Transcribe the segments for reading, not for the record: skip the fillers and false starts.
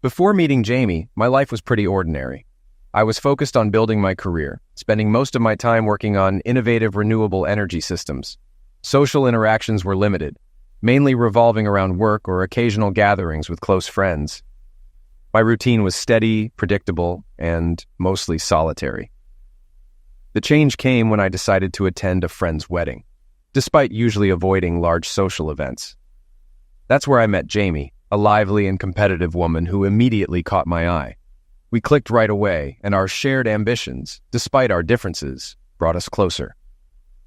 Before meeting Jamie, my life was pretty ordinary. I was focused on building my career, spending most of my time working on innovative renewable energy systems. Social interactions were limited, mainly revolving around work or occasional gatherings with close friends. My routine was steady, predictable, and mostly solitary. The change came when I decided to attend a friend's wedding, despite usually avoiding large social events. That's where I met Jamie, a lively and competitive woman who immediately caught my eye. We clicked right away, and our shared ambitions, despite our differences, brought us closer.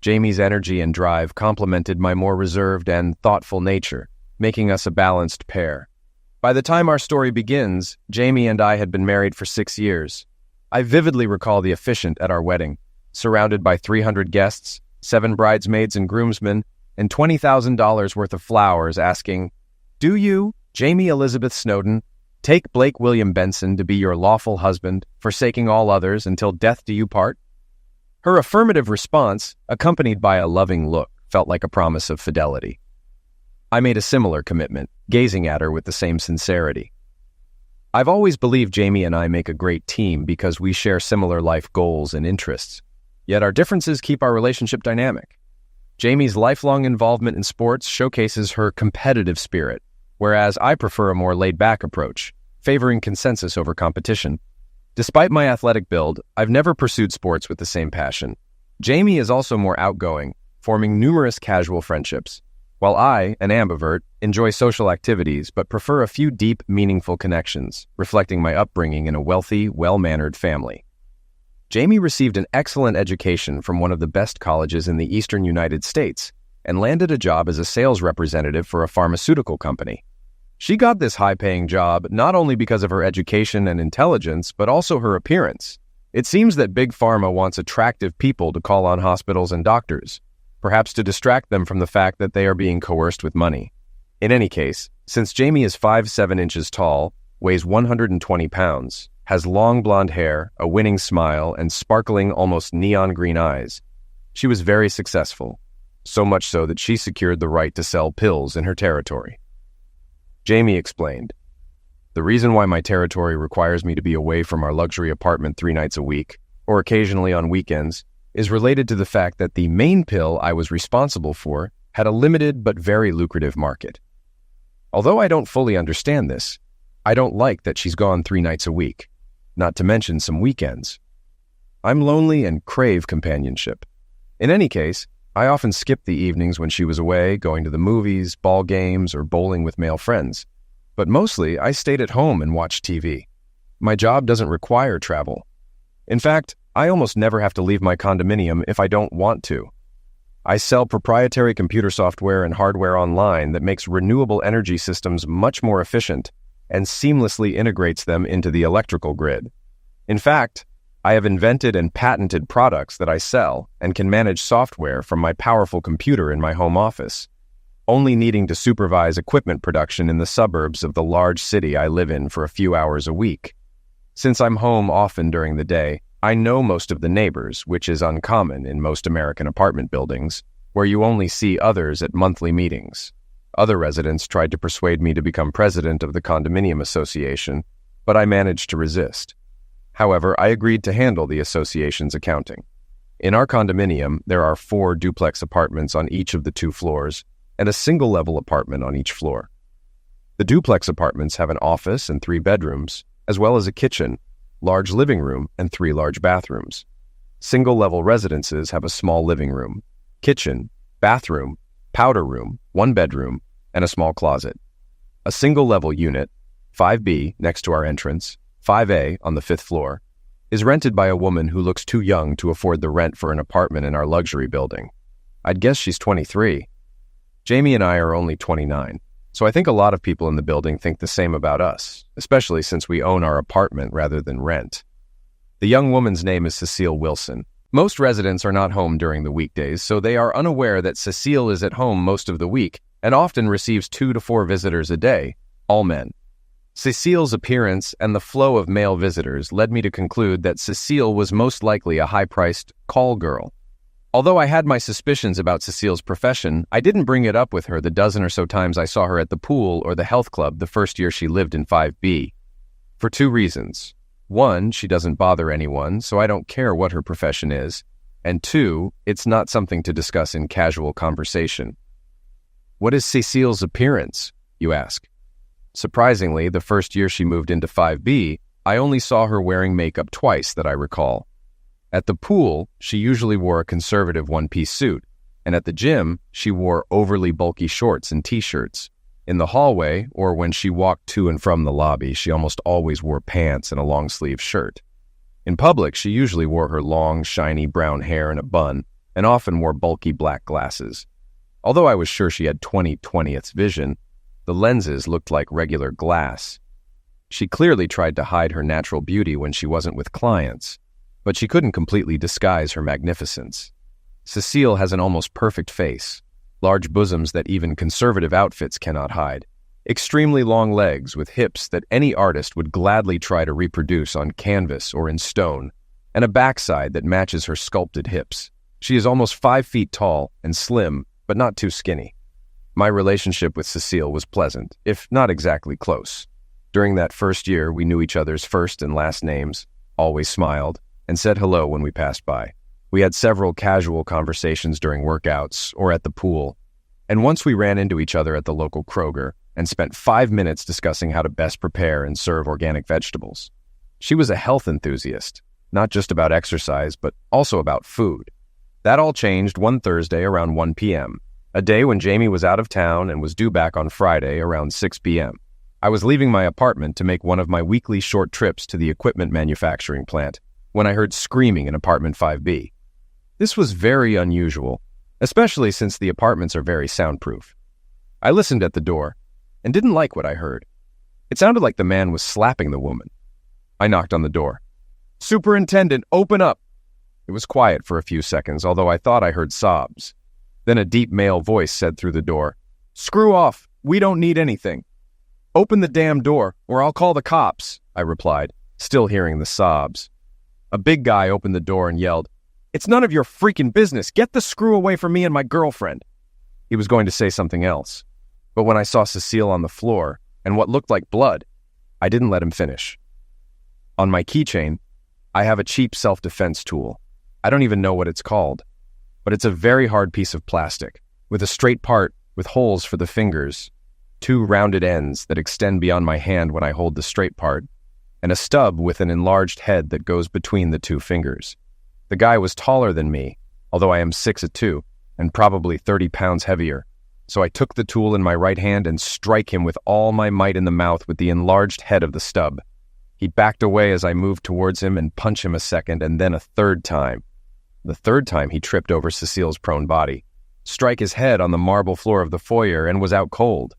Jamie's energy and drive complemented my more reserved and thoughtful nature, making us a balanced pair. By the time our story begins, Jamie and I had been married for 6 years. I vividly recall the officiant at our wedding, surrounded by 300 guests, 7 bridesmaids and groomsmen, and $20,000 worth of flowers asking, "Do you, Jamie Elizabeth Snowden, take Blake William Benson to be your lawful husband, forsaking all others until death do you part?" Her affirmative response, accompanied by a loving look, felt like a promise of fidelity. I made a similar commitment, gazing at her with the same sincerity. I've always believed Jamie and I make a great team because we share similar life goals and interests. Yet our differences keep our relationship dynamic. Jamie's lifelong involvement in sports showcases her competitive spirit, whereas I prefer a more laid-back approach, favoring consensus over competition. Despite my athletic build, I've never pursued sports with the same passion. Jamie is also more outgoing, forming numerous casual friendships, while I, an ambivert, enjoy social activities but prefer a few deep, meaningful connections, reflecting my upbringing in a wealthy, well-mannered family. Jamie received an excellent education from one of the best colleges in the eastern United States and landed a job as a sales representative for a pharmaceutical company. She got this high-paying job not only because of her education and intelligence, but also her appearance. It seems that Big Pharma wants attractive people to call on hospitals and doctors, perhaps to distract them from the fact that they are being coerced with money. In any case, since Jamie is 5'7" tall, weighs 120 pounds, has long blonde hair, a winning smile, and sparkling, almost neon green eyes, she was very successful, so much so that she secured the right to sell pills in her territory. Jamie explained, "The reason why my territory requires me to be away from our luxury apartment 3 nights a week, or occasionally on weekends, is related to the fact that the main pill I was responsible for had a limited but very lucrative market. Although I don't fully understand this, I don't like that she's gone 3 nights a week, not to mention some weekends. I'm lonely and crave companionship. In any case, I often skipped the evenings when she was away, going to the movies, ball games, or bowling with male friends. But mostly, I stayed at home and watched TV. My job doesn't require travel. In fact, I almost never have to leave my condominium if I don't want to. I sell proprietary computer software and hardware online that makes renewable energy systems much more efficient and seamlessly integrates them into the electrical grid. In fact, I have invented and patented products that I sell and can manage software from my powerful computer in my home office, only needing to supervise equipment production in the suburbs of the large city I live in for a few hours a week. Since I'm home often during the day, I know most of the neighbors, which is uncommon in most American apartment buildings, where you only see others at monthly meetings. Other residents tried to persuade me to become president of the condominium association, but I managed to resist. However, I agreed to handle the association's accounting. In our condominium, there are 4 duplex apartments on each of the 2 floors, and a single-level apartment on each floor. The duplex apartments have an office and 3 bedrooms, as well as a kitchen, large living room, and 3 large bathrooms. Single-level residences have a small living room, kitchen, bathroom, powder room, 1 bedroom, and a small closet. A single-level unit, 5B next to our entrance, 5A on the 5th floor, is rented by a woman who looks too young to afford the rent for an apartment in our luxury building. I'd guess she's 23. Jamie and I are only 29, so I think a lot of people in the building think the same about us, especially since we own our apartment rather than rent. The young woman's name is Cecile Wilson. Most residents are not home during the weekdays, so they are unaware that Cecile is at home most of the week and often receives 2 to 4 visitors a day, all men. Cecile's appearance and the flow of male visitors led me to conclude that Cecile was most likely a high-priced call girl. Although I had my suspicions about Cecile's profession, I didn't bring it up with her the dozen or so times I saw her at the pool or the health club the first year she lived in 5B. For two reasons. One, she doesn't bother anyone, so I don't care what her profession is. And two, it's not something to discuss in casual conversation. What is Cecile's appearance, you ask? Surprisingly, the first year she moved into 5B, I only saw her wearing makeup twice that I recall. At the pool, she usually wore a conservative one-piece suit, and at the gym, she wore overly bulky shorts and t-shirts. In the hallway, or when she walked to and from the lobby, she almost always wore pants and a long-sleeve shirt. In public, she usually wore her long, shiny brown hair in a bun, and often wore bulky black glasses. Although I was sure she had 20/20th vision, the lenses looked like regular glass. She clearly tried to hide her natural beauty when she wasn't with clients, but she couldn't completely disguise her magnificence. Cecile has an almost perfect face, large bosoms that even conservative outfits cannot hide, extremely long legs with hips that any artist would gladly try to reproduce on canvas or in stone, and a backside that matches her sculpted hips. She is almost 5 feet tall and slim, but not too skinny. My relationship with Cecile was pleasant, if not exactly close. During that first year, we knew each other's first and last names, always smiled, and said hello when we passed by. We had several casual conversations during workouts or at the pool, and once we ran into each other at the local Kroger and spent 5 minutes discussing how to best prepare and serve organic vegetables. She was a health enthusiast, not just about exercise, but also about food. That all changed one Thursday around 1 p.m., a day when Jamie was out of town and was due back on Friday around 6 p.m. I was leaving my apartment to make one of my weekly short trips to the equipment manufacturing plant when I heard screaming in apartment 5B. This was very unusual, especially since the apartments are very soundproof. I listened at the door and didn't like what I heard. It sounded like the man was slapping the woman. I knocked on the door. "Superintendent, open up!" It was quiet for a few seconds, although I thought I heard sobs. Then a deep male voice said through the door, "Screw off, we don't need anything." "Open the damn door, or I'll call the cops," I replied, still hearing the sobs. A big guy opened the door and yelled, "It's none of your freaking business. Get the screw away from me and my girlfriend." He was going to say something else, but when I saw Cecile on the floor and what looked like blood, I didn't let him finish. On my keychain, I have a cheap self-defense tool. I don't even know what it's called, but it's a very hard piece of plastic, with a straight part with holes for the fingers, 2 rounded ends that extend beyond my hand when I hold the straight part, and a stub with an enlarged head that goes between the 2 fingers. The guy was taller than me, although I am 6'2", and probably 30 pounds heavier, so I took the tool in my right hand and strike him with all my might in the mouth with the enlarged head of the stub. He backed away as I moved towards him and punched him a second and then a third time. The third time he tripped over Cecile's prone body, struck his head on the marble floor of the foyer, and was out cold.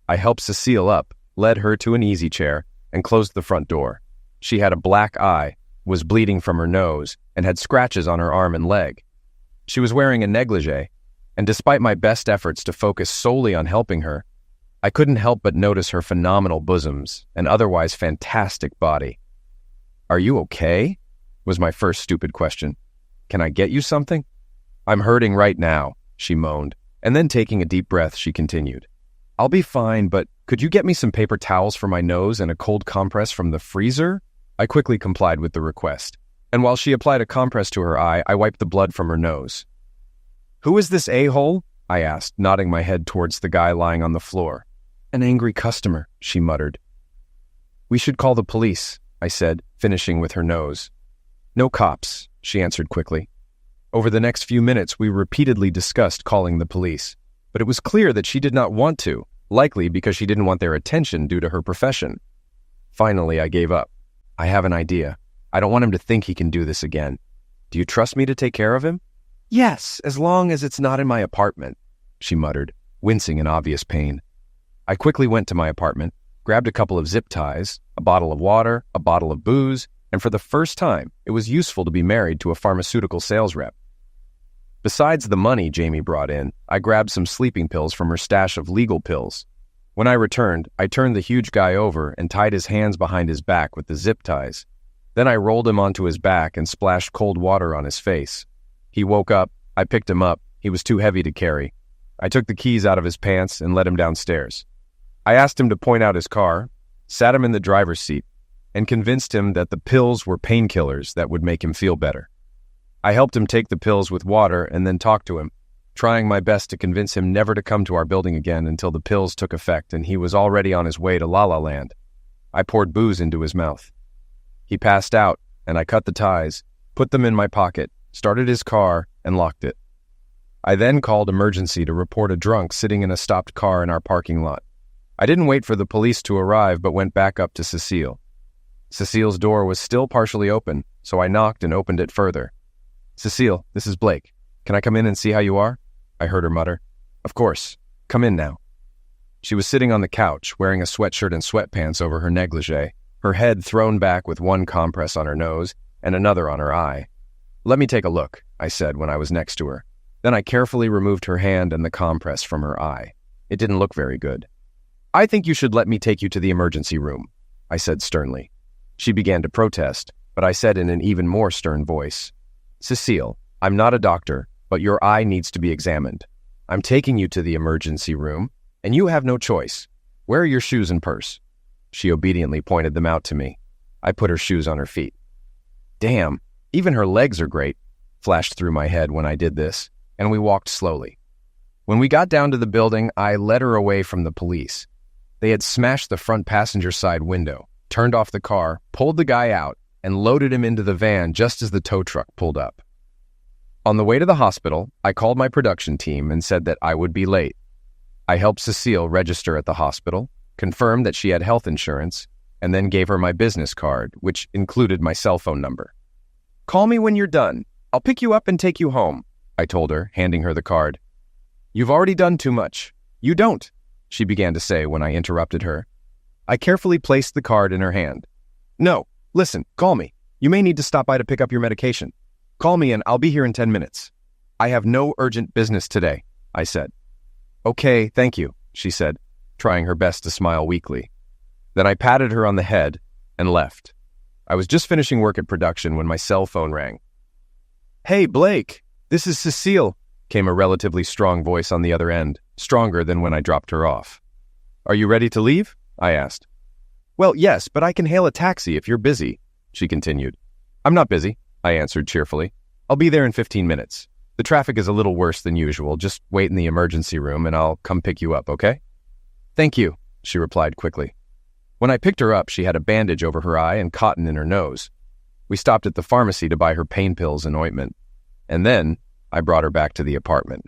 I helped Cecile up, led her to an easy chair, and closed the front door. She had a black eye, was bleeding from her nose, and had scratches on her arm and leg. She was wearing a negligee, and despite my best efforts to focus solely on helping her, I couldn't help but notice her phenomenal bosoms and otherwise fantastic body. "Are you okay?" was my first stupid question. "Can I get you something?" "I'm hurting right now," she moaned, and then taking a deep breath, she continued. "I'll be fine, but could you get me some paper towels for my nose and a cold compress from the freezer?" I quickly complied with the request, and while she applied a compress to her eye, I wiped the blood from her nose. "Who is this a-hole?" I asked, nodding my head towards the guy lying on the floor. "An angry customer," she muttered. "We should call the police," I said, finishing with her nose. "No cops," she answered quickly. Over the next few minutes, we repeatedly discussed calling the police, but it was clear that she did not want to, likely because she didn't want their attention due to her profession. Finally, I gave up. "I have an idea. I don't want him to think he can do this again. Do you trust me to take care of him?" "Yes, as long as it's not in my apartment," she muttered, wincing in obvious pain. I quickly went to my apartment, grabbed a couple of zip ties, a bottle of water, a bottle of booze, and for the first time, it was useful to be married to a pharmaceutical sales rep. Besides the money Jamie brought in, I grabbed some sleeping pills from her stash of legal pills. When I returned, I turned the huge guy over and tied his hands behind his back with the zip ties. Then I rolled him onto his back and splashed cold water on his face. He woke up, I picked him up, he was too heavy to carry. I took the keys out of his pants and led him downstairs. I asked him to point out his car, sat him in the driver's seat, and convinced him that the pills were painkillers that would make him feel better. I helped him take the pills with water and then talked to him, trying my best to convince him never to come to our building again until the pills took effect and he was already on his way to La La Land. I poured booze into his mouth. He passed out, and I cut the ties, put them in my pocket, started his car, and locked it. I then called emergency to report a drunk sitting in a stopped car in our parking lot. I didn't wait for the police to arrive, but went back up to Cecile. Cecile's door was still partially open, so I knocked and opened it further. "Cecile, this is Blake. Can I come in and see how you are?" I heard her mutter. "Of course. Come in now." She was sitting on the couch, wearing a sweatshirt and sweatpants over her negligee, her head thrown back with one compress on her nose and another on her eye. "Let me take a look," I said when I was next to her. Then I carefully removed her hand and the compress from her eye. It didn't look very good. "I think you should let me take you to the emergency room," I said sternly. She began to protest, but I said in an even more stern voice, "Cecile, I'm not a doctor, but your eye needs to be examined. I'm taking you to the emergency room, and you have no choice. Where are your shoes and purse?" She obediently pointed them out to me. I put her shoes on her feet. "Damn, even her legs are great," flashed through my head when I did this, and we walked slowly. When we got down to the building, I led her away from the police. They had smashed the front passenger side window, turned off the car, pulled the guy out, and loaded him into the van just as the tow truck pulled up. On the way to the hospital, I called my production team and said that I would be late. I helped Cecile register at the hospital, confirmed that she had health insurance, and then gave her my business card, which included my cell phone number. "Call me when you're done. I'll pick you up and take you home," I told her, handing her the card. "You've already done too much." "You don't," she began to say when I interrupted her. I carefully placed the card in her hand. "No, listen, call me. You may need to stop by to pick up your medication. Call me and I'll be here in 10 minutes. "I have no urgent business today," I said. "Okay, thank you," she said, trying her best to smile weakly. Then I patted her on the head and left. I was just finishing work at production when my cell phone rang. "Hey, Blake, this is Cecile," came a relatively strong voice on the other end, stronger than when I dropped her off. "Are you ready to leave?" I asked. "Well, yes, but I can hail a taxi if you're busy," she continued. "I'm not busy," I answered cheerfully. "I'll be there in 15 minutes. The traffic is a little worse than usual. Just wait in the emergency room and I'll come pick you up, okay?" "Thank you," she replied quickly. When I picked her up, she had a bandage over her eye and cotton in her nose. We stopped at the pharmacy to buy her pain pills and ointment. And then I brought her back to the apartment.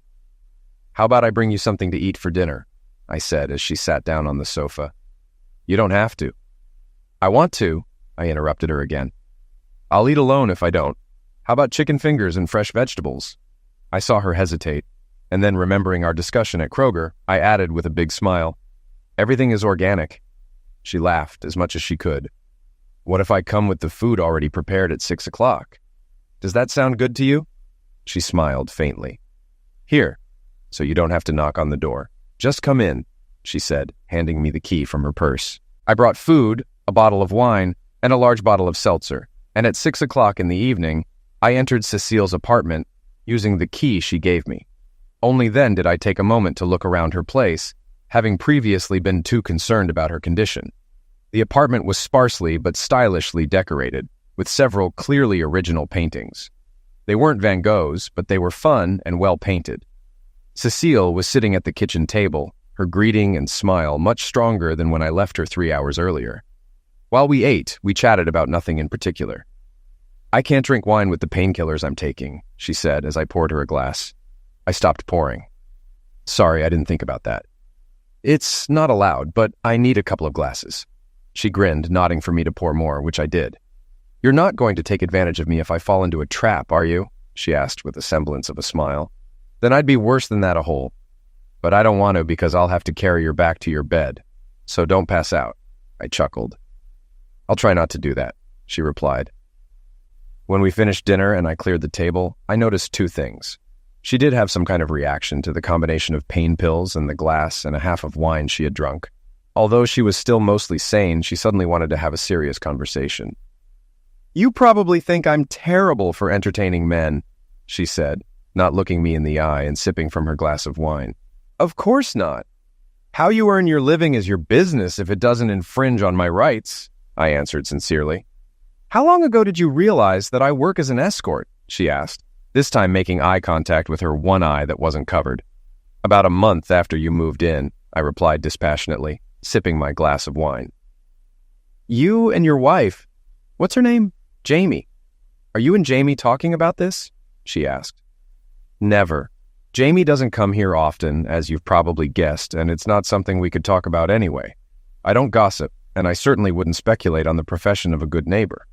"How about I bring you something to eat for dinner?" I said as she sat down on the sofa. "You don't have to." "I want to," I interrupted her again. "I'll eat alone if I don't. How about chicken fingers and fresh vegetables?" I saw her hesitate, and then remembering our discussion at Kroger, I added with a big smile, "Everything is organic." She laughed as much as she could. "What if I come with the food already prepared at 6 o'clock? Does that sound good to you?" She smiled faintly. "Here, so you don't have to knock on the door. Just come in," she said, handing me the key from her purse. I brought food, a bottle of wine, and a large bottle of seltzer, and at 6 o'clock in the evening, I entered Cecile's apartment using the key she gave me. Only then did I take a moment to look around her place, having previously been too concerned about her condition. The apartment was sparsely but stylishly decorated, with several clearly original paintings. They weren't Van Goghs, but they were fun and well painted. Cecile was sitting at the kitchen table, her greeting and smile much stronger than when I left her 3 hours earlier. While we ate, we chatted about nothing in particular. "I can't drink wine with the painkillers I'm taking," she said as I poured her a glass. I stopped pouring. "Sorry, I didn't think about that." "It's not allowed, but I need a couple of glasses." She grinned, nodding for me to pour more, which I did. "You're not going to take advantage of me if I fall into a trap, are you?" she asked with a semblance of a smile. "Then I'd be worse than that a whole. But I don't want to because I'll have to carry your back to your bed. So don't pass out." I chuckled. "I'll try not to do that," she replied. When we finished dinner and I cleared the table, I noticed two things. She did have some kind of reaction to the combination of pain pills and the glass and a half of wine she had drunk. Although she was still mostly sane, she suddenly wanted to have a serious conversation. "You probably think I'm terrible for entertaining men," she said, not looking me in the eye and sipping from her glass of wine. "Of course not. How you earn your living is your business if it doesn't infringe on my rights," I answered sincerely. How long ago did you realize that I work as an escort? She asked, this time making eye contact with her one eye that wasn't covered. About a month after you moved in, I replied dispassionately, sipping my glass of wine. You and your wife, what's her name? Jamie. Are you and Jamie talking about this? She asked. Never. Jamie doesn't come here often, as you've probably guessed, and it's not something we could talk about anyway. I don't gossip, and I certainly wouldn't speculate on the profession of a good neighbor.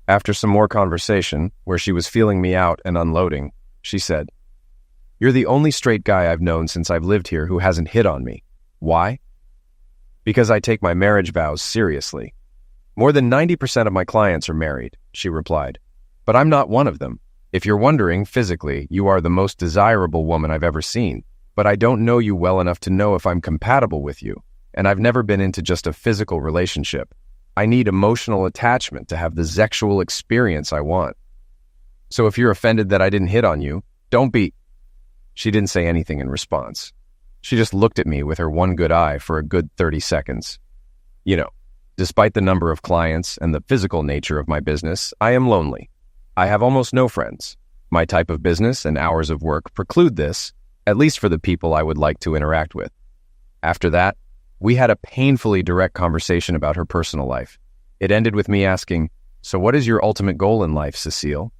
After some more conversation, where she was feeling me out and unloading, she said, You're the only straight guy I've known since I've lived here who hasn't hit on me. Why? Because I take my marriage vows seriously. More than 90% of my clients are married, she replied. But I'm not one of them. If you're wondering, physically, you are the most desirable woman I've ever seen. But I don't know you well enough to know if I'm compatible with you, and I've never been into just a physical relationship. I need emotional attachment to have the sexual experience I want. So if you're offended that I didn't hit on you, don't be... She didn't say anything in response. She just looked at me with her one good eye for a good 30 seconds. You know, despite the number of clients and the physical nature of my business, I am lonely. I have almost no friends. My type of business and hours of work preclude this, at least for the people I would like to interact with. After that, we had a painfully direct conversation about her personal life. It ended with me asking, So what is your ultimate goal in life, Cecile?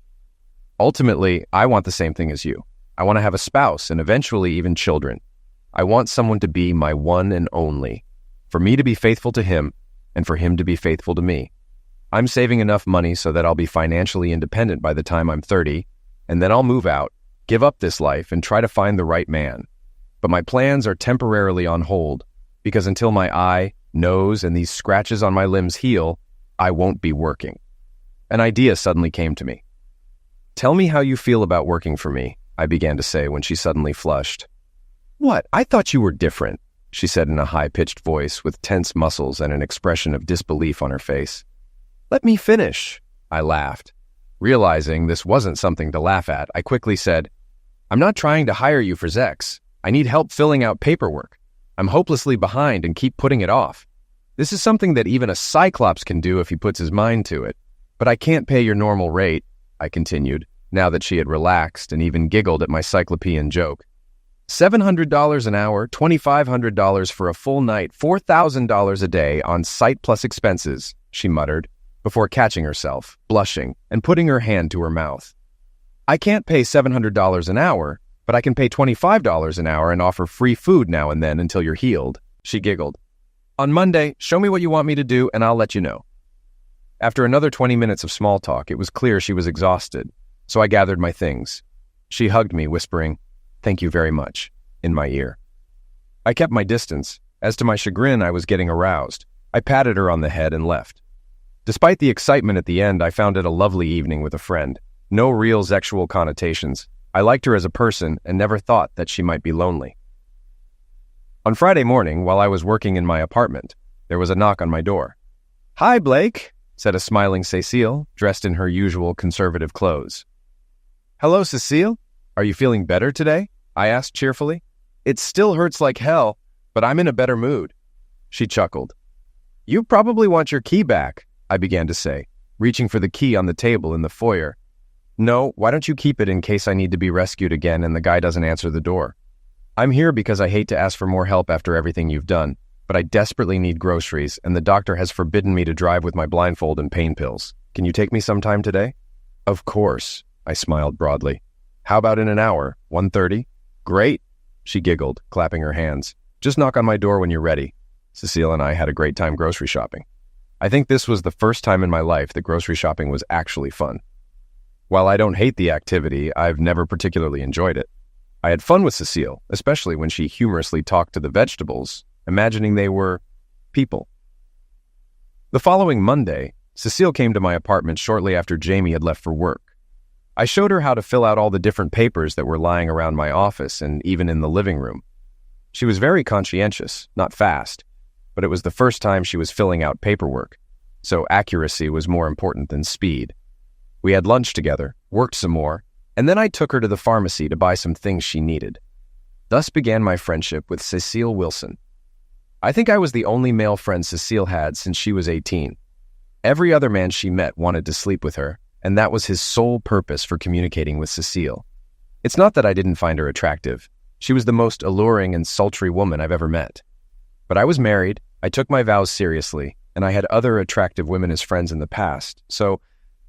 Ultimately, I want the same thing as you. I want to have a spouse and eventually even children. I want someone to be my one and only, for me to be faithful to him and for him to be faithful to me. I'm saving enough money so that I'll be financially independent by the time I'm 30, and then I'll move out, give up this life, and try to find the right man. But my plans are temporarily on hold, because until my eye, nose, and these scratches on my limbs heal, I won't be working. An idea suddenly came to me. Tell me how you feel about working for me, I began to say when she suddenly flushed. What? I thought you were different, she said in a high-pitched voice with tense muscles and an expression of disbelief on her face. Let me finish, I laughed. Realizing this wasn't something to laugh at, I quickly said, I'm not trying to hire you for sex. I need help filling out paperwork. I'm hopelessly behind and keep putting it off. This is something that even a cyclops can do if he puts his mind to it. But I can't pay your normal rate, I continued, now that she had relaxed and even giggled at my cyclopean joke. $700 an hour, $2,500 for a full night, $4,000 a day on site plus expenses, she muttered, before catching herself, blushing, and putting her hand to her mouth. I can't pay $700 an hour, but I can pay $25 an hour and offer free food now and then until you're healed, she giggled. On Monday, show me what you want me to do and I'll let you know. After another 20 minutes of small talk, it was clear she was exhausted, so I gathered my things. She hugged me, whispering, "Thank you very much," in my ear. I kept my distance. As to my chagrin, I was getting aroused. I patted her on the head and left. Despite the excitement at the end, I found it a lovely evening with a friend. No real sexual connotations. I liked her as a person and never thought that she might be lonely. On Friday morning, while I was working in my apartment, there was a knock on my door. "Hi, Blake," said a smiling Cecile, dressed in her usual conservative clothes. "Hello, Cecile. Are you feeling better today?" I asked cheerfully. "It still hurts like hell, but I'm in a better mood." She chuckled. "You probably want your key back," I began to say, reaching for the key on the table in the foyer. "No, why don't you keep it in case I need to be rescued again and the guy doesn't answer the door? I'm here because I hate to ask for more help after everything you've done, but I desperately need groceries, and the doctor has forbidden me to drive with my blindfold and pain pills. Can you take me sometime today?" "Of course," I smiled broadly. "How about in an hour, 1:30? "Great," she giggled, clapping her hands. "Just knock on my door when you're ready." Cecile and I had a great time grocery shopping. I think this was the first time in my life that grocery shopping was actually fun. While I don't hate the activity, I've never particularly enjoyed it. I had fun with Cecile, especially when she humorously talked to the vegetables, imagining they were people. The following Monday, Cecile came to my apartment shortly after Jamie had left for work. I showed her how to fill out all the different papers that were lying around my office and even in the living room. She was very conscientious, not fast, but it was the first time she was filling out paperwork, so accuracy was more important than speed. We had lunch together, worked some more, and then I took her to the pharmacy to buy some things she needed. Thus began my friendship with Cecile Wilson. I think I was the only male friend Cecile had since she was 18, Every other man she met wanted to sleep with her, and that was his sole purpose for communicating with Cecile. It's not that I didn't find her attractive. She was the most alluring and sultry woman I've ever met. But I was married, I took my vows seriously, and I had other attractive women as friends in the past, so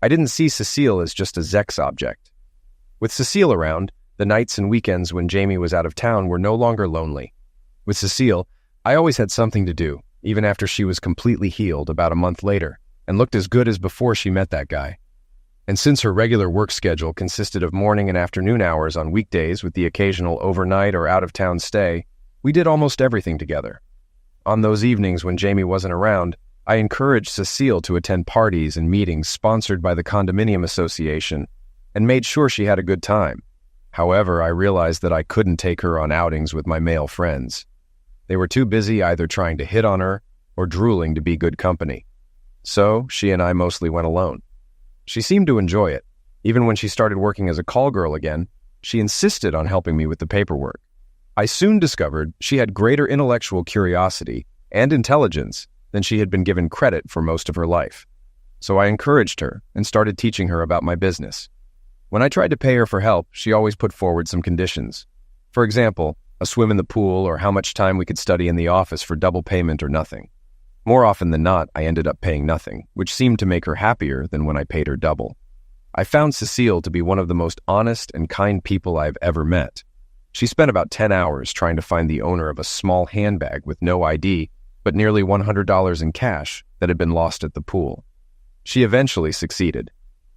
I didn't see Cecile as just a sex object. With Cecile around, the nights and weekends when Jamie was out of town were no longer lonely. With Cecile, I always had something to do, even after she was completely healed about a month later, and looked as good as before she met that guy. And since her regular work schedule consisted of morning and afternoon hours on weekdays with the occasional overnight or out-of-town stay, we did almost everything together. On those evenings when Jamie wasn't around, I encouraged Cecile to attend parties and meetings sponsored by the condominium association and made sure she had a good time. However, I realized that I couldn't take her on outings with my male friends. They were too busy either trying to hit on her or drooling to be good company. So, she and I mostly went alone. She seemed to enjoy it. Even when she started working as a call girl again, she insisted on helping me with the paperwork. I soon discovered she had greater intellectual curiosity and intelligence than she had been given credit for most of her life. So I encouraged her and started teaching her about my business. When I tried to pay her for help, she always put forward some conditions. For example, a swim in the pool or how much time we could study in the office for double payment or nothing. More often than not, I ended up paying nothing, which seemed to make her happier than when I paid her double. I found Cecile to be one of the most honest and kind people I've ever met. She spent about 10 hours trying to find the owner of a small handbag with no ID, but nearly $100 in cash that had been lost at the pool. She eventually succeeded.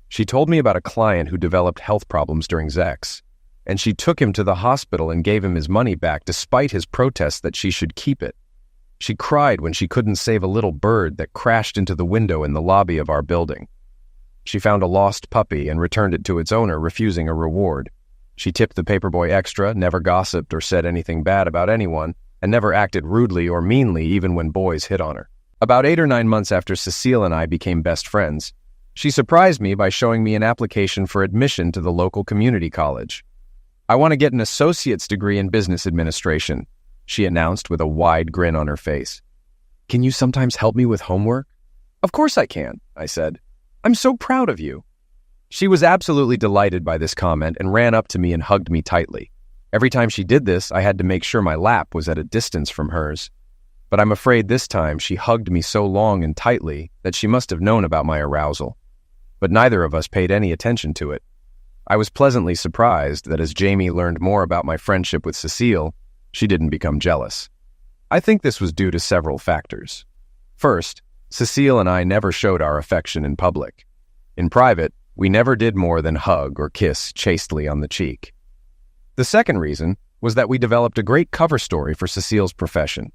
She told me about a client who developed health problems during Zex, and she took him to the hospital and gave him his money back despite his protests that she should keep it. She cried when she couldn't save a little bird that crashed into the window in the lobby of our building. She found a lost puppy and returned it to its owner, refusing a reward. She tipped the paperboy extra, never gossiped or said anything bad about anyone, and never acted rudely or meanly even when boys hit on her. About 8 or 9 months after Cecile and I became best friends, she surprised me by showing me an application for admission to the local community college. "I want to get an associate's degree in business administration," she announced with a wide grin on her face. "Can you sometimes help me with homework?" "Of course I can," I said. "I'm so proud of you." She was absolutely delighted by this comment and ran up to me and hugged me tightly. Every time she did this, I had to make sure my lap was at a distance from hers. But I'm afraid this time she hugged me so long and tightly that she must have known about my arousal. But neither of us paid any attention to it. I was pleasantly surprised that as Jamie learned more about my friendship with Cecile, she didn't become jealous. I think this was due to several factors. First, Cecile and I never showed our affection in public. In private, we never did more than hug or kiss chastely on the cheek. The second reason was that we developed a great cover story for Cecile's profession.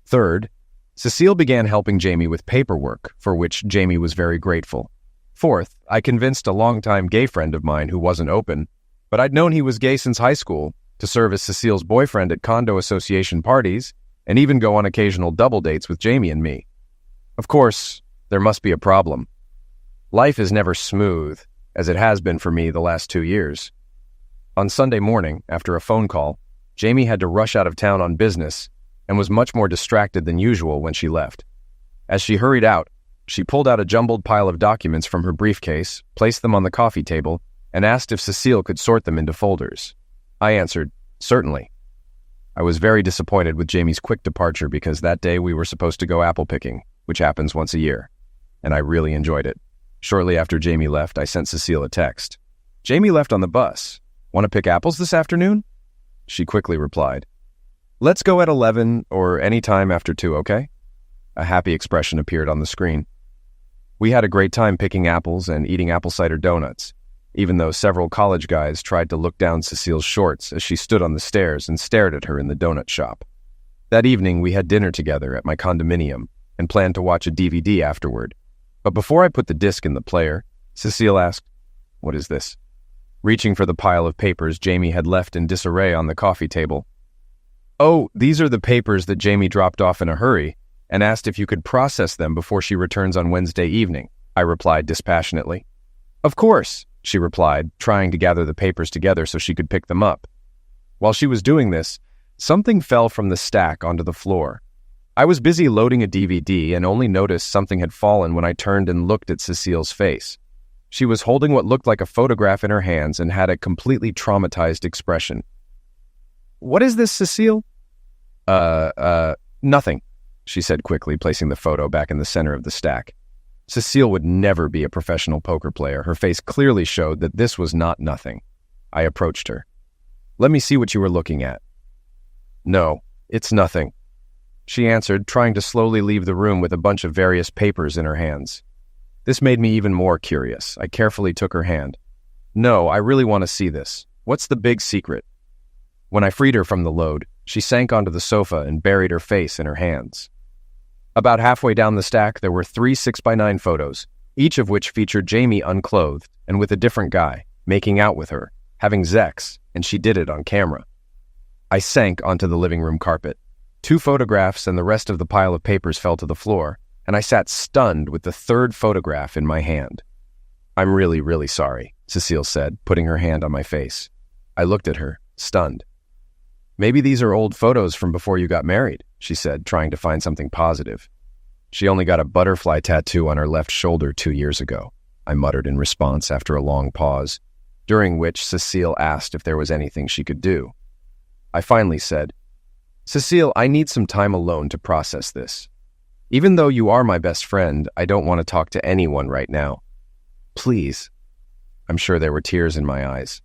Third, Cecile began helping Jamie with paperwork, for which Jamie was very grateful. Fourth, I convinced a longtime gay friend of mine who wasn't open, but I'd known he was gay since high school, to serve as Cecile's boyfriend at condo association parties, and even go on occasional double dates with Jamie and me. Of course, there must be a problem. Life is never smooth, as it has been for me the last 2 years. On Sunday morning, after a phone call, Jamie had to rush out of town on business and was much more distracted than usual when she left. As she hurried out, she pulled out a jumbled pile of documents from her briefcase, placed them on the coffee table, and asked if Cecile could sort them into folders. I answered, "Certainly." I was very disappointed with Jamie's quick departure because that day we were supposed to go apple picking, which happens once a year, and I really enjoyed it. Shortly after Jamie left, I sent Cecile a text. "Jamie left on the bus. Want to pick apples this afternoon?" She quickly replied, "Let's go at 11 or any time after 2, okay?" A happy expression appeared on the screen. We had a great time picking apples and eating apple cider donuts, even though several college guys tried to look down Cecile's shorts as she stood on the stairs and stared at her in the donut shop. That evening, we had dinner together at my condominium and planned to watch a DVD afterward. But before I put the disc in the player, Cecile asked, "What is this?" Reaching for the pile of papers Jamie had left in disarray on the coffee table. "Oh, these are the papers that Jamie dropped off in a hurry and asked if you could process them before she returns on Wednesday evening," I replied dispassionately. "Of course," she replied, trying to gather the papers together so she could pick them up. While she was doing this, something fell from the stack onto the floor. I was busy loading a DVD and only noticed something had fallen when I turned and looked at Cecile's face. She was holding what looked like a photograph in her hands and had a completely traumatized expression. "What is this, Cecile?" Nothing," she said quickly, placing the photo back in the center of the stack. Cecile would never be a professional poker player. Her face clearly showed that this was not nothing. I approached her. "Let me see what you were looking at." "No, it's nothing," she answered, trying to slowly leave the room with a bunch of various papers in her hands. This made me even more curious. I carefully took her hand. "No, I really want to see this. What's the big secret?" When I freed her from the load, she sank onto the sofa and buried her face in her hands. About halfway down the stack, there were 3 6x9 photos, each of which featured Jamie unclothed and with a different guy, making out with her, having sex, and she did it on camera. I sank onto the living room carpet. 2 photographs and the rest of the pile of papers fell to the floor, and I sat stunned with the 3rd photograph in my hand. "I'm really, really sorry," Cecile said, putting her hand on my face. I looked at her, stunned. "Maybe these are old photos from before you got married," she said, trying to find something positive. "She only got a butterfly tattoo on her left shoulder 2 years ago," I muttered in response after a long pause, during which Cecile asked if there was anything she could do. I finally said, "Cecile, I need some time alone to process this. Even though you are my best friend, I don't want to talk to anyone right now. Please." I'm sure there were tears in my eyes.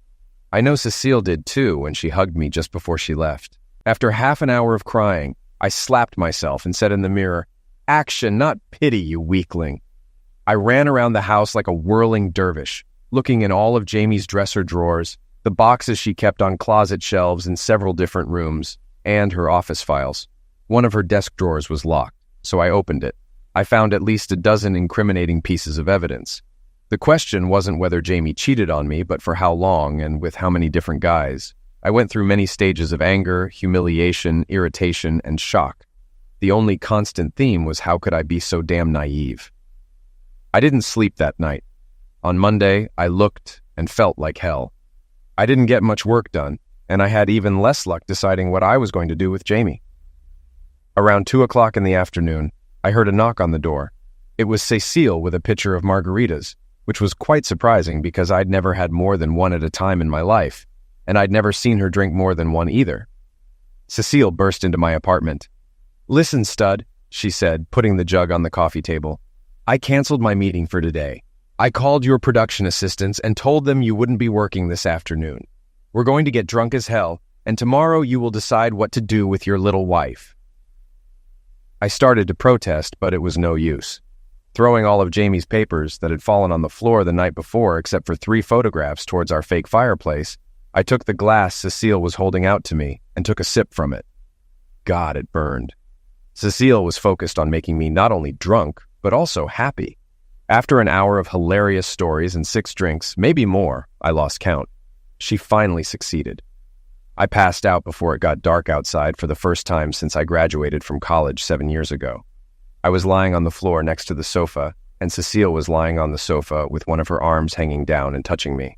I know Cecile did too when she hugged me just before she left. After half an hour of crying, I slapped myself and said in the mirror, "Action, not pity, you weakling." I ran around the house like a whirling dervish, looking in all of Jamie's dresser drawers, the boxes she kept on closet shelves in several different rooms, and her office files. One of her desk drawers was locked, so I opened it. I found at least a dozen incriminating pieces of evidence. The question wasn't whether Jamie cheated on me, but for how long and with how many different guys. I went through many stages of anger, humiliation, irritation, and shock. The only constant theme was how could I be so damn naive? I didn't sleep that night. On Monday, I looked and felt like hell. I didn't get much work done, and I had even less luck deciding what I was going to do with Jamie. Around 2 o'clock in the afternoon, I heard a knock on the door. It was Cecile with a pitcher of margaritas, which was quite surprising because I'd never had more than one at a time in my life, and I'd never seen her drink more than one either. Cecile burst into my apartment. "Listen, stud," she said, putting the jug on the coffee table. "I canceled my meeting for today. I called your production assistants and told them you wouldn't be working this afternoon. We're going to get drunk as hell, and tomorrow you will decide what to do with your little wife." I started to protest, but it was no use. Throwing all of Jamie's papers that had fallen on the floor the night before except for 3 photographs towards our fake fireplace, I took the glass Cecile was holding out to me and took a sip from it. God, it burned. Cecile was focused on making me not only drunk, but also happy. After an hour of hilarious stories and 6 drinks, maybe more, I lost count, she finally succeeded. I passed out before it got dark outside for the first time since I graduated from college 7 years ago. I was lying on the floor next to the sofa, and Cecile was lying on the sofa with one of her arms hanging down and touching me.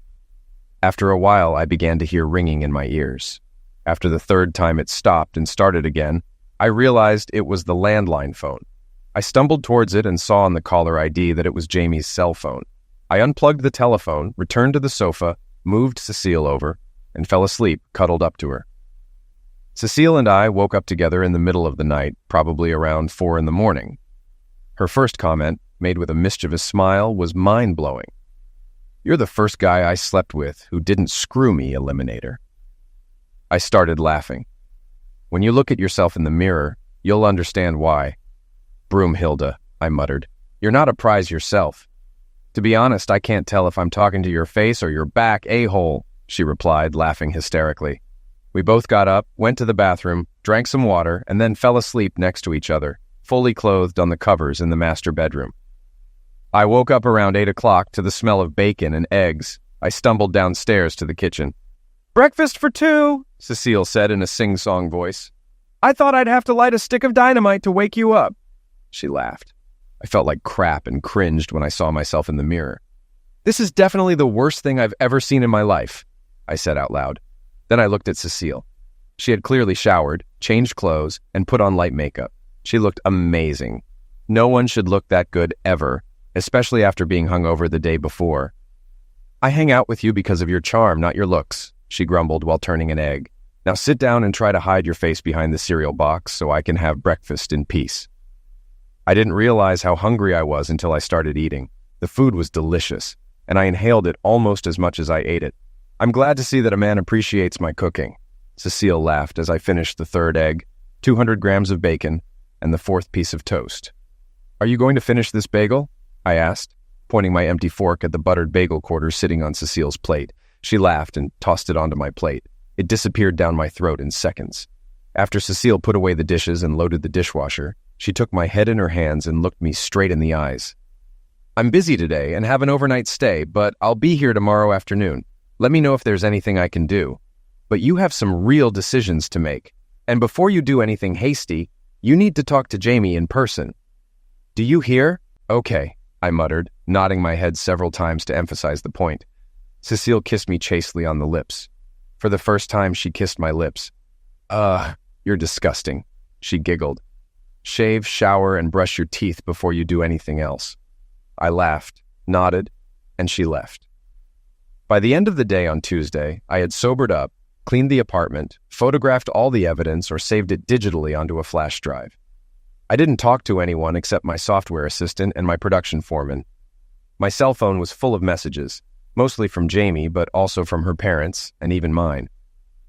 After a while, I began to hear ringing in my ears. After the 3rd time it stopped and started again, I realized it was the landline phone. I stumbled towards it and saw on the caller ID that it was Jamie's cell phone. I unplugged the telephone, returned to the sofa, moved Cecile over, and fell asleep, cuddled up to her. Cecile and I woke up together in the middle of the night, probably around 4 in the morning. Her first comment, made with a mischievous smile, was mind-blowing. "You're the first guy I slept with who didn't screw me, Eliminator." I started laughing. "When you look at yourself in the mirror, you'll understand why." "Broomhilda," I muttered. "You're not a prize yourself." "To be honest, I can't tell if I'm talking to your face or your back, a-hole," she replied, laughing hysterically. We both got up, went to the bathroom, drank some water, and then fell asleep next to each other, fully clothed on the covers in the master bedroom. I woke up around 8 o'clock to the smell of bacon and eggs. I stumbled downstairs to the kitchen. "Breakfast for 2, Cecile said in a sing-song voice. "I thought I'd have to light a stick of dynamite to wake you up." She laughed. I felt like crap and cringed when I saw myself in the mirror. "This is definitely the worst thing I've ever seen in my life," I said out loud. Then I looked at Cecile. She had clearly showered, changed clothes, and put on light makeup. She looked amazing. No one should look that good ever, especially after being hungover the day before. "I hang out with you because of your charm, not your looks," she grumbled while turning an egg. "Now sit down and try to hide your face behind the cereal box so I can have breakfast in peace." I didn't realize how hungry I was until I started eating. The food was delicious, and I inhaled it almost as much as I ate it. "I'm glad to see that a man appreciates my cooking," Cecile laughed as I finished the third egg, 200 grams of bacon, and the fourth piece of toast. "Are you going to finish this bagel?" I asked, pointing my empty fork at the buttered bagel quarter sitting on Cecile's plate. She laughed and tossed it onto my plate. It disappeared down my throat in seconds. After Cecile put away the dishes and loaded the dishwasher, she took my head in her hands and looked me straight in the eyes. "I'm busy today and have an overnight stay, but I'll be here tomorrow afternoon. Let me know if there's anything I can do. But you have some real decisions to make. And before you do anything hasty, you need to talk to Jamie in person. Do you hear?" "Okay," I muttered, nodding my head several times to emphasize the point. Cecile kissed me chastely on the lips. For the first time, she kissed my lips. You're disgusting," she giggled. "Shave, shower, and brush your teeth before you do anything else." I laughed, nodded, and she left. By the end of the day on Tuesday, I had sobered up, cleaned the apartment, photographed all the evidence, or saved it digitally onto a flash drive. I didn't talk to anyone except my software assistant and my production foreman. My cell phone was full of messages, mostly from Jamie, but also from her parents, and even mine.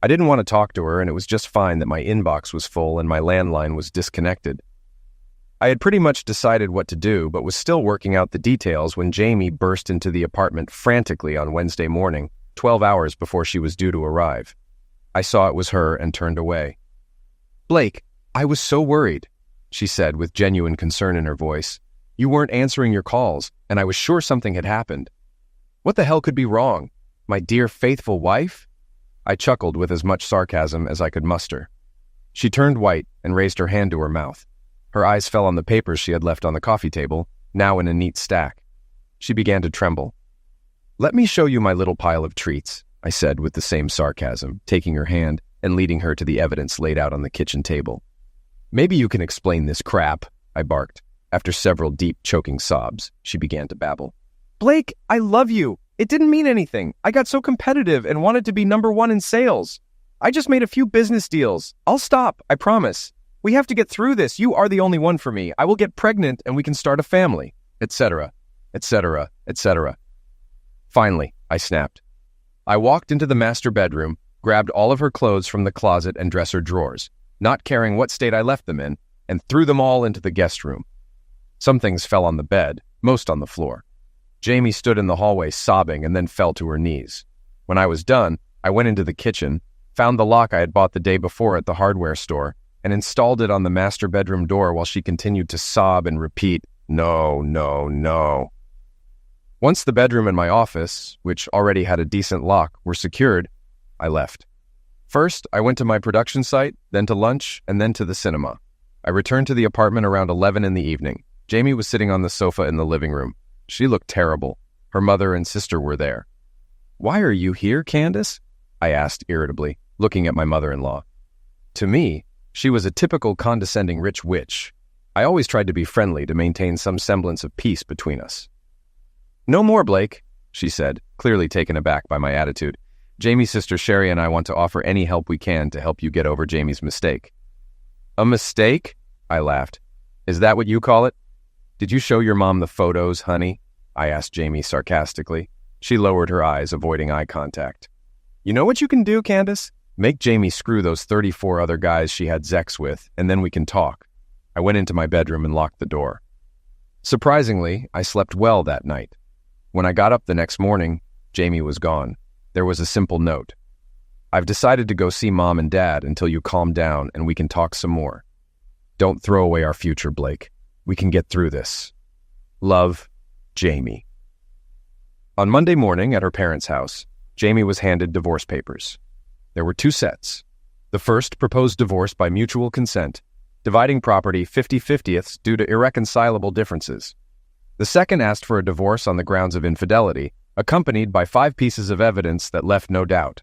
I didn't want to talk to her, and it was just fine that my inbox was full and my landline was disconnected. I had pretty much decided what to do, but was still working out the details when Jamie burst into the apartment frantically on Wednesday morning, 12 hours before she was due to arrive. I saw it was her and turned away. "Blake, I was so worried," she said with genuine concern in her voice. "You weren't answering your calls, and I was sure something had happened. What the hell could be wrong? My dear faithful wife?" I chuckled with as much sarcasm as I could muster. She turned white and raised her hand to her mouth. Her eyes fell on the papers she had left on the coffee table, now in a neat stack. She began to tremble. "Let me show you my little pile of treats," I said with the same sarcasm, taking her hand and leading her to the evidence laid out on the kitchen table. "Maybe you can explain this crap," I barked. After several deep, choking sobs, she began to babble. "Blake, I love you. It didn't mean anything. I got so competitive and wanted to be #1 in sales. I just made a few business deals. I'll stop, I promise. We have to get through this. You are the only one for me. I will get pregnant and we can start a family," etc., etc., etc. Finally, I snapped. I walked into the master bedroom, grabbed all of her clothes from the closet and dresser drawers, not caring what state I left them in, and threw them all into the guest room. Some things fell on the bed, most on the floor. Jamie stood in the hallway sobbing and then fell to her knees. When I was done, I went into the kitchen, found the lock I had bought the day before at the hardware store, and installed it on the master bedroom door while she continued to sob and repeat, "No, no, no." Once the bedroom and my office, which already had a decent lock, were secured, I left. First, I went to my production site, then to lunch, and then to the cinema. I returned to the apartment around 11 in the evening. Jamie was sitting on the sofa in the living room. She looked terrible. Her mother and sister were there. "Why are you here, Candace?" I asked irritably, looking at my mother-in-law. To me, she was a typical condescending rich witch. I always tried to be friendly to maintain some semblance of peace between us. "No more, Blake," she said, clearly taken aback by my attitude. "Jamie's sister Sherry and I want to offer any help we can to help you get over Jamie's mistake." "A mistake?" I laughed. "Is that what you call it? Did you show your mom the photos, honey?" I asked Jamie sarcastically. She lowered her eyes, avoiding eye contact. "You know what you can do, Candace? Make Jamie screw those 34 other guys she had sex with, and then we can talk." I went into my bedroom and locked the door. Surprisingly, I slept well that night. When I got up the next morning, Jamie was gone. There was a simple note. "I've decided to go see Mom and Dad until you calm down and we can talk some more. Don't throw away our future, Blake. We can get through this. Love, Jamie." On Monday morning at her parents' house, Jamie was handed divorce papers. There were 2 sets. The first proposed divorce by mutual consent, dividing property 50/50ths due to irreconcilable differences. The second asked for a divorce on the grounds of infidelity, accompanied by 5 pieces of evidence that left no doubt.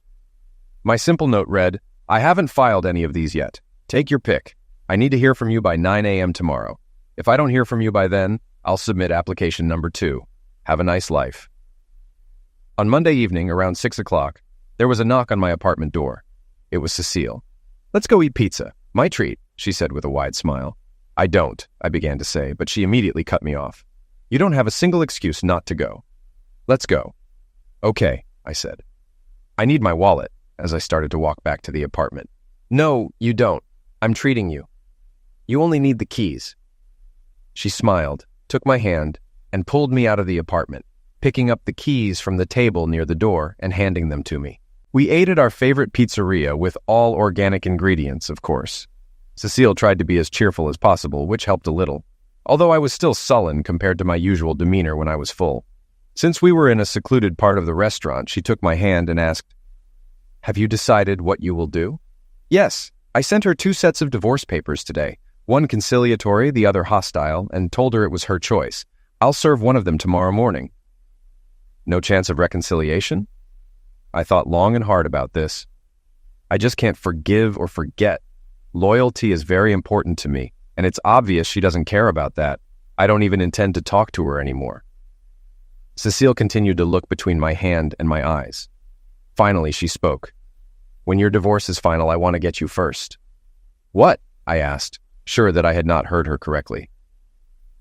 My simple note read, "I haven't filed any of these yet. Take your pick. I need to hear from you by 9 a.m. tomorrow. If I don't hear from you by then, I'll submit application number 2. Have a nice life. On Monday evening, around 6 o'clock, there was a knock on my apartment door. It was Cecile. "Let's go eat pizza. My treat," she said with a wide smile. "I don't," I began to say, but she immediately cut me off. "You don't have a single excuse not to go. Let's go." "Okay," I said. "I need my wallet," as I started to walk back to the apartment. "No, you don't. I'm treating you. You only need the keys." She smiled, took my hand, and pulled me out of the apartment, picking up the keys from the table near the door and handing them to me. We ate at our favorite pizzeria with all organic ingredients, of course. Cecile tried to be as cheerful as possible, which helped a little, although I was still sullen compared to my usual demeanor when I was full. Since we were in a secluded part of the restaurant, she took my hand and asked, "Have you decided what you will do?" "Yes, I sent her 2 sets of divorce papers today, one conciliatory, the other hostile, and told her it was her choice. I'll serve one of them tomorrow morning." "No chance of reconciliation?" I thought long and hard about this. I just can't forgive or forget. Loyalty is very important to me, and it's obvious she doesn't care about that. I don't even intend to talk to her anymore. Cecile continued to look between my hand and my eyes. Finally, she spoke. "When your divorce is final, I want to get you first." "What?" I asked, sure that I had not heard her correctly.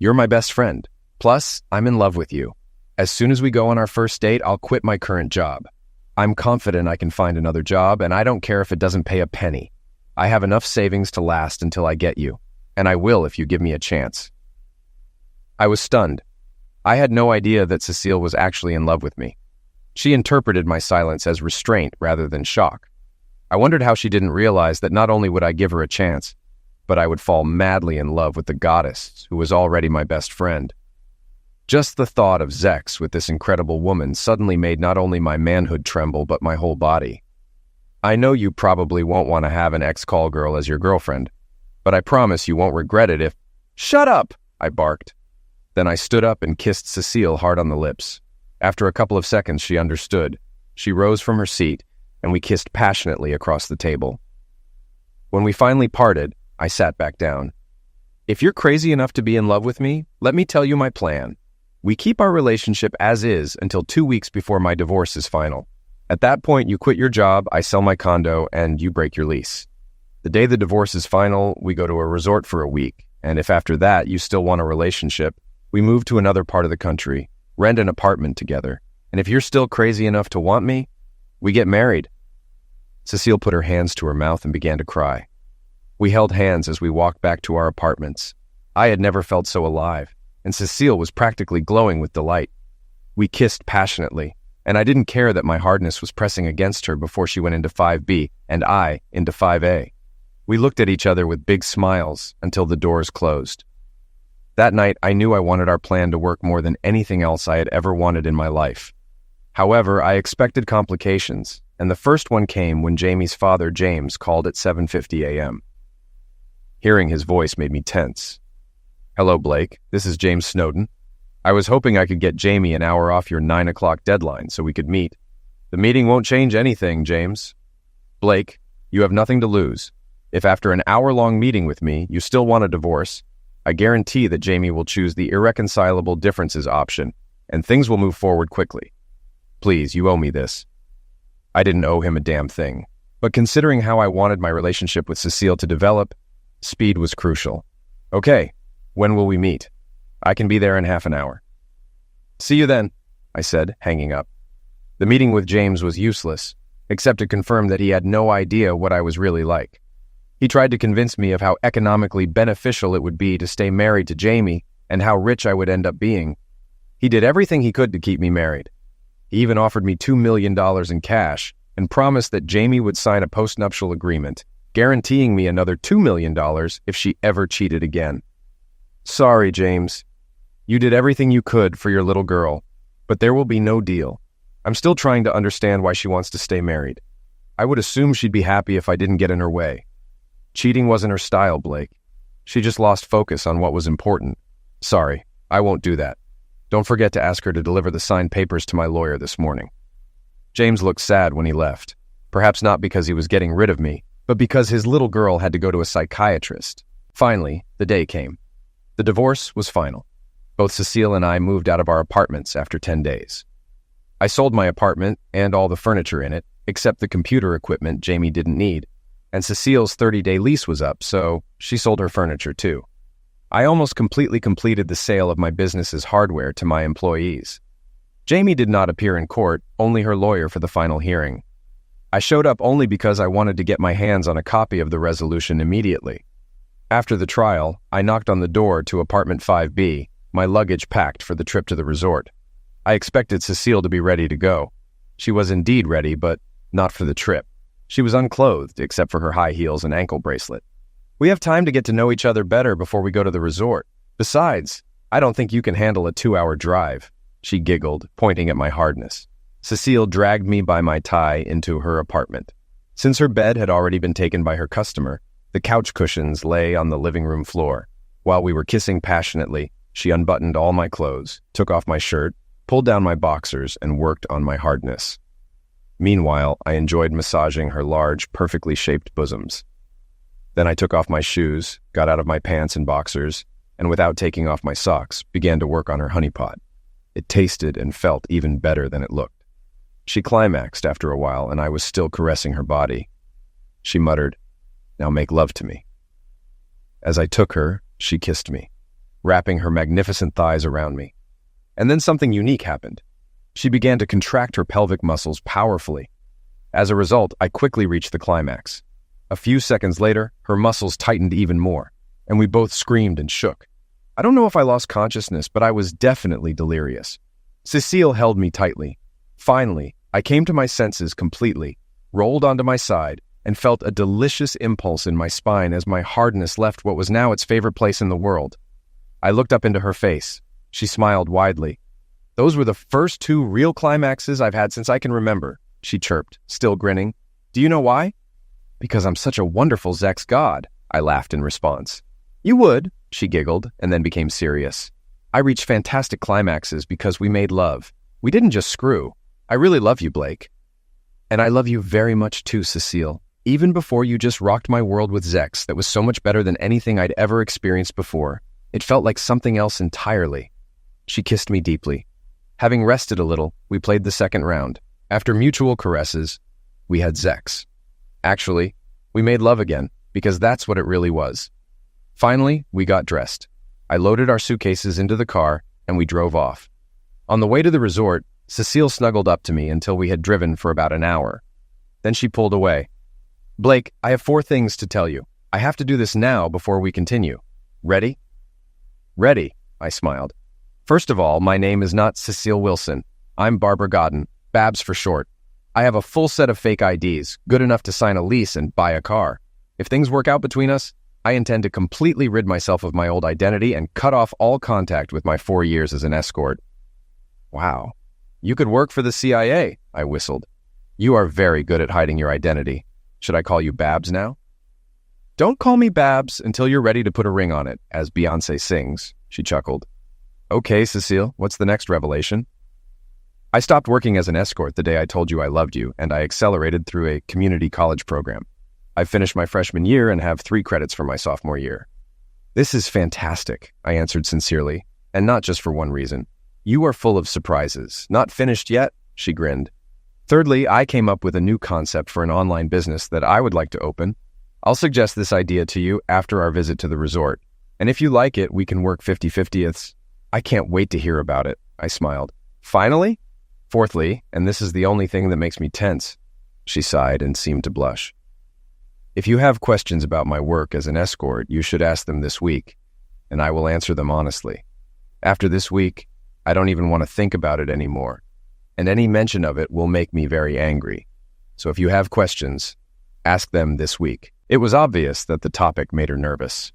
"You're my best friend. Plus, I'm in love with you. As soon as we go on our first date, I'll quit my current job. I'm confident I can find another job, and I don't care if it doesn't pay a penny. I have enough savings to last until I get you, and I will if you give me a chance." I was stunned. I had no idea that Cecile was actually in love with me. She interpreted my silence as restraint rather than shock. I wondered how she didn't realize that not only would I give her a chance, but I would fall madly in love with the goddess who was already my best friend. Just the thought of sex with this incredible woman suddenly made not only my manhood tremble, but my whole body. "I know you probably won't want to have an ex-call girl as your girlfriend, but I promise you won't regret it if—" "Shut up!" I barked. Then I stood up and kissed Cecile hard on the lips. After a couple of seconds, she understood. She rose from her seat, and we kissed passionately across the table. When we finally parted, I sat back down. "If you're crazy enough to be in love with me, let me tell you my plan. We keep our relationship as is until 2 weeks before my divorce is final. At that point, you quit your job, I sell my condo, and you break your lease. The day the divorce is final, we go to a resort for a week, and if after that you still want a relationship, we move to another part of the country, rent an apartment together, and if you're still crazy enough to want me, we get married." Cecile put her hands to her mouth and began to cry. We held hands as we walked back to our apartments. I had never felt so alive, and Cecile was practically glowing with delight. We kissed passionately, and I didn't care that my hardness was pressing against her before she went into 5B and I into 5A. We looked at each other with big smiles until the doors closed. That night, I knew I wanted our plan to work more than anything else I had ever wanted in my life. However, I expected complications, and the first one came when Jamie's father, James, called at 7:50 a.m. Hearing his voice made me tense. "Hello, Blake. This is James Snowden. I was hoping I could get Jamie an hour off your 9 o'clock deadline so we could meet. The meeting won't change anything, James. Blake, you have nothing to lose. If after an hour-long meeting with me, you still want a divorce, I guarantee that Jamie will choose the irreconcilable differences option, and things will move forward quickly. Please, you owe me this." I didn't owe him a damn thing, but considering how I wanted my relationship with Cecile to develop, speed was crucial. "Okay, when will we meet? I can be there in half an hour." "See you then," I said, hanging up. The meeting with James was useless, except to confirm that he had no idea what I was really like. He tried to convince me of how economically beneficial it would be to stay married to Jamie and how rich I would end up being. He did everything he could to keep me married. He even offered me $2 million in cash and promised that Jamie would sign a postnuptial agreement, guaranteeing me another $2 million if she ever cheated again. "Sorry, James. You did everything you could for your little girl, but there will be no deal. I'm still trying to understand why she wants to stay married. I would assume she'd be happy if I didn't get in her way. Cheating wasn't her style, Blake. She just lost focus on what was important. Sorry, I won't do that. Don't forget to ask her to deliver the signed papers to my lawyer this morning." James looked sad when he left, perhaps not because he was getting rid of me, but because his little girl had to go to a psychiatrist. Finally, the day came. The divorce was final. Both Cecile and I moved out of our apartments after 10 days. I sold my apartment and all the furniture in it, except the computer equipment Jamie didn't need, and Cecile's 30-day lease was up, so she sold her furniture too. I almost completely completed the sale of my business's hardware to my employees. Jamie did not appear in court, only her lawyer for the final hearing. I showed up only because I wanted to get my hands on a copy of the resolution immediately. After the trial, I knocked on the door to apartment 5B, my luggage packed for the trip to the resort. I expected Cecile to be ready to go. She was indeed ready, but not for the trip. She was unclothed, except for her high heels and ankle bracelet. "We have time to get to know each other better before we go to the resort. Besides, I don't think you can handle a 2-hour drive," she giggled, pointing at my hardness. Cecile dragged me by my tie into her apartment. Since her bed had already been taken by her customer, the couch cushions lay on the living room floor. While we were kissing passionately, she unbuttoned all my clothes, took off my shirt, pulled down my boxers, and worked on my hardness. Meanwhile, I enjoyed massaging her large, perfectly shaped bosoms. Then I took off my shoes, got out of my pants and boxers, and without taking off my socks, began to work on her honeypot. It tasted and felt even better than it looked. She climaxed after a while, and I was still caressing her body. She muttered, "Now make love to me." As I took her, she kissed me, wrapping her magnificent thighs around me. And then something unique happened. She began to contract her pelvic muscles powerfully. As a result, I quickly reached the climax. A few seconds later, her muscles tightened even more, and we both screamed and shook. I don't know if I lost consciousness, but I was definitely delirious. Cecile held me tightly. Finally, I came to my senses completely, rolled onto my side, and felt a delicious impulse in my spine as my hardness left what was now its favorite place in the world. I looked up into her face. She smiled widely. "Those were the first 2 real climaxes I've had since I can remember," she chirped, still grinning. "Do you know why?" "Because I'm such a wonderful sex god," I laughed in response. "You would," she giggled, and then became serious. "I reached fantastic climaxes because we made love. We didn't just screw. I really love you, Blake. And I love you very much too, Cecile. Even before you just rocked my world with Zex that was so much better than anything I'd ever experienced before. It felt like something else entirely." She kissed me deeply. Having rested a little, we played the second round. After mutual caresses, we had Zex. Actually, we made love again, because that's what it really was. Finally, we got dressed. I loaded our suitcases into the car, and we drove off. On the way to the resort, Cecile snuggled up to me until we had driven for about an hour. Then she pulled away. "Blake, I have 4 things to tell you. I have to do this now before we continue. Ready?" "Ready," I smiled. "First of all, my name is not Cecile Wilson. I'm Barbara Godden, Babs for short. I have a full set of fake IDs, good enough to sign a lease and buy a car. If things work out between us, I intend to completely rid myself of my old identity and cut off all contact with my 4 years as an escort." "Wow. You could work for the CIA," I whistled. "You are very good at hiding your identity. Should I call you Babs now?" "Don't call me Babs until you're ready to put a ring on it, as Beyoncé sings," she chuckled. "Okay, Cecile, what's the next revelation?" "I stopped working as an escort the day I told you I loved you, and I accelerated through a community college program. I finished my freshman year and have 3 credits for my sophomore year." "This is fantastic," I answered sincerely, and not just for one reason. "You are full of surprises. Not finished yet?" she grinned. "Thirdly, I came up with a new concept for an online business that I would like to open. I'll suggest this idea to you after our visit to the resort, and if you like it, we can work 50-50ths. I can't wait to hear about it," I smiled. "Finally?" "Fourthly, and this is the only thing that makes me tense," she sighed and seemed to blush. "If you have questions about my work as an escort, you should ask them this week, and I will answer them honestly. After this week, I don't even want to think about it anymore, and any mention of it will make me very angry. So if you have questions, ask them this week." It was obvious that the topic made her nervous.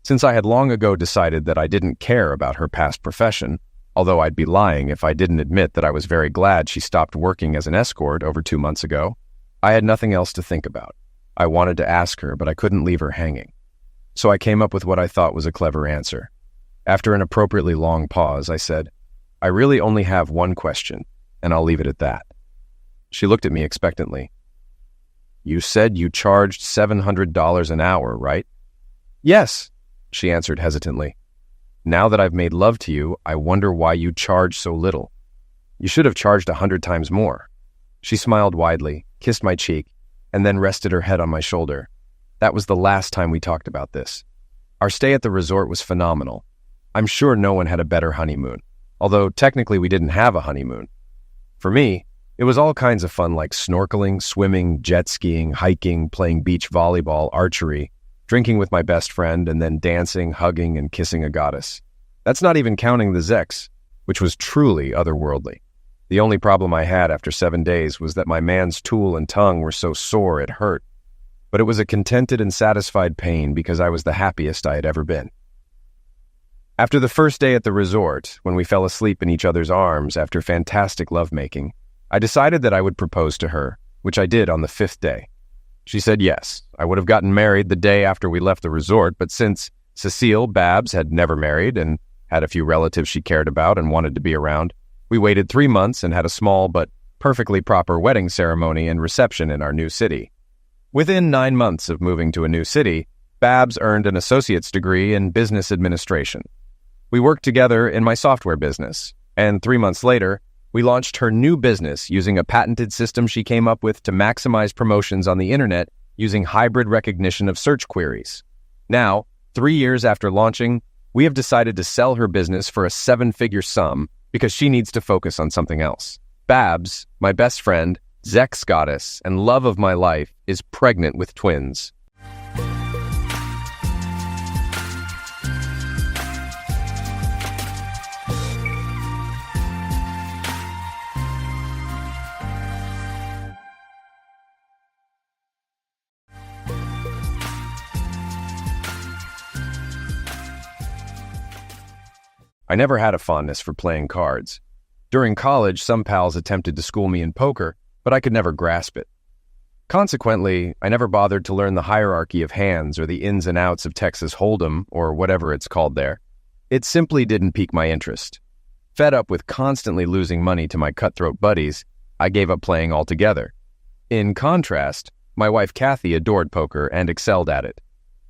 Since I had long ago decided that I didn't care about her past profession, although I'd be lying if I didn't admit that I was very glad she stopped working as an escort over 2 months ago, I had nothing else to think about. I wanted to ask her, but I couldn't leave her hanging. So I came up with what I thought was a clever answer. After an appropriately long pause, I said, "I really only have one question, and I'll leave it at that." She looked at me expectantly. "You said you charged $700 an hour, right?" Yes, she answered hesitantly. Now that I've made love to you, I wonder why you charge so little. You should have charged 100 times more. She smiled widely, kissed my cheek, and then rested her head on my shoulder. That was the last time we talked about this. Our stay at the resort was phenomenal. I'm sure no one had a better honeymoon, although technically we didn't have a honeymoon. For me, it was all kinds of fun like snorkeling, swimming, jet skiing, hiking, playing beach volleyball, archery, drinking with my best friend, and then dancing, hugging, and kissing a goddess. That's not even counting the Zex, which was truly otherworldly. The only problem I had after 7 days was that my man's tool and tongue were so sore it hurt. But it was a contented and satisfied pain because I was the happiest I had ever been. After the first day at the resort, when we fell asleep in each other's arms after fantastic lovemaking, I decided that I would propose to her, which I did on the 5th day. She said yes. I would have gotten married the day after we left the resort, but since Cecile Babs had never married and had a few relatives she cared about and wanted to be around, we waited 3 months and had a small but perfectly proper wedding ceremony and reception in our new city. Within 9 months of moving to a new city, Babs earned an associate's degree in business administration. We worked together in my software business, and 3 months later, we launched her new business using a patented system she came up with to maximize promotions on the internet using hybrid recognition of search queries. Now, 3 years after launching, we have decided to sell her business for a 7-figure sum because she needs to focus on something else. Babs, my best friend, Zex goddess, and love of my life, is pregnant with twins. I never had a fondness for playing cards. During college, some pals attempted to school me in poker, but I could never grasp it. Consequently, I never bothered to learn the hierarchy of hands or the ins and outs of Texas Hold'em or whatever it's called there. It simply didn't pique my interest. Fed up with constantly losing money to my cutthroat buddies, I gave up playing altogether. In contrast, my wife Kathy adored poker and excelled at it.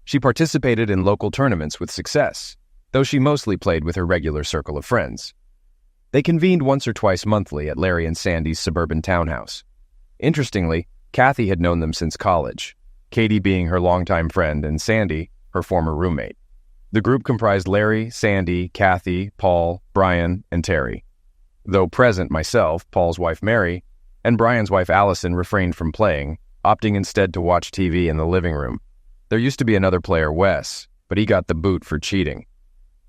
She participated in local tournaments with success, though she mostly played with her regular circle of friends. They convened once or twice monthly at Larry and Sandy's suburban townhouse. Interestingly, Kathy had known them since college, Katie being her longtime friend and Sandy, her former roommate. The group comprised Larry, Sandy, Kathy, Paul, Brian, and Terry. Though present myself, Paul's wife Mary, and Brian's wife Allison refrained from playing, opting instead to watch TV in the living room. There used to be another player, Wes, but he got the boot for cheating.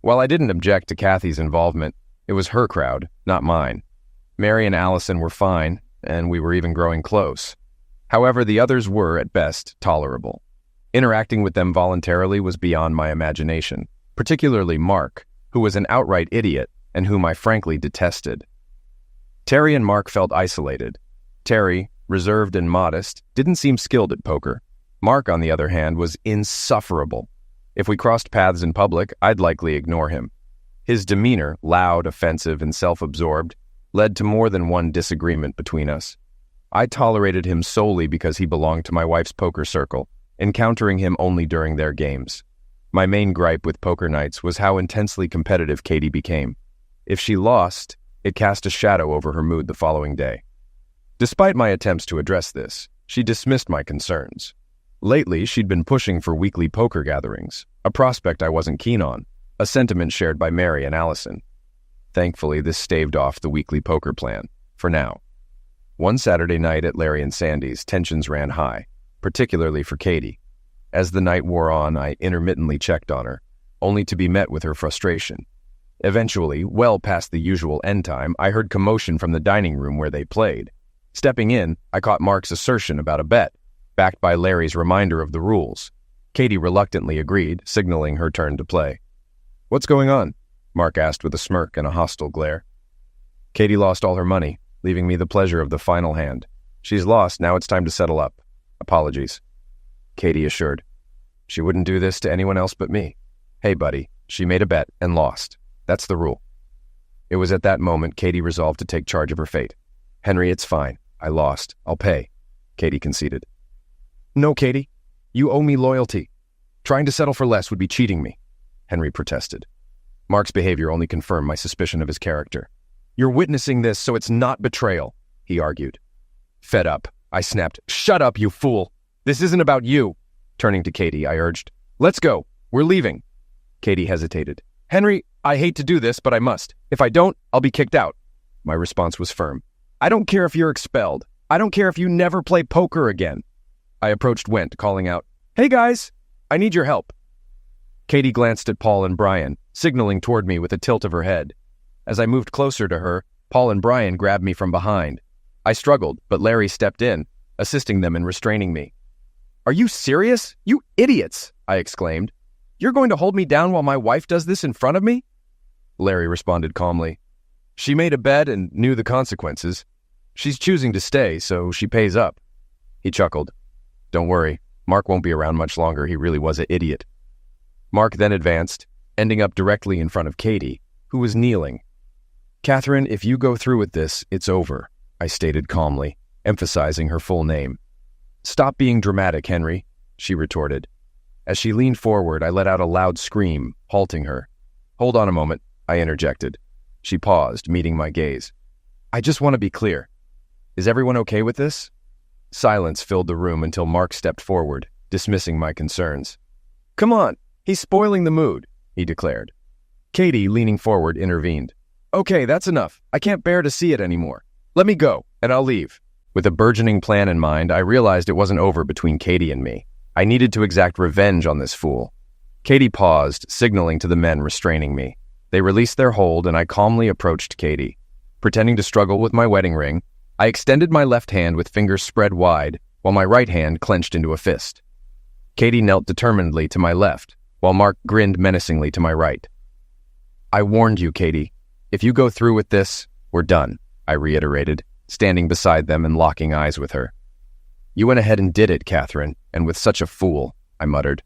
While I didn't object to Kathy's involvement, it was her crowd, not mine. Mary and Allison were fine, and we were even growing close. However, the others were, at best, tolerable. Interacting with them voluntarily was beyond my imagination, particularly Mark, who was an outright idiot and whom I frankly detested. Terry and Mark felt isolated. Terry, reserved and modest, didn't seem skilled at poker. Mark, on the other hand, was insufferable. If we crossed paths in public, I'd likely ignore him. His demeanor, loud, offensive, and self-absorbed, led to more than one disagreement between us. I tolerated him solely because he belonged to my wife's poker circle, encountering him only during their games. My main gripe with poker nights was how intensely competitive Katie became. If she lost, it cast a shadow over her mood the following day. Despite my attempts to address this, she dismissed my concerns. Lately, she'd been pushing for weekly poker gatherings, a prospect I wasn't keen on, a sentiment shared by Mary and Allison. Thankfully, this staved off the weekly poker plan, for now. One Saturday night at Larry and Sandy's, tensions ran high, particularly for Katie. As the night wore on, I intermittently checked on her, only to be met with her frustration. Eventually, well past the usual end time, I heard commotion from the dining room where they played. Stepping in, I caught Mark's assertion about a bet, backed by Larry's reminder of the rules. Katie reluctantly agreed, signaling her turn to play. "What's going on?" Mark asked with a smirk and a hostile glare. "Katie lost all her money, leaving me the pleasure of the final hand. She's lost, now it's time to settle up. Apologies," Katie assured. "She wouldn't do this to anyone else but me. Hey, buddy, she made a bet and lost. That's the rule." It was at that moment Katie resolved to take charge of her fate. "Henry, it's fine. I lost. I'll pay," Katie conceded. "No, Katie. You owe me loyalty." Trying to settle for less would be cheating me, Henry protested. Mark's behavior only confirmed my suspicion of his character. You're witnessing this, so it's not betrayal, he argued. Fed up, I snapped, Shut up, you fool! This isn't about you! Turning to Katie, I urged, Let's go! We're leaving! Katie hesitated. Henry, I hate to do this, but I must. If I don't, I'll be kicked out. My response was firm. I don't care if you're expelled. I don't care if you never play poker again. I approached Went, calling out, Hey guys, I need your help. Katie glanced at Paul and Brian, signaling toward me with a tilt of her head. As I moved closer to her, Paul and Brian grabbed me from behind. I struggled, but Larry stepped in, assisting them in restraining me. Are you serious? You idiots! I exclaimed. You're going to hold me down while my wife does this in front of me? Larry responded calmly. She made a bet and knew the consequences. She's choosing to stay, so she pays up. He chuckled. Don't worry, Mark won't be around much longer. He really was an idiot. Mark then advanced, ending up directly in front of Katie, who was kneeling. Catherine, if you go through with this, it's over, I stated calmly, emphasizing her full name. Stop being dramatic, Henry, she retorted. As she leaned forward, I let out a loud scream, halting her. Hold on a moment, I interjected. She paused, meeting my gaze. I just want to be clear. Is everyone okay with this? Silence filled the room until Mark stepped forward, dismissing my concerns. Come on, he's spoiling the mood, he declared. Katie, leaning forward, intervened. Okay, that's enough. I can't bear to see it anymore. Let me go, and I'll leave. With a burgeoning plan in mind, I realized it wasn't over between Katie and me. I needed to exact revenge on this fool. Katie paused, signaling to the men restraining me. They released their hold, and I calmly approached Katie. Pretending to struggle with my wedding ring, I extended my left hand with fingers spread wide, while my right hand clenched into a fist. Katie knelt determinedly to my left, while Mark grinned menacingly to my right. I warned you, Katie. If you go through with this, we're done, I reiterated, standing beside them and locking eyes with her. You went ahead and did it, Catherine, and with such a fool, I muttered.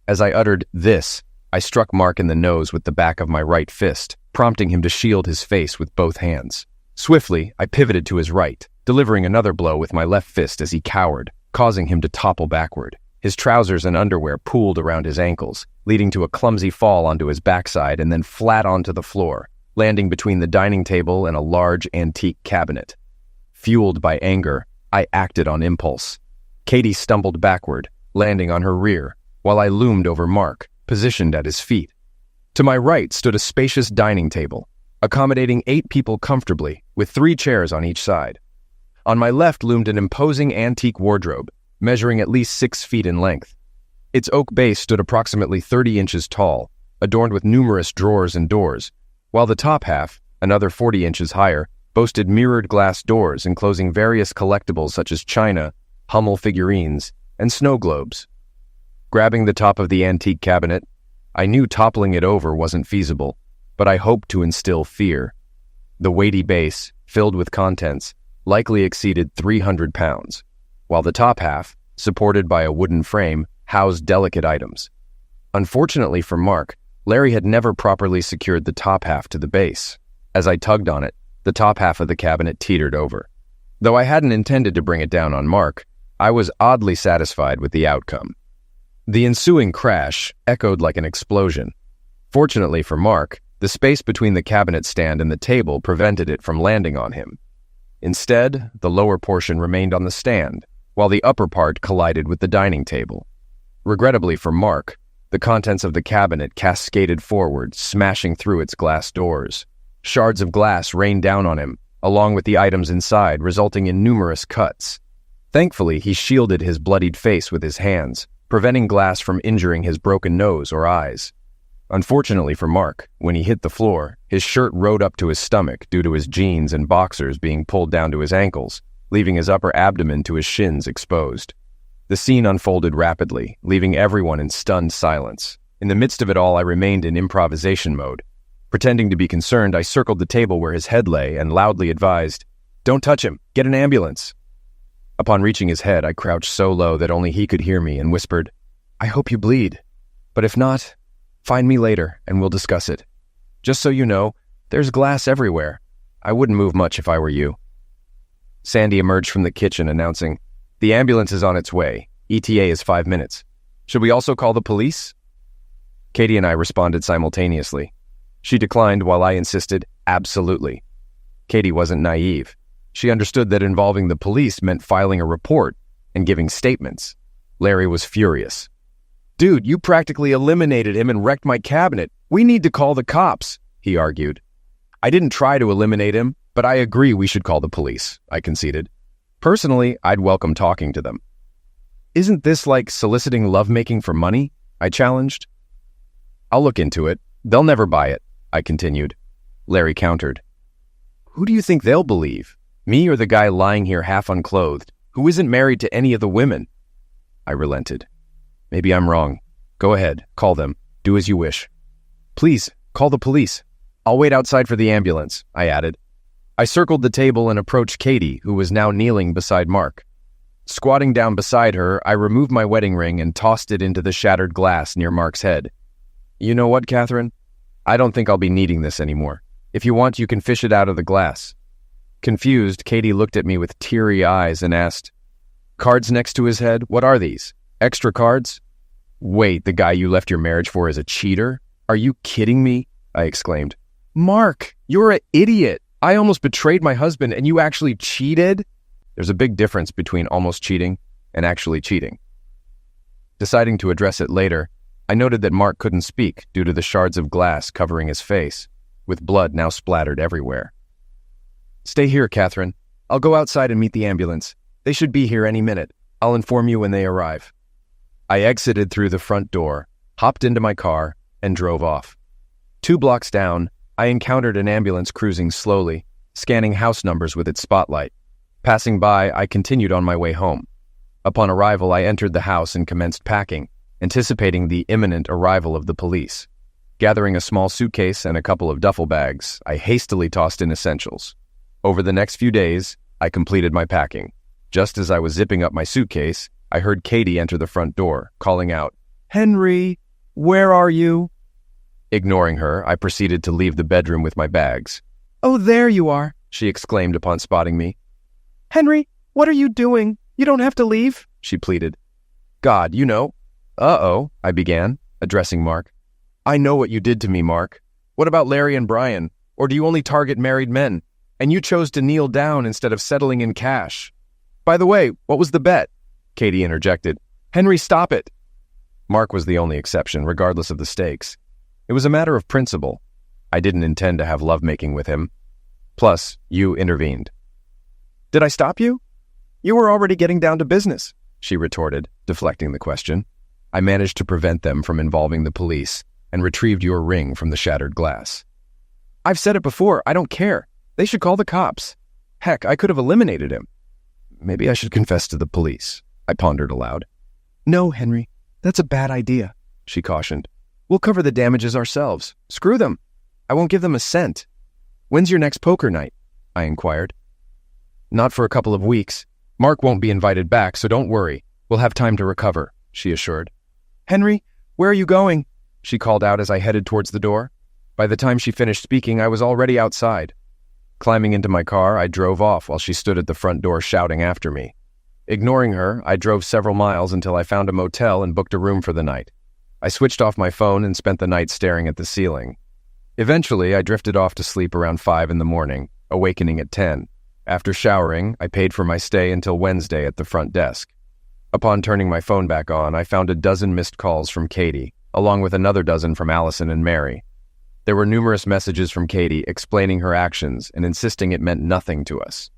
As I uttered this, I struck Mark in the nose with the back of my right fist, prompting him to shield his face with both hands. Swiftly, I pivoted to his right, delivering another blow with my left fist as he cowered, causing him to topple backward. His trousers and underwear pooled around his ankles, leading to a clumsy fall onto his backside and then flat onto the floor, landing between the dining table and a large antique cabinet. Fueled by anger, I acted on impulse. Katie stumbled backward, landing on her rear, while I loomed over Mark, positioned at his feet. To my right stood a spacious dining table, accommodating 8 people comfortably, with 3 chairs on each side. On my left loomed an imposing antique wardrobe, measuring at least 6 feet in length. Its oak base stood approximately 30 inches tall, adorned with numerous drawers and doors, while the top half, another 40 inches higher, boasted mirrored glass doors enclosing various collectibles such as china, Hummel figurines, and snow globes. Grabbing the top of the antique cabinet, I knew toppling it over wasn't feasible, but I hoped to instill fear. The weighty base, filled with contents, likely exceeded 300 pounds, while the top half, supported by a wooden frame, housed delicate items. Unfortunately for Mark, Larry had never properly secured the top half to the base. As I tugged on it, the top half of the cabinet teetered over. Though I hadn't intended to bring it down on Mark, I was oddly satisfied with the outcome. The ensuing crash echoed like an explosion. Fortunately for Mark, the space between the cabinet stand and the table prevented it from landing on him. Instead, the lower portion remained on the stand, while the upper part collided with the dining table. Regrettably for Mark, the contents of the cabinet cascaded forward, smashing through its glass doors. Shards of glass rained down on him, along with the items inside, resulting in numerous cuts. Thankfully, he shielded his bloodied face with his hands, preventing glass from injuring his broken nose or eyes. Unfortunately for Mark, when he hit the floor, his shirt rode up to his stomach due to his jeans and boxers being pulled down to his ankles, leaving his upper abdomen to his shins exposed. The scene unfolded rapidly, leaving everyone in stunned silence. In the midst of it all, I remained in improvisation mode. Pretending to be concerned, I circled the table where his head lay and loudly advised, "Don't touch him, get an ambulance." Upon reaching his head, I crouched so low that only he could hear me and whispered, "I hope you bleed. But if not, find me later and we'll discuss it. Just so you know, there's glass everywhere. I wouldn't move much if I were you." Sandy emerged from the kitchen announcing, "The ambulance is on its way. ETA is 5 minutes. Should we also call the police? Katie and I responded simultaneously. She declined while I insisted, absolutely. Katie wasn't naive. She understood that involving the police meant filing a report and giving statements. Larry was furious. Dude, you practically eliminated him and wrecked my cabinet. We need to call the cops, he argued. I didn't try to eliminate him, but I agree we should call the police, I conceded. Personally, I'd welcome talking to them. Isn't this like soliciting lovemaking for money? I challenged. I'll look into it. They'll never buy it, I continued. Larry countered. Who do you think they'll believe? Me or the guy lying here half unclothed, who isn't married to any of the women? I relented. Maybe I'm wrong. Go ahead, call them. Do as you wish. Please, call the police. I'll wait outside for the ambulance, I added. I circled the table and approached Katie, who was now kneeling beside Mark. Squatting down beside her, I removed my wedding ring and tossed it into the shattered glass near Mark's head. You know what, Catherine? I don't think I'll be needing this anymore. If you want, you can fish it out of the glass. Confused, Katie looked at me with teary eyes and asked, Cards next to his head? What are these? Extra cards? Wait, the guy you left your marriage for is a cheater? Are you kidding me? I exclaimed. Mark, you're an idiot. I almost betrayed my husband and you actually cheated? There's a big difference between almost cheating and actually cheating. Deciding to address it later, I noted that Mark couldn't speak due to the shards of glass covering his face, with blood now splattered everywhere. Stay here, Catherine. I'll go outside and meet the ambulance. They should be here any minute. I'll inform you when they arrive. I exited through the front door, hopped into my car, and drove off. 2 blocks down, I encountered an ambulance cruising slowly, scanning house numbers with its spotlight. Passing by, I continued on my way home. Upon arrival, I entered the house and commenced packing, anticipating the imminent arrival of the police. Gathering a small suitcase and a couple of duffel bags, I hastily tossed in essentials. Over the next few days, I completed my packing. Just as I was zipping up my suitcase, I heard Katie enter the front door, calling out, Henry, where are you? Ignoring her, I proceeded to leave the bedroom with my bags. Oh, there you are, she exclaimed upon spotting me. Henry, what are you doing? You don't have to leave, she pleaded. God, you know. Uh-oh, I began, addressing Mark. I know what you did to me, Mark. What about Larry and Brian? Or do you only target married men? And you chose to kneel down instead of settling in cash. By the way, what was the bet? Katie interjected. Henry, stop it. Mark was the only exception, regardless of the stakes. It was a matter of principle. I didn't intend to have lovemaking with him. Plus, you intervened. Did I stop you? You were already getting down to business, she retorted, deflecting the question. I managed to prevent them from involving the police and retrieved your ring from the shattered glass. I've said it before, I don't care. They should call the cops. Heck, I could have eliminated him. Maybe I should confess to the police, I pondered aloud. No, Henry, that's a bad idea, she cautioned. We'll cover the damages ourselves. Screw them. I won't give them a cent. When's your next poker night? I inquired. Not for a couple of weeks. Mark won't be invited back, so don't worry. We'll have time to recover, she assured. Henry, where are you going? She called out as I headed towards the door. By the time she finished speaking, I was already outside. Climbing into my car, I drove off while she stood at the front door shouting after me. Ignoring her, I drove several miles until I found a motel and booked a room for the night. I switched off my phone and spent the night staring at the ceiling. Eventually, I drifted off to sleep around 5 in the morning, awakening at 10. After showering, I paid for my stay until Wednesday at the front desk. Upon turning my phone back on, I found a dozen missed calls from Katie, along with another dozen from Allison and Mary. There were numerous messages from Katie explaining her actions and insisting it meant nothing to us.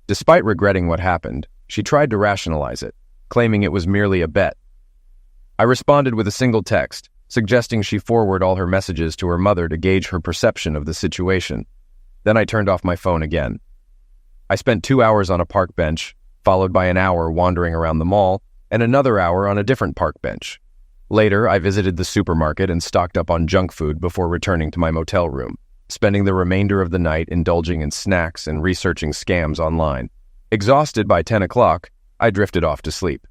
Despite regretting what happened, she tried to rationalize it, claiming it was merely a bet. I responded with a single text, suggesting she forward all her messages to her mother to gauge her perception of the situation. Then I turned off my phone again. I spent 2 hours on a park bench, followed by an hour wandering around the mall, and another hour on a different park bench. Later, I visited the supermarket and stocked up on junk food before returning to my motel room, spending the remainder of the night indulging in snacks and researching scams online. Exhausted by 10 o'clock, I drifted off to sleep.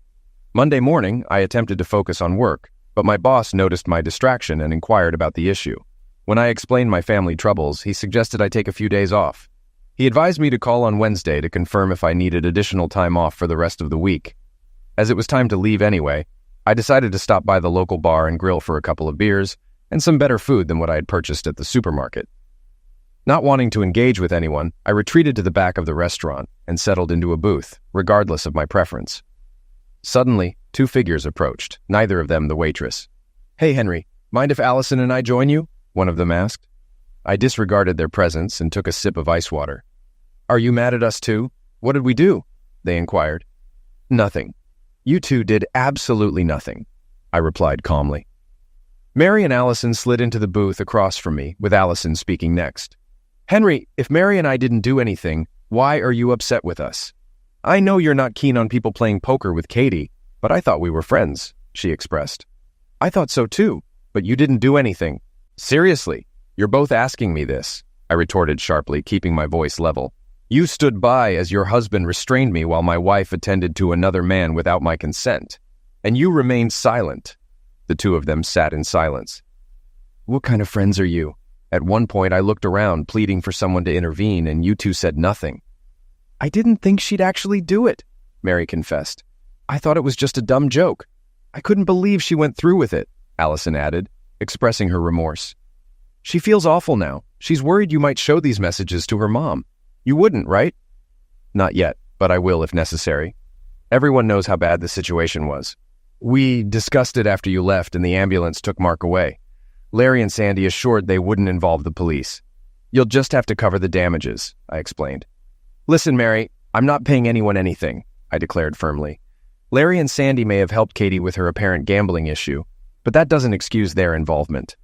Monday morning, I attempted to focus on work, but my boss noticed my distraction and inquired about the issue. When I explained my family troubles, he suggested I take a few days off. He advised me to call on Wednesday to confirm if I needed additional time off for the rest of the week. As it was time to leave anyway, I decided to stop by the local bar and grill for a couple of beers and some better food than what I had purchased at the supermarket. Not wanting to engage with anyone, I retreated to the back of the restaurant and settled into a booth, regardless of my preference. Suddenly, two figures approached, neither of them the waitress. "Hey, Henry, mind if Allison and I join you?" one of them asked. I disregarded their presence and took a sip of ice water. "Are you mad at us too? What did we do?" they inquired. "Nothing. You two did absolutely nothing," I replied calmly. Mary and Allison slid into the booth across from me, with Allison speaking next. "Henry, if Mary and I didn't do anything, why are you upset with us? I know you're not keen on people playing poker with Katie, but I thought we were friends," she expressed. "I thought so too, but you didn't do anything. Seriously, you're both asking me this," I retorted sharply, keeping my voice level. "You stood by as your husband restrained me while my wife attended to another man without my consent, and you remained silent." The two of them sat in silence. "What kind of friends are you?" At one point, I looked around, pleading for someone to intervene, and you two said nothing. "I didn't think she'd actually do it," Mary confessed. "I thought it was just a dumb joke. I couldn't believe she went through with it," Allison added, expressing her remorse. "She feels awful now. She's worried you might show these messages to her mom. You wouldn't, right?" "Not yet, but I will if necessary. Everyone knows how bad the situation was. We discussed it after you left and the ambulance took Mark away. Larry and Sandy assured they wouldn't involve the police. You'll just have to cover the damages," I explained. "Listen, Mary, I'm not paying anyone anything," I declared firmly. "Larry and Sandy may have helped Katie with her apparent gambling issue, but that doesn't excuse their involvement."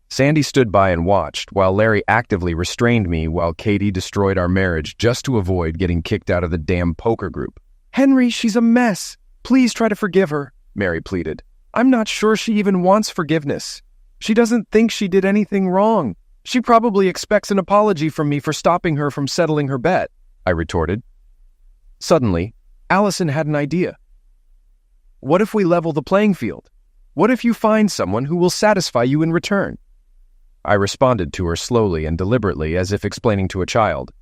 Sandy stood by and watched while Larry actively restrained me while Katie destroyed our marriage just to avoid getting kicked out of the damn poker group. "Henry, she's a mess. Please try to forgive her," Mary pleaded. "I'm not sure she even wants forgiveness. She doesn't think she did anything wrong. She probably expects an apology from me for stopping her from settling her bet," I retorted. Suddenly, Allison had an idea. "What if we level the playing field? What if you find someone who will satisfy you in return?" I responded to her slowly and deliberately, as if explaining to a child.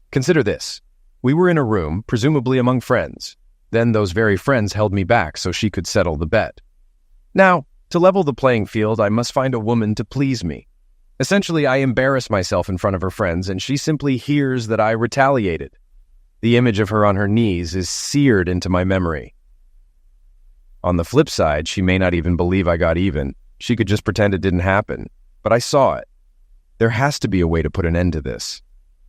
"Consider this. We were in a room, presumably among friends. Then those very friends held me back so she could settle the bet. Now, to level the playing field, I must find a woman to please me. Essentially, I embarrass myself in front of her friends, and she simply hears that I retaliated. The image of her on her knees is seared into my memory. On the flip side, she may not even believe I got even. She could just pretend it didn't happen. But I saw it. There has to be a way to put an end to this.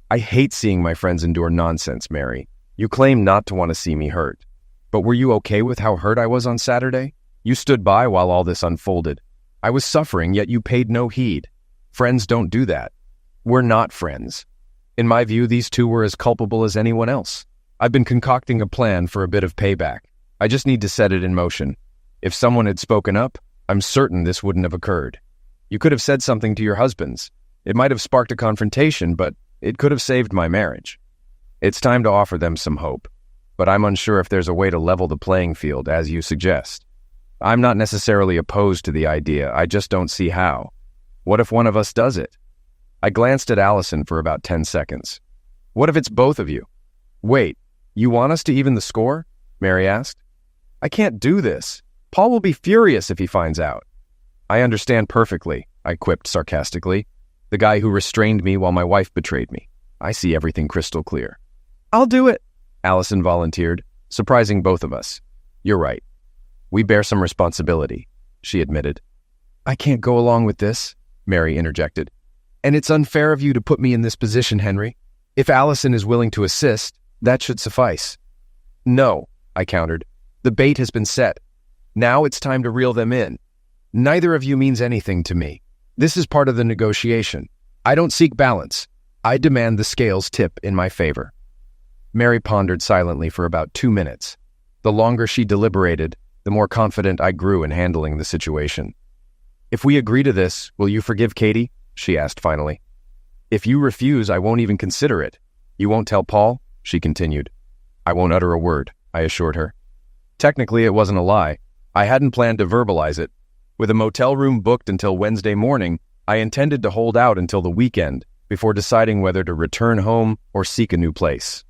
I hate seeing my friends endure nonsense, Mary. You claim not to want to see me hurt. But were you okay with how hurt I was on Saturday? You stood by while all this unfolded. I was suffering, yet you paid no heed. Friends don't do that. We're not friends. In my view, these two were as culpable as anyone else. I've been concocting a plan for a bit of payback. I just need to set it in motion. If someone had spoken up, I'm certain this wouldn't have occurred. You could have said something to your husbands. It might have sparked a confrontation, but it could have saved my marriage. It's time to offer them some hope, but I'm unsure if there's a way to level the playing field, as you suggest. I'm not necessarily opposed to the idea, I just don't see how. What if one of us does it? I glanced at Allison for about 10 seconds. What if it's both of you? Wait, you want us to even the score? Mary asked. I can't do this. Paul will be furious if he finds out. I understand perfectly, I quipped sarcastically. The guy who restrained me while my wife betrayed me. I see everything crystal clear. I'll do it, Allison volunteered, surprising both of us. You're right. We bear some responsibility, she admitted. I can't go along with this, Mary interjected. And it's unfair of you to put me in this position, Henry. If Allison is willing to assist, that should suffice. No, I countered. The bait has been set. Now it's time to reel them in. Neither of you means anything to me. This is part of the negotiation. I don't seek balance. I demand the scales tip in my favor. Mary pondered silently for about 2 minutes. The longer she deliberated, the more confident I grew in handling the situation. If we agree to this, will you forgive Katie? She asked finally. If you refuse, I won't even consider it. You won't tell Paul? She continued. I won't utter a word, I assured her. Technically, it wasn't a lie. I hadn't planned to verbalize it. With a motel room booked until Wednesday morning, I intended to hold out until the weekend before deciding whether to return home or seek a new place.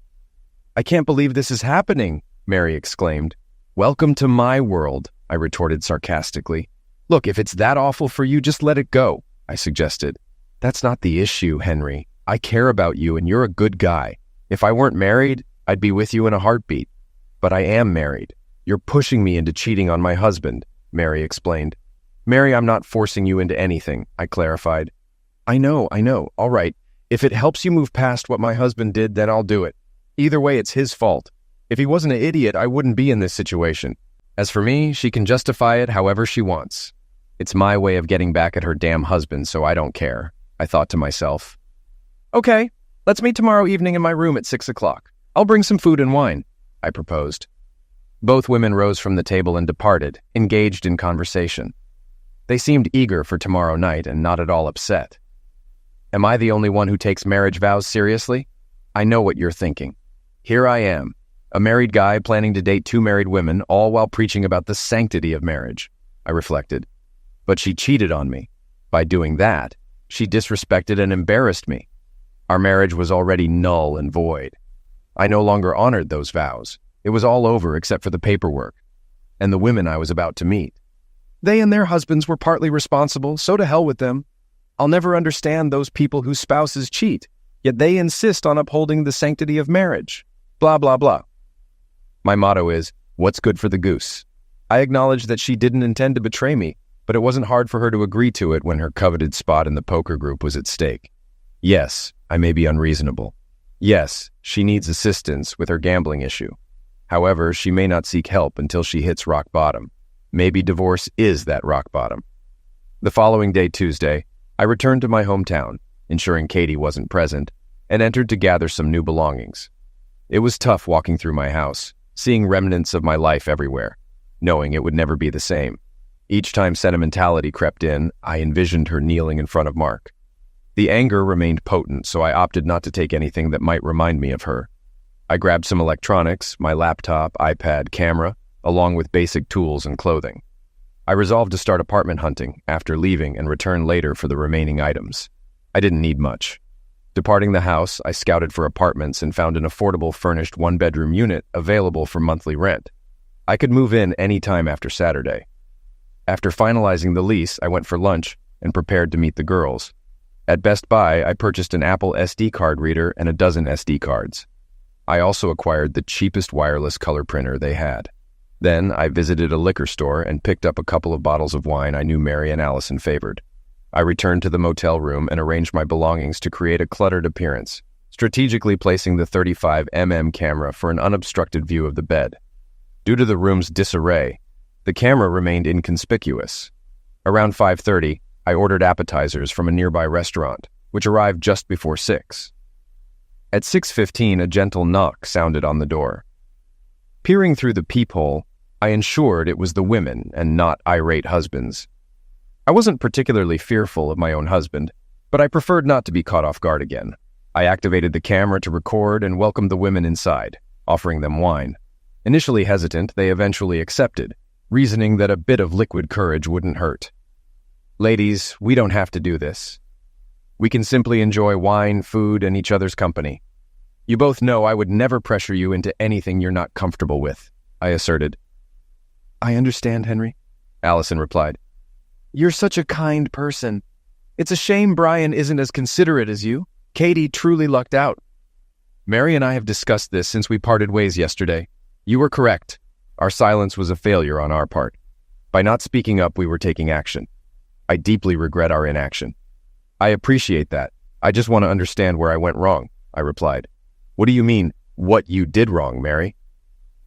I can't believe this is happening, Mary exclaimed. Welcome to my world, I retorted sarcastically. Look, if it's that awful for you, just let it go, I suggested. That's not the issue, Henry. I care about you and you're a good guy. If I weren't married, I'd be with you in a heartbeat. But I am married. You're pushing me into cheating on my husband, Mary explained. Mary, I'm not forcing you into anything, I clarified. I know. All right. If it helps you move past what my husband did, then I'll do it. Either way, it's his fault. If he wasn't an idiot, I wouldn't be in this situation. As for me, she can justify it however she wants. It's my way of getting back at her damn husband, so I don't care, I thought to myself. Okay, let's meet tomorrow evening in my room at 6 o'clock. I'll bring some food and wine, I proposed. Both women rose from the table and departed, engaged in conversation. They seemed eager for tomorrow night and not at all upset. Am I the only one who takes marriage vows seriously? I know what you're thinking. Here I am, a married guy planning to date 2 married women, all while preaching about the sanctity of marriage, I reflected. But she cheated on me. By doing that, she disrespected and embarrassed me. Our marriage was already null and void. I no longer honored those vows. It was all over except for the paperwork and the women I was about to meet. They and their husbands were partly responsible, so to hell with them. I'll never understand those people whose spouses cheat, yet they insist on upholding the sanctity of marriage. Blah, blah, blah. My motto is, what's good for the goose? I acknowledge that she didn't intend to betray me, but it wasn't hard for her to agree to it when her coveted spot in the poker group was at stake. Yes, I may be unreasonable. Yes, she needs assistance with her gambling issue. However, she may not seek help until she hits rock bottom. Maybe divorce is that rock bottom. The following day, Tuesday, I returned to my hometown, ensuring Katie wasn't present, and entered to gather some new belongings. It was tough walking through my house, seeing remnants of my life everywhere, knowing it would never be the same. Each time sentimentality crept in, I envisioned her kneeling in front of Mark. The anger remained potent, so I opted not to take anything that might remind me of her. I grabbed some electronics, my laptop, iPad, camera, along with basic tools and clothing. I resolved to start apartment hunting after leaving and return later for the remaining items. I didn't need much. Departing the house, I scouted for apartments and found an affordable furnished one-bedroom unit available for monthly rent. I could move in any time after Saturday. After finalizing the lease, I went for lunch and prepared to meet the girls. At Best Buy, I purchased an Apple SD card reader and a dozen SD cards. I also acquired the cheapest wireless color printer they had. Then I visited a liquor store and picked up a couple of bottles of wine I knew Mary and Allison favored. I returned to the motel room and arranged my belongings to create a cluttered appearance, strategically placing the 35mm camera for an unobstructed view of the bed. Due to the room's disarray, the camera remained inconspicuous. Around 5:30, I ordered appetizers from a nearby restaurant, which arrived just before 6. At 6:15, a gentle knock sounded on the door. Peering through the peephole, I ensured it was the women and not irate husbands. I wasn't particularly fearful of my own husband, but I preferred not to be caught off guard again. I activated the camera to record and welcomed the women inside, offering them wine. Initially hesitant, they eventually accepted, reasoning that a bit of liquid courage wouldn't hurt. Ladies, we don't have to do this. We can simply enjoy wine, food, and each other's company. You both know I would never pressure you into anything you're not comfortable with, I asserted. I understand, Henry, Allison replied. You're such a kind person. It's a shame Brian isn't as considerate as you. Katie truly lucked out. Mary and I have discussed this since we parted ways yesterday. You were correct. Our silence was a failure on our part. By not speaking up, we were taking action. I deeply regret our inaction. I appreciate that. I just want to understand where I went wrong, I replied. What do you mean, what you did wrong, Mary?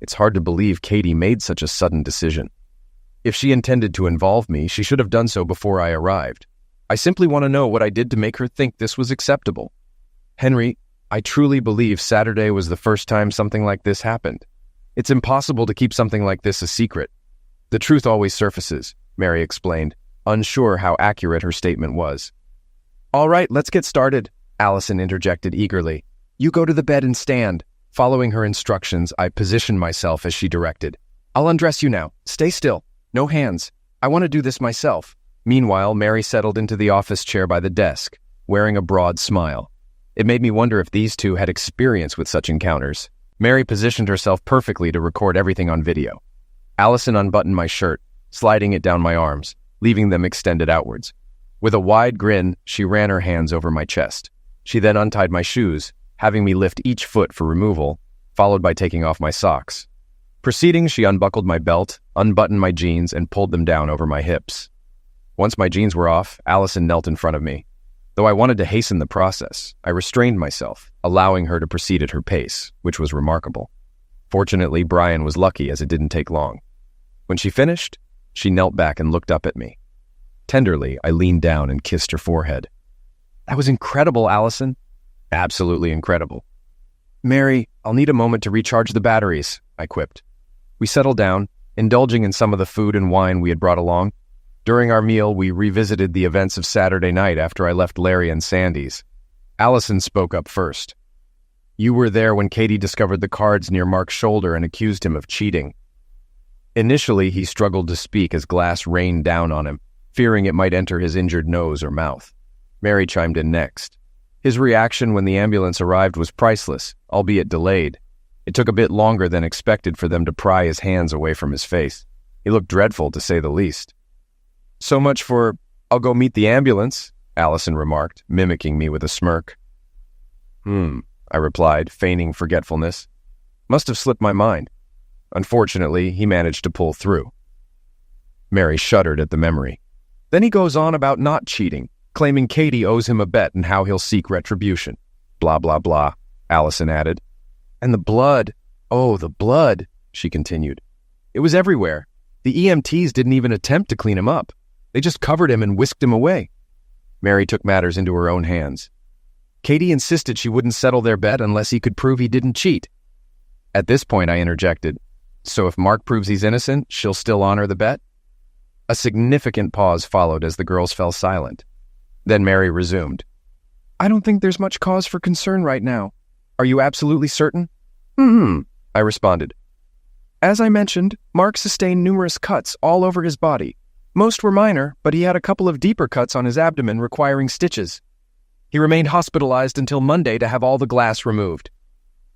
It's hard to believe Katie made such a sudden decision. If she intended to involve me, she should have done so before I arrived. I simply want to know what I did to make her think this was acceptable. Henry, I truly believe Saturday was the first time something like this happened. It's impossible to keep something like this a secret. The truth always surfaces, Mary explained, unsure how accurate her statement was. All right, let's get started, Allison interjected eagerly. You go to the bed and stand. Following her instructions, I positioned myself as she directed. I'll undress you now. Stay still. No hands. I want to do this myself. Meanwhile, Mary settled into the office chair by the desk, wearing a broad smile. It made me wonder if these two had experience with such encounters. Mary positioned herself perfectly to record everything on video. Allison unbuttoned my shirt, sliding it down my arms, leaving them extended outwards. With a wide grin, she ran her hands over my chest. She then untied my shoes, having me lift each foot for removal, followed by taking off my socks. Proceeding, she unbuckled my belt, unbuttoned my jeans, and pulled them down over my hips. Once my jeans were off, Allison knelt in front of me. Though I wanted to hasten the process, I restrained myself, allowing her to proceed at her pace, which was remarkable. Fortunately, Brian was lucky as it didn't take long. When she finished, she knelt back and looked up at me. Tenderly, I leaned down and kissed her forehead. "That was incredible, Allison." "Absolutely incredible." "Mary, I'll need a moment to recharge the batteries," I quipped. We settled down, indulging in some of the food and wine we had brought along. During our meal, we revisited the events of Saturday night after I left Larry and Sandy's. Allison spoke up first. "You were there when Katie discovered the cards near Mark's shoulder and accused him of cheating." Initially, he struggled to speak as glass rained down on him, fearing it might enter his injured nose or mouth. Mary chimed in next. His reaction when the ambulance arrived was priceless, albeit delayed. It took a bit longer than expected for them to pry his hands away from his face. He looked dreadful, to say the least. "So much for, 'I'll go meet the ambulance,'" Allison remarked, mimicking me with a smirk. I replied, feigning forgetfulness. Must have slipped my mind. Unfortunately, he managed to pull through. Mary shuddered at the memory. Then he goes on about not cheating, claiming Katie owes him a bet and how he'll seek retribution. Blah, blah, blah, Allison added. "And the blood. Oh, the blood," she continued. "It was everywhere. The EMTs didn't even attempt to clean him up. They just covered him and whisked him away." Mary took matters into her own hands. "Katie insisted she wouldn't settle their bet unless he could prove he didn't cheat." At this point, I interjected, "So if Mark proves he's innocent, she'll still honor the bet?" A significant pause followed as the girls fell silent. Then Mary resumed. "I don't think there's much cause for concern right now. Are you absolutely certain?" I responded. "As I mentioned, Mark sustained numerous cuts all over his body. Most were minor, but he had a couple of deeper cuts on his abdomen requiring stitches. He remained hospitalized until Monday to have all the glass removed.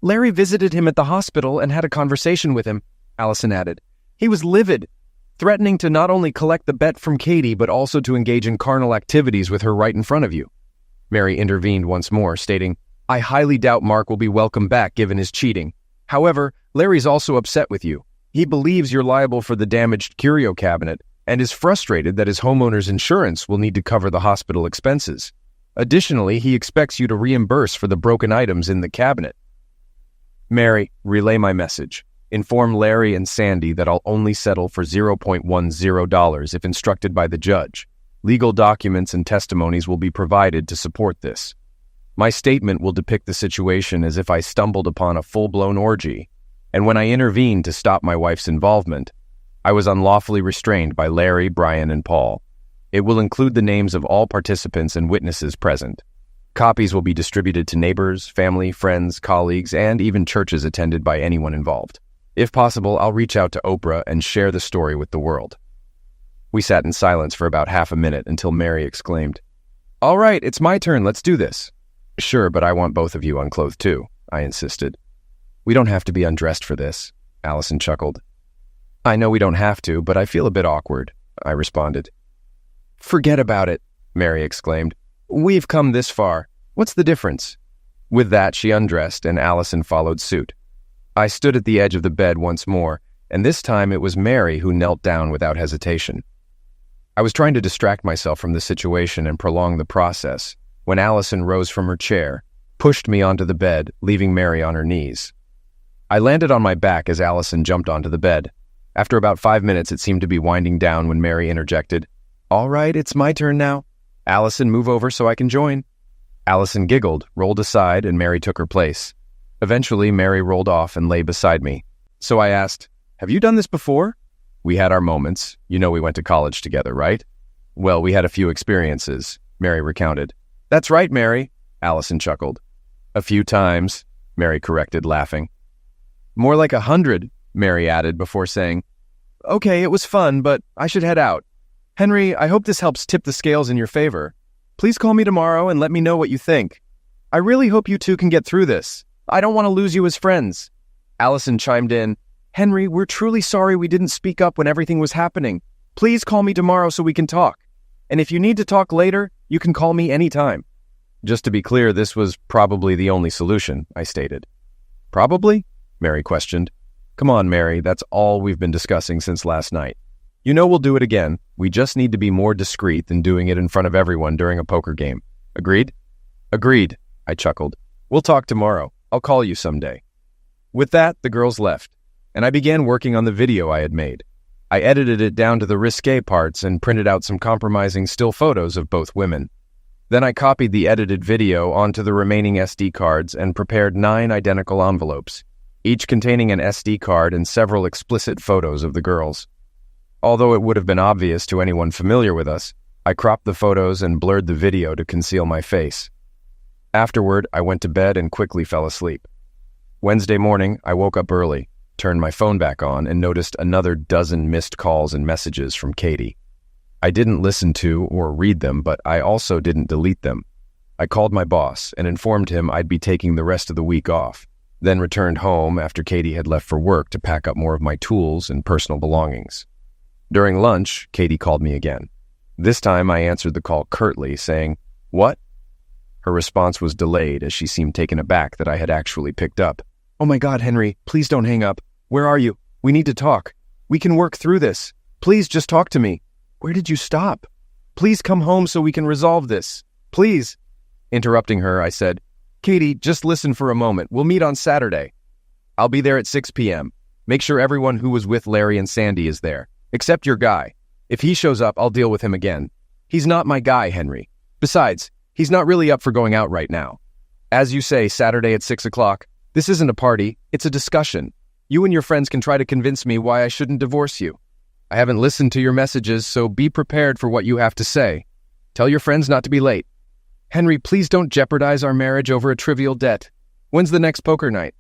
Larry visited him at the hospital and had a conversation with him," Allison added. "He was livid, threatening to not only collect the bet from Katie, but also to engage in carnal activities with her right in front of you." Mary intervened once more, stating, "I highly doubt Mark will be welcome back given his cheating. However, Larry's also upset with you. He believes you're liable for the damaged curio cabinet and is frustrated that his homeowner's insurance will need to cover the hospital expenses. Additionally, he expects you to reimburse for the broken items in the cabinet." "Mary, relay my message. Inform Larry and Sandy that I'll only settle for $0.10 if instructed by the judge. Legal documents and testimonies will be provided to support this. My statement will depict the situation as if I stumbled upon a full-blown orgy, and when I intervened to stop my wife's involvement, I was unlawfully restrained by Larry, Brian, and Paul. It will include the names of all participants and witnesses present. Copies will be distributed to neighbors, family, friends, colleagues, and even churches attended by anyone involved. If possible, I'll reach out to Oprah and share the story with the world." We sat in silence for about half a minute until Mary exclaimed, "All right, it's my turn, let's do this." "Sure, but I want both of you unclothed too," I insisted. "We don't have to be undressed for this," Allison chuckled. "I know we don't have to, but I feel a bit awkward," I responded. "Forget about it," Mary exclaimed. "We've come this far. What's the difference?" With that, she undressed, and Allison followed suit. I stood at the edge of the bed once more, and this time it was Mary who knelt down without hesitation. I was trying to distract myself from the situation and prolong the process when Allison rose from her chair, pushed me onto the bed, leaving Mary on her knees. I landed on my back as Allison jumped onto the bed. After about 5 minutes, it seemed to be winding down when Mary interjected, "All right, it's my turn now. Allison, move over so I can join." Allison giggled, rolled aside, and Mary took her place. Eventually, Mary rolled off and lay beside me. So I asked, "Have you done this before?" "We had our moments. You know we went to college together, right?" "Well, we had a few experiences," Mary recounted. "That's right, Mary," Allison chuckled. "A few times," Mary corrected, laughing. "More like 100, Mary added before saying, "Okay, it was fun, but I should head out. Henry, I hope this helps tip the scales in your favor. Please call me tomorrow and let me know what you think. I really hope you two can get through this. I don't want to lose you as friends." Allison chimed in, "Henry, we're truly sorry we didn't speak up when everything was happening. Please call me tomorrow so we can talk. And if you need to talk later, you can call me anytime." Just to be clear, this was probably the only solution, I stated. "Probably?" Mary questioned. "Come on, Mary, that's all we've been discussing since last night. You know we'll do it again. We just need to be more discreet than doing it in front of everyone during a poker game. Agreed?" "Agreed," I chuckled. "We'll talk tomorrow. I'll call you someday." With that, the girls left, and I began working on the video I had made. I edited it down to the risque parts and printed out some compromising still photos of both women. Then I copied the edited video onto the remaining SD cards and prepared 9 identical envelopes, each containing an SD card and several explicit photos of the girls. Although it would have been obvious to anyone familiar with us, I cropped the photos and blurred the video to conceal my face. Afterward, I went to bed and quickly fell asleep. Wednesday morning, I woke up early, turned my phone back on, and noticed another dozen missed calls and messages from Katie. I didn't listen to or read them, but I also didn't delete them. I called my boss and informed him I'd be taking the rest of the week off, then returned home after Katie had left for work to pack up more of my tools and personal belongings. During lunch, Katie called me again. This time I answered the call curtly, saying, "What?" Her response was delayed as she seemed taken aback that I had actually picked up. "Oh my God, Henry, please don't hang up. Where are you? We need to talk. We can work through this. Please just talk to me. Where did you stop? Please come home so we can resolve this. Please." Interrupting her, I said, "Katie, just listen for a moment. We'll meet on Saturday. I'll be there at 6 p.m. Make sure everyone who was with Larry and Sandy is there, except your guy. If he shows up, I'll deal with him again. He's not my guy, Henry. Besides, he's not really up for going out right now. As you say, Saturday at 6 o'clock. This isn't a party, it's a discussion. You and your friends can try to convince me why I shouldn't divorce you. I haven't listened to your messages, so be prepared for what you have to say. Tell your friends not to be late. Henry, please don't jeopardize our marriage over a trivial debt. When's the next poker night?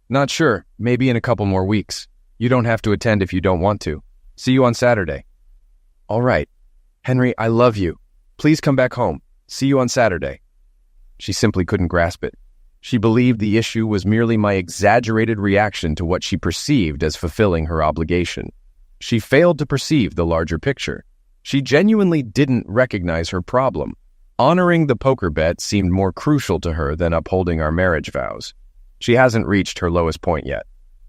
Not sure, maybe in a couple more weeks. You don't have to attend if you don't want to. See you on Saturday." "All right. Henry, I love you. Please come back home. See you on Saturday." She simply couldn't grasp it. She believed the issue was merely my exaggerated reaction to what she perceived as fulfilling her obligation. She failed to perceive the larger picture. She genuinely didn't recognize her problem. Honoring the poker bet seemed more crucial to her than upholding our marriage vows. She hasn't reached her lowest point yet.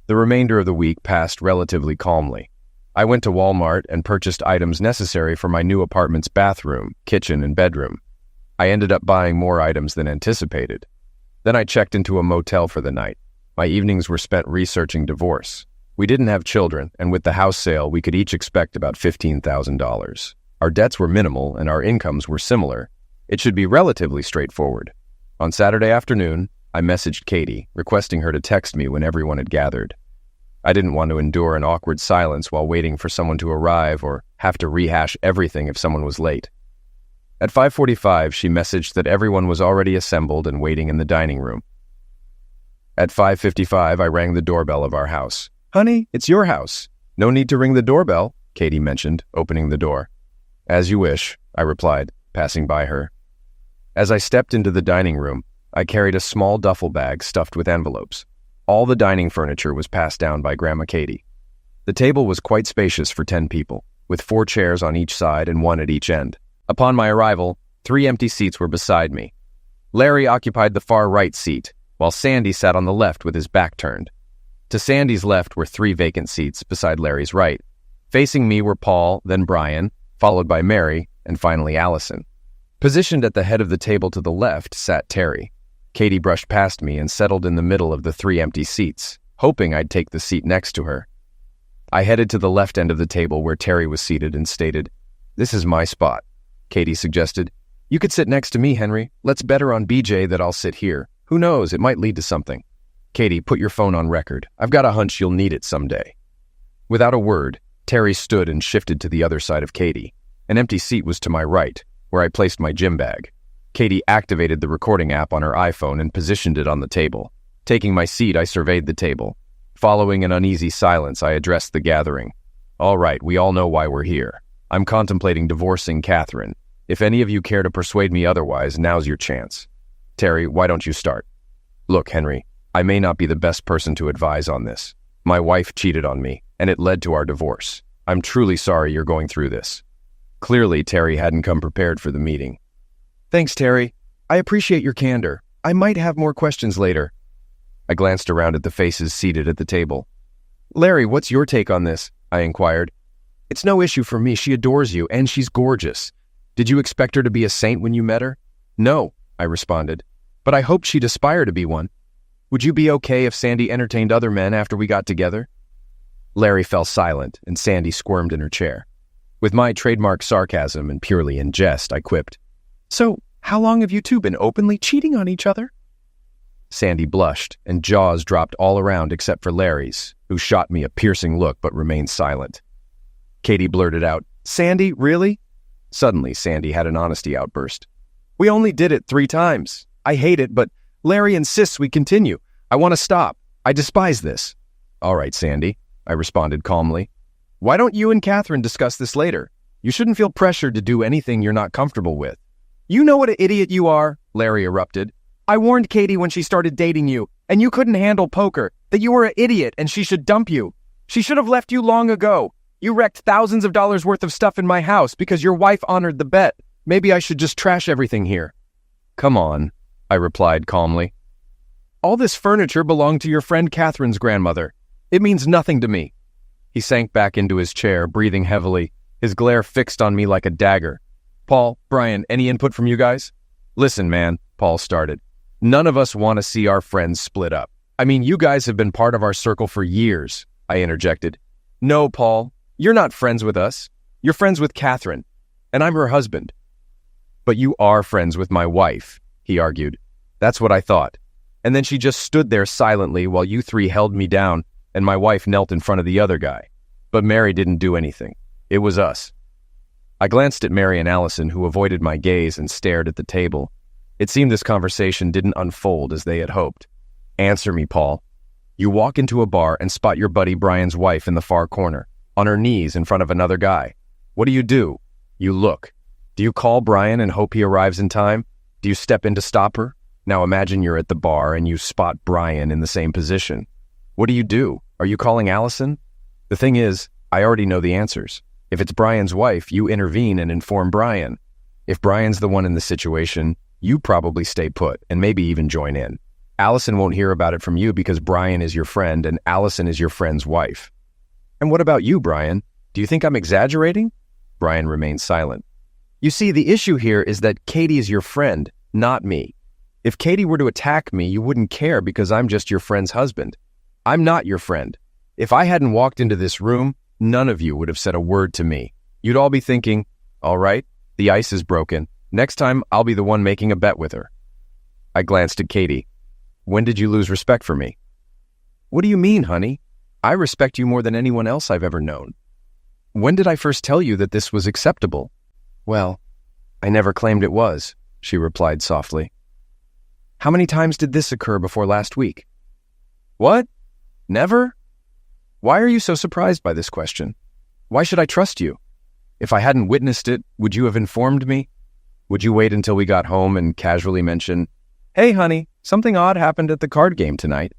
The remainder of the week passed relatively calmly. I went to Walmart and purchased items necessary for my new apartment's bathroom, kitchen, and bedroom. I ended up buying more items than anticipated. Then I checked into a motel for the night. My evenings were spent researching divorce. We didn't have children, and with the house sale, we could each expect about $15,000. Our debts were minimal, and our incomes were similar. It should be relatively straightforward. On Saturday afternoon, I messaged Katie, requesting her to text me when everyone had gathered. I didn't want to endure an awkward silence while waiting for someone to arrive or have to rehash everything if someone was late. At 5:45, she messaged that everyone was already assembled and waiting in the dining room. At 5:55, I rang the doorbell of our house. "Honey, it's your house. No need to ring the doorbell," Katie mentioned, opening the door. "As you wish," I replied, passing by her. As I stepped into the dining room, I carried a small duffel bag stuffed with envelopes. All the dining furniture was passed down by Grandma Katie. The table was quite spacious for 10 people, with 4 chairs on each side and 1 at each end. Upon my arrival, 3 empty seats were beside me. Larry occupied the far right seat, while Sandy sat on the left with his back turned. To Sandy's left were 3 vacant seats beside Larry's right. Facing me were Paul, then Brian, followed by Mary, and finally Allison. Positioned at the head of the table to the left sat Terry. Katie brushed past me and settled in the middle of the 3 empty seats, hoping I'd take the seat next to her. I headed to the left end of the table where Terry was seated and stated, "This is my spot." Katie suggested, "You could sit next to me, Henry. Let's bet her on BJ that I'll sit here. Who knows, it might lead to something." "Katie, put your phone on record. I've got a hunch you'll need it someday." Without a word, Terry stood and shifted to the other side of Katie. An empty seat was to my right, where I placed my gym bag. Katie activated the recording app on her iPhone and positioned it on the table. Taking my seat, I surveyed the table. Following an uneasy silence, I addressed the gathering. "All right, we all know why we're here. I'm contemplating divorcing Catherine. If any of you care to persuade me otherwise, now's your chance. Terry, why don't you start?" "Look, Henry, I may not be the best person to advise on this. My wife cheated on me, and it led to our divorce. I'm truly sorry you're going through this. Clearly, Terry hadn't come prepared for the meeting. Thanks, Terry. I appreciate your candor. I might have more questions later. I glanced around at the faces seated at the table. Larry, what's your take on this? I inquired. It's no issue for me. She adores you, and she's gorgeous. Did you expect her to be a saint when you met her? No, I responded. But I hoped she'd aspire to be one. Would you be okay if Sandy entertained other men after we got together? Larry fell silent, and Sandy squirmed in her chair. With my trademark sarcasm and purely in jest, I quipped, So, how long have you two been openly cheating on each other? Sandy blushed, and jaws dropped all around except for Larry's, who shot me a piercing look but remained silent. Katie blurted out, Sandy, really? Suddenly, Sandy had an honesty outburst. We only did it 3 times. I hate it, but Larry insists we continue. I want to stop. I despise this. All right, Sandy, I responded calmly. Why don't you and Catherine discuss this later? You shouldn't feel pressured to do anything you're not comfortable with. You know what an idiot you are, Larry erupted. I warned Katie when she started dating you, and you couldn't handle poker, that you were an idiot and she should dump you. She should have left you long ago. You wrecked thousands of dollars worth of stuff in my house because your wife honored the bet. Maybe I should just trash everything here. Come on, I replied calmly. All this furniture belonged to your friend Catherine's grandmother. It means nothing to me. He sank back into his chair, breathing heavily, his glare fixed on me like a dagger. Paul, Brian, any input from you guys? Listen, man, Paul started. None of us want to see our friends split up. I mean, you guys have been part of our circle for years, I interjected. No, Paul, you're not friends with us. You're friends with Catherine, and I'm her husband. But you are friends with my wife, he argued. That's what I thought. And then she just stood there silently while you 3 held me down, and my wife knelt in front of the other guy. But Mary didn't do anything. It was us. I glanced at Mary and Allison, who avoided my gaze and stared at the table. It seemed this conversation didn't unfold as they had hoped. Answer me, Paul. You walk into a bar and spot your buddy Brian's wife in the far corner, on her knees in front of another guy. What do? You look. Do you call Brian and hope he arrives in time? Do you step in to stop her? Now imagine you're at the bar and you spot Brian in the same position. What do? Are you calling Allison? The thing is, I already know the answers. If it's Brian's wife, you intervene and inform Brian. If Brian's the one in the situation, you probably stay put and maybe even join in. Allison won't hear about it from you because Brian is your friend and Allison is your friend's wife. And what about you, Brian? Do you think I'm exaggerating? Brian remained silent. You see, the issue here is that Katie is your friend, not me. If Katie were to attack me, you wouldn't care because I'm just your friend's husband. I'm not your friend. If I hadn't walked into this room, none of you would have said a word to me. You'd all be thinking, all right, the ice is broken. Next time, I'll be the one making a bet with her. I glanced at Katie. When did you lose respect for me? What do you mean, honey? I respect you more than anyone else I've ever known. When did I first tell you that this was acceptable? Well, I never claimed it was, she replied softly. How many times did this occur before last week? What? Never? Why are you so surprised by this question? Why should I trust you? If I hadn't witnessed it, would you have informed me? Would you wait until we got home and casually mention, Hey, honey, something odd happened at the card game tonight?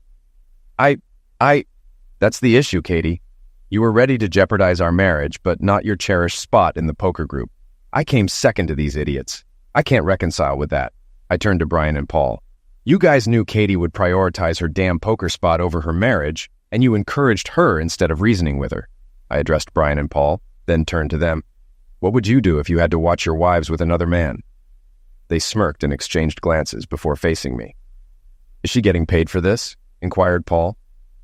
That's the issue, Katie. You were ready to jeopardize our marriage, but not your cherished spot in the poker group. I came second to these idiots. I can't reconcile with that. I turned to Brian and Paul. You guys knew Katie would prioritize her damn poker spot over her marriage, and you encouraged her instead of reasoning with her. I addressed Brian and Paul, then turned to them. What would you do if you had to watch your wives with another man? They smirked and exchanged glances before facing me. Is she getting paid for this? Inquired Paul.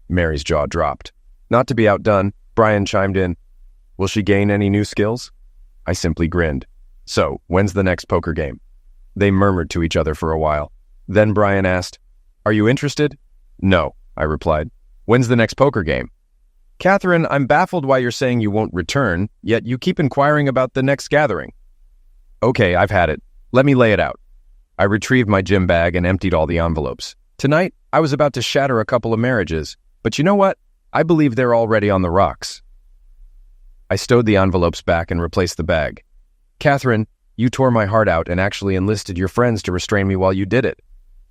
Mary's jaw dropped. Not to be outdone, Brian chimed in. Will she gain any new skills? I simply grinned. So, when's the next poker game? They murmured to each other for a while. Then Brian asked, Are you interested? No, I replied. When's the next poker game? Catherine, I'm baffled why you're saying you won't return, yet you keep inquiring about the next gathering. Okay, I've had it. Let me lay it out. I retrieved my gym bag and emptied all the envelopes. Tonight, I was about to shatter a couple of marriages, but you know what? I believe they're already on the rocks. I stowed the envelopes back and replaced the bag. Catherine, you tore my heart out and actually enlisted your friends to restrain me while you did it.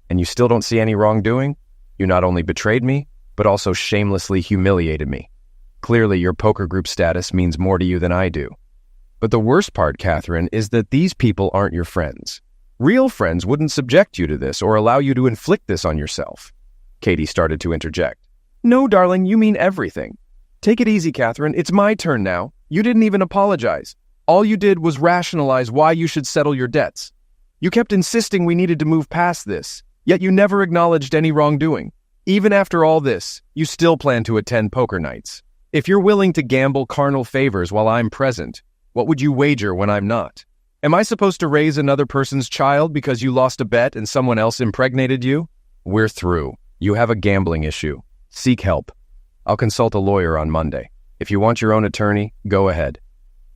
And you still don't see any wrongdoing? You not only betrayed me, but also shamelessly humiliated me. Clearly, your poker group status means more to you than I do. But the worst part, Catherine, is that these people aren't your friends. Real friends wouldn't subject you to this or allow you to inflict this on yourself. Katie started to interject. No, darling, you mean everything. Take it easy, Catherine. It's my turn now. You didn't even apologize. All you did was rationalize why you should settle your debts. You kept insisting we needed to move past this, yet you never acknowledged any wrongdoing. Even after all this, you still plan to attend poker nights. If you're willing to gamble carnal favors while I'm present, what would you wager when I'm not? Am I supposed to raise another person's child because you lost a bet and someone else impregnated you? We're through. You have a gambling issue. Seek help. I'll consult a lawyer on Monday. If you want your own attorney, go ahead.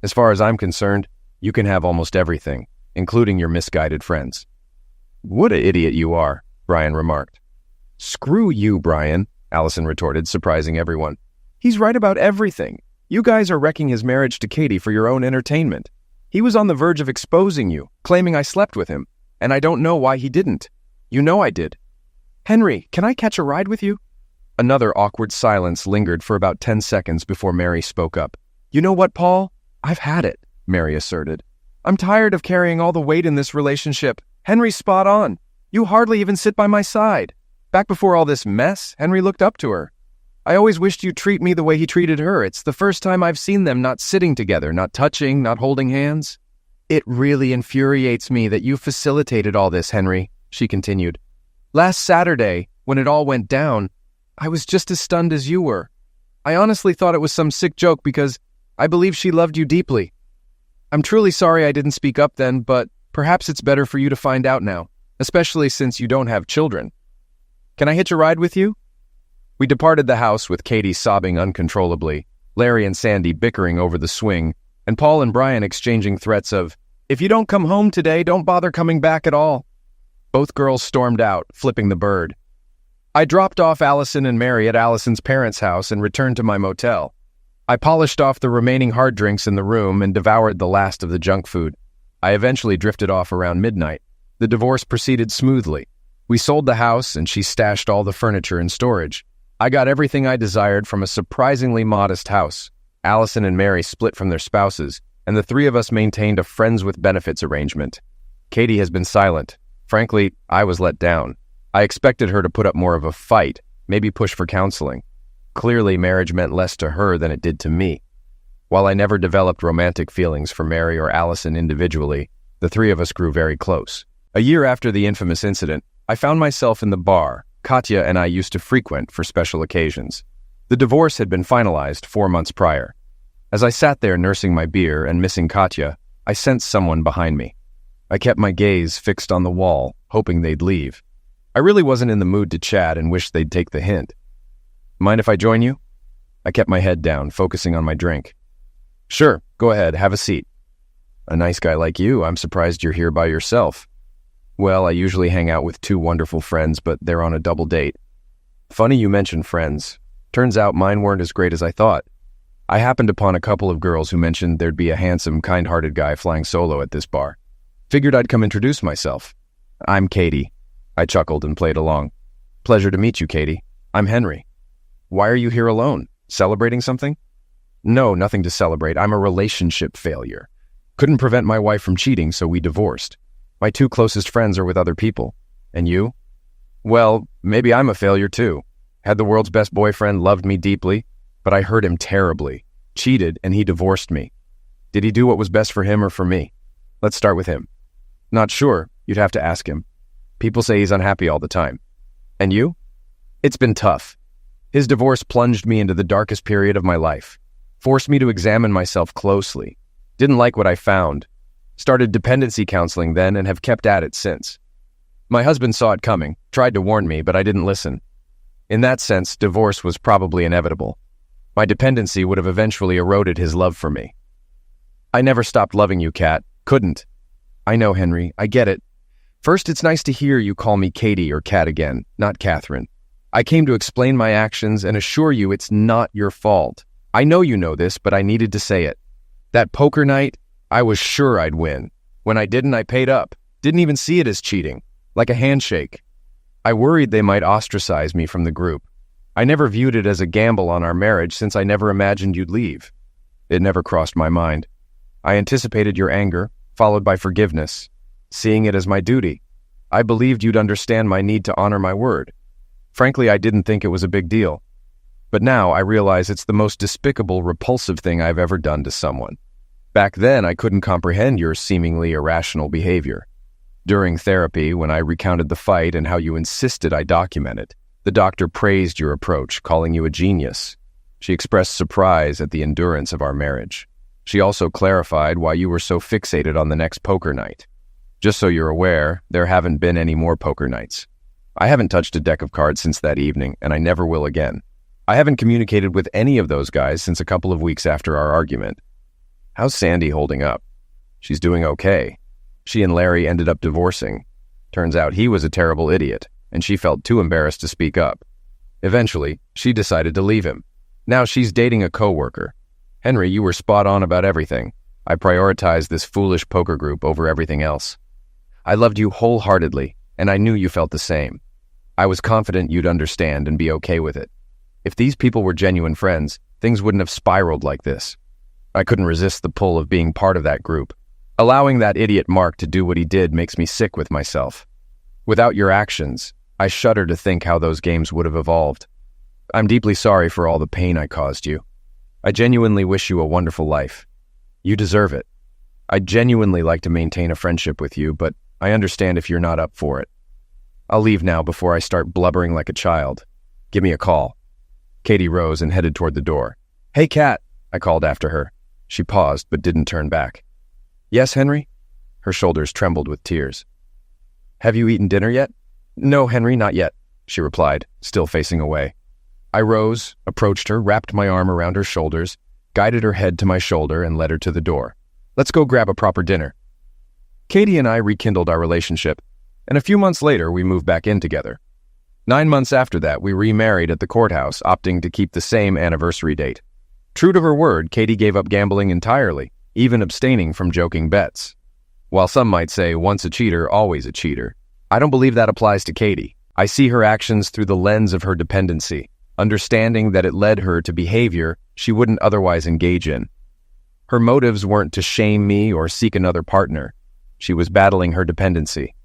As far as I'm concerned, you can have almost everything, including your misguided friends. What an idiot you are, Brian remarked. Screw you, Brian, Allison retorted, surprising everyone. He's right about everything. You guys are wrecking his marriage to Katie for your own entertainment. He was on the verge of exposing you, claiming I slept with him, and I don't know why he didn't. You know I did. Henry, can I catch a ride with you? Another awkward silence lingered for about 10 seconds before Mary spoke up. You know what, Paul? I've had it, Mary asserted. I'm tired of carrying all the weight in this relationship. Henry's spot on. You hardly even sit by my side. Back before all this mess, Henry looked up to her. I always wished you'd treat me the way he treated her. It's the first time I've seen them not sitting together, not touching, not holding hands. It really infuriates me that you facilitated all this, Henry, she continued. Last Saturday, when it all went down, I was just as stunned as you were. I honestly thought it was some sick joke because I believe she loved you deeply. I'm truly sorry I didn't speak up then, but perhaps it's better for you to find out now, especially since you don't have children. Can I hitch a ride with you? We departed the house with Katie sobbing uncontrollably, Larry and Sandy bickering over the swing, and Paul and Brian exchanging threats of, if you don't come home today, don't bother coming back at all. Both girls stormed out, flipping the bird. I dropped off Allison and Mary at Allison's parents' house and returned to my motel. I polished off the remaining hard drinks in the room and devoured the last of the junk food. I eventually drifted off around midnight. The divorce proceeded smoothly. We sold the house and she stashed all the furniture in storage. I got everything I desired from a surprisingly modest house. Allison and Mary split from their spouses, and the three of us maintained a friends with benefits arrangement. Katie has been silent. Frankly, I was let down. I expected her to put up more of a fight, maybe push for counseling. Clearly, marriage meant less to her than it did to me. While I never developed romantic feelings for Mary or Allison individually, the three of us grew very close. A year after the infamous incident, I found myself in the bar Katya and I used to frequent for special occasions. The divorce had been finalized 4 months prior. As I sat there nursing my beer and missing Katya, I sensed someone behind me. I kept my gaze fixed on the wall, hoping they'd leave. I really wasn't in the mood to chat and wished they'd take the hint. Mind if I join you? I kept my head down, focusing on my drink. Sure, go ahead, have a seat. A nice guy like you, I'm surprised you're here by yourself. Well, I usually hang out with 2 wonderful friends, but they're on a double date. Funny you mention friends. Turns out mine weren't as great as I thought. I happened upon a couple of girls who mentioned there'd be a handsome, kind-hearted guy flying solo at this bar. Figured I'd come introduce myself. I'm Katie. I chuckled and played along. Pleasure to meet you, Katie. I'm Henry. Why are you here alone? Celebrating something? No, nothing to celebrate. I'm a relationship failure. Couldn't prevent my wife from cheating, so we divorced. My 2 closest friends are with other people. And you? Well, maybe I'm a failure too. Had the world's best boyfriend, loved me deeply, but I hurt him terribly. Cheated, and he divorced me. Did he do what was best for him or for me? Let's start with him. Not sure. You'd have to ask him. People say he's unhappy all the time. And you? It's been tough. His divorce plunged me into the darkest period of my life. Forced me to examine myself closely. Didn't like what I found. Started dependency counseling then and have kept at it since. My husband saw it coming, tried to warn me, but I didn't listen. In that sense, divorce was probably inevitable. My dependency would have eventually eroded his love for me. I never stopped loving you, Kat. Couldn't. I know, Henry. I get it. First, it's nice to hear you call me Katie or Kat again, not Catherine. I came to explain my actions and assure you it's not your fault. I know you know this, but I needed to say it. That poker night, I was sure I'd win. When I didn't, I paid up. Didn't even see it as cheating. Like a handshake. I worried they might ostracize me from the group. I never viewed it as a gamble on our marriage since I never imagined you'd leave. It never crossed my mind. I anticipated your anger, followed by forgiveness, seeing it as my duty. I believed you'd understand my need to honor my word. Frankly, I didn't think it was a big deal. But now I realize it's the most despicable, repulsive thing I've ever done to someone. Back then, I couldn't comprehend your seemingly irrational behavior. During therapy, when I recounted the fight and how you insisted I document it, the doctor praised your approach, calling you a genius. She expressed surprise at the endurance of our marriage. She also clarified why you were so fixated on the next poker night. Just so you're aware, there haven't been any more poker nights. I haven't touched a deck of cards since that evening, and I never will again. I haven't communicated with any of those guys since a couple of weeks after our argument. How's Sandy holding up? She's doing okay. She and Larry ended up divorcing. Turns out he was a terrible idiot, and she felt too embarrassed to speak up. Eventually, she decided to leave him. Now she's dating a coworker. Henry, you were spot on about everything. I prioritized this foolish poker group over everything else. I loved you wholeheartedly, and I knew you felt the same. I was confident you'd understand and be okay with it. If these people were genuine friends, things wouldn't have spiraled like this. I couldn't resist the pull of being part of that group. Allowing that idiot Mark to do what he did makes me sick with myself. Without your actions, I shudder to think how those games would have evolved. I'm deeply sorry for all the pain I caused you. I genuinely wish you a wonderful life. You deserve it. I'd genuinely like to maintain a friendship with you, but I understand if you're not up for it. I'll leave now before I start blubbering like a child. Give me a call. Katie rose and headed toward the door. Hey, Kat, I called after her. She paused but didn't turn back. Yes, Henry? Her shoulders trembled with tears. Have you eaten dinner yet? No, Henry, not yet, she replied, still facing away. I rose, approached her, wrapped my arm around her shoulders, guided her head to my shoulder, and led her to the door. Let's go grab a proper dinner. Katie and I rekindled our relationship, and a few months later we moved back in together. 9 months after that, we remarried at the courthouse, opting to keep the same anniversary date. True to her word, Katie gave up gambling entirely, even abstaining from joking bets. While some might say once a cheater, always a cheater, I don't believe that applies to Katie. I see her actions through the lens of her dependency, understanding that it led her to behavior she wouldn't otherwise engage in. Her motives weren't to shame me or seek another partner. She was battling her dependency.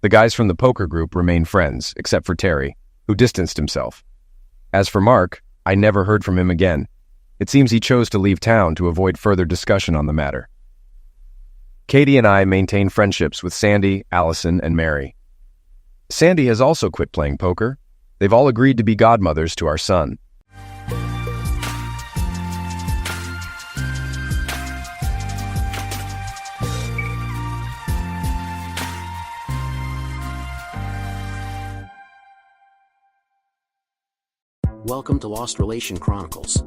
The guys from the poker group remained friends, except for Terry, who distanced himself. As for Mark, I never heard from him again. It seems he chose to leave town to avoid further discussion on the matter. Katie and I maintain friendships with Sandy, Allison, and Mary. Sandy has also quit playing poker. They've all agreed to be godmothers to our son. Welcome to Lost Relation Chronicles.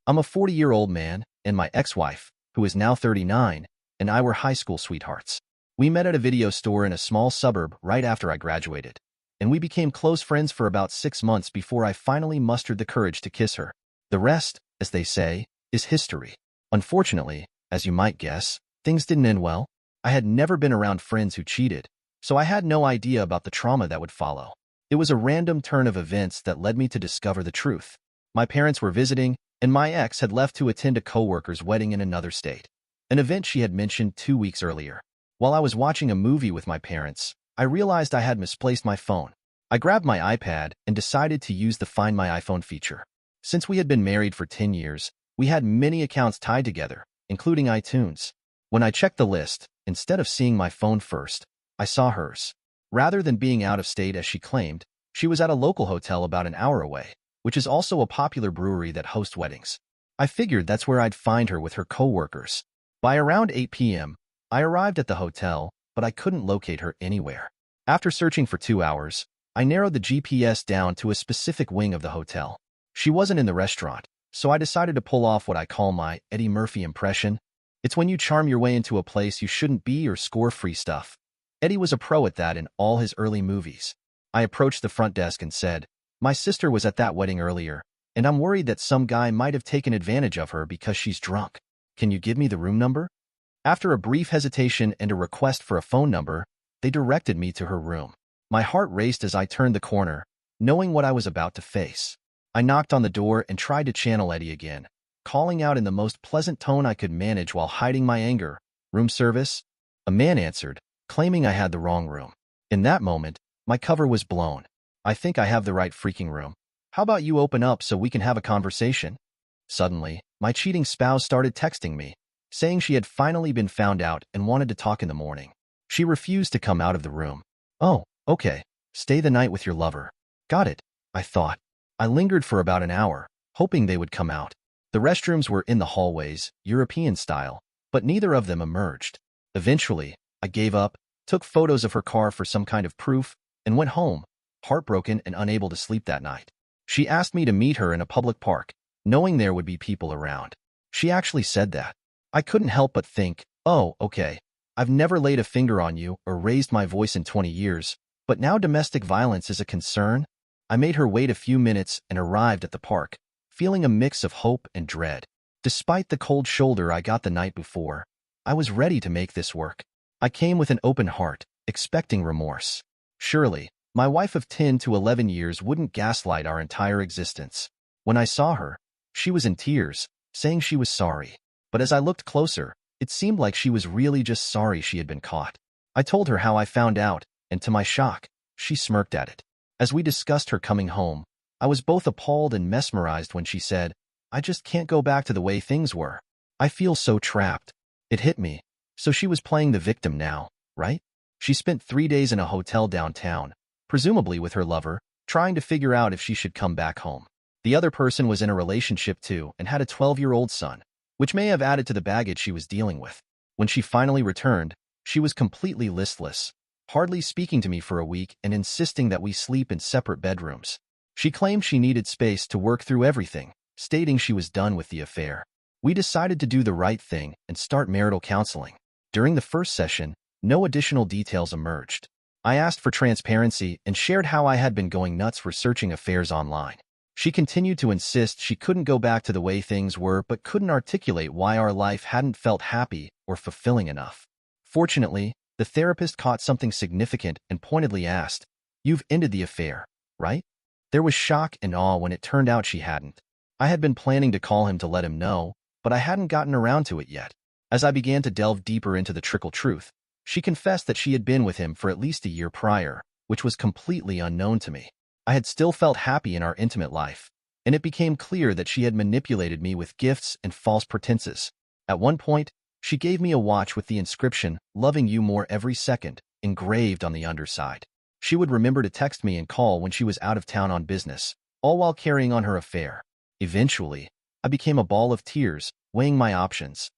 I'm a 40-year-old man, and my ex-wife, who is now 39, and I were high school sweethearts. We met at a video store in a small suburb right after I graduated, and we became close friends for about 6 months before I finally mustered the courage to kiss her. The rest, as they say, is history. Unfortunately, as you might guess, things didn't end well. I had never been around friends who cheated, so I had no idea about the trauma that would follow. It was a random turn of events that led me to discover the truth. My parents were visiting, and my ex had left to attend a coworker's wedding in another state, an event she had mentioned 2 weeks earlier. While I was watching a movie with my parents, I realized I had misplaced my phone. I grabbed my iPad and decided to use the Find My iPhone feature. Since we had been married for 10 years, we had many accounts tied together, including iTunes. When I checked the list, instead of seeing my phone first, I saw hers. Rather than being out of state as she claimed, she was at a local hotel about an hour away, which is also a popular brewery that hosts weddings. I figured that's where I'd find her with her coworkers. By around 8 p.m., I arrived at the hotel, but I couldn't locate her anywhere. After searching for 2 hours, I narrowed the GPS down to a specific wing of the hotel. She wasn't in the restaurant, so I decided to pull off what I call my Eddie Murphy impression. It's when you charm your way into a place you shouldn't be or score free stuff. Eddie was a pro at that in all his early movies. I approached the front desk and said, "My sister was at that wedding earlier, and I'm worried that some guy might have taken advantage of her because she's drunk. Can you give me the room number?" After a brief hesitation and a request for a phone number, they directed me to her room. My heart raced as I turned the corner, knowing what I was about to face. I knocked on the door and tried to channel Eddie again, calling out in the most pleasant tone I could manage while hiding my anger. "Room service?" A man answered, claiming I had the wrong room. In that moment, my cover was blown. "I think I have the right freaking room. How about you open up so we can have a conversation?" Suddenly, my cheating spouse started texting me, saying she had finally been found out and wanted to talk in the morning. She refused to come out of the room. "Oh, okay. Stay the night with your lover." Got it, I thought. I lingered for about an hour, hoping they would come out. The restrooms were in the hallways, European style, but neither of them emerged. Eventually, I gave up, took photos of her car for some kind of proof, and went home, heartbroken and unable to sleep that night. She asked me to meet her in a public park, knowing there would be people around. She actually said that. I couldn't help but think, oh, okay, I've never laid a finger on you or raised my voice in 20 years, but now domestic violence is a concern? I made her wait a few minutes and arrived at the park, feeling a mix of hope and dread. Despite the cold shoulder I got the night before, I was ready to make this work. I came with an open heart, expecting remorse. Surely, my wife of 10 to 11 years wouldn't gaslight our entire existence. When I saw her, she was in tears, saying she was sorry. But as I looked closer, it seemed like she was really just sorry she had been caught. I told her how I found out, and to my shock, she smirked at it. As we discussed her coming home, I was both appalled and mesmerized when she said, "I just can't go back to the way things were. I feel so trapped." It hit me. So she was playing the victim now, right? She spent 3 days in a hotel downtown, presumably with her lover, trying to figure out if she should come back home. The other person was in a relationship too and had a 12-year-old son, which may have added to the baggage she was dealing with. When she finally returned, she was completely listless, hardly speaking to me for a week and insisting that we sleep in separate bedrooms. She claimed she needed space to work through everything, stating she was done with the affair. We decided to do the right thing and start marital counseling. During the first session, no additional details emerged. I asked for transparency and shared how I had been going nuts researching affairs online. She continued to insist she couldn't go back to the way things were but couldn't articulate why our life hadn't felt happy or fulfilling enough. Fortunately, the therapist caught something significant and pointedly asked, "You've ended the affair, right?" There was shock and awe when it turned out she hadn't. I had been planning to call him to let him know, but I hadn't gotten around to it yet. As I began to delve deeper into the trickle truth, she confessed that she had been with him for at least a year prior, which was completely unknown to me. I had still felt happy in our intimate life, and it became clear that she had manipulated me with gifts and false pretenses. At one point, she gave me a watch with the inscription, "Loving you more every second," engraved on the underside. She would remember to text me and call when she was out of town on business, all while carrying on her affair. Eventually, I became a ball of tears, weighing my options.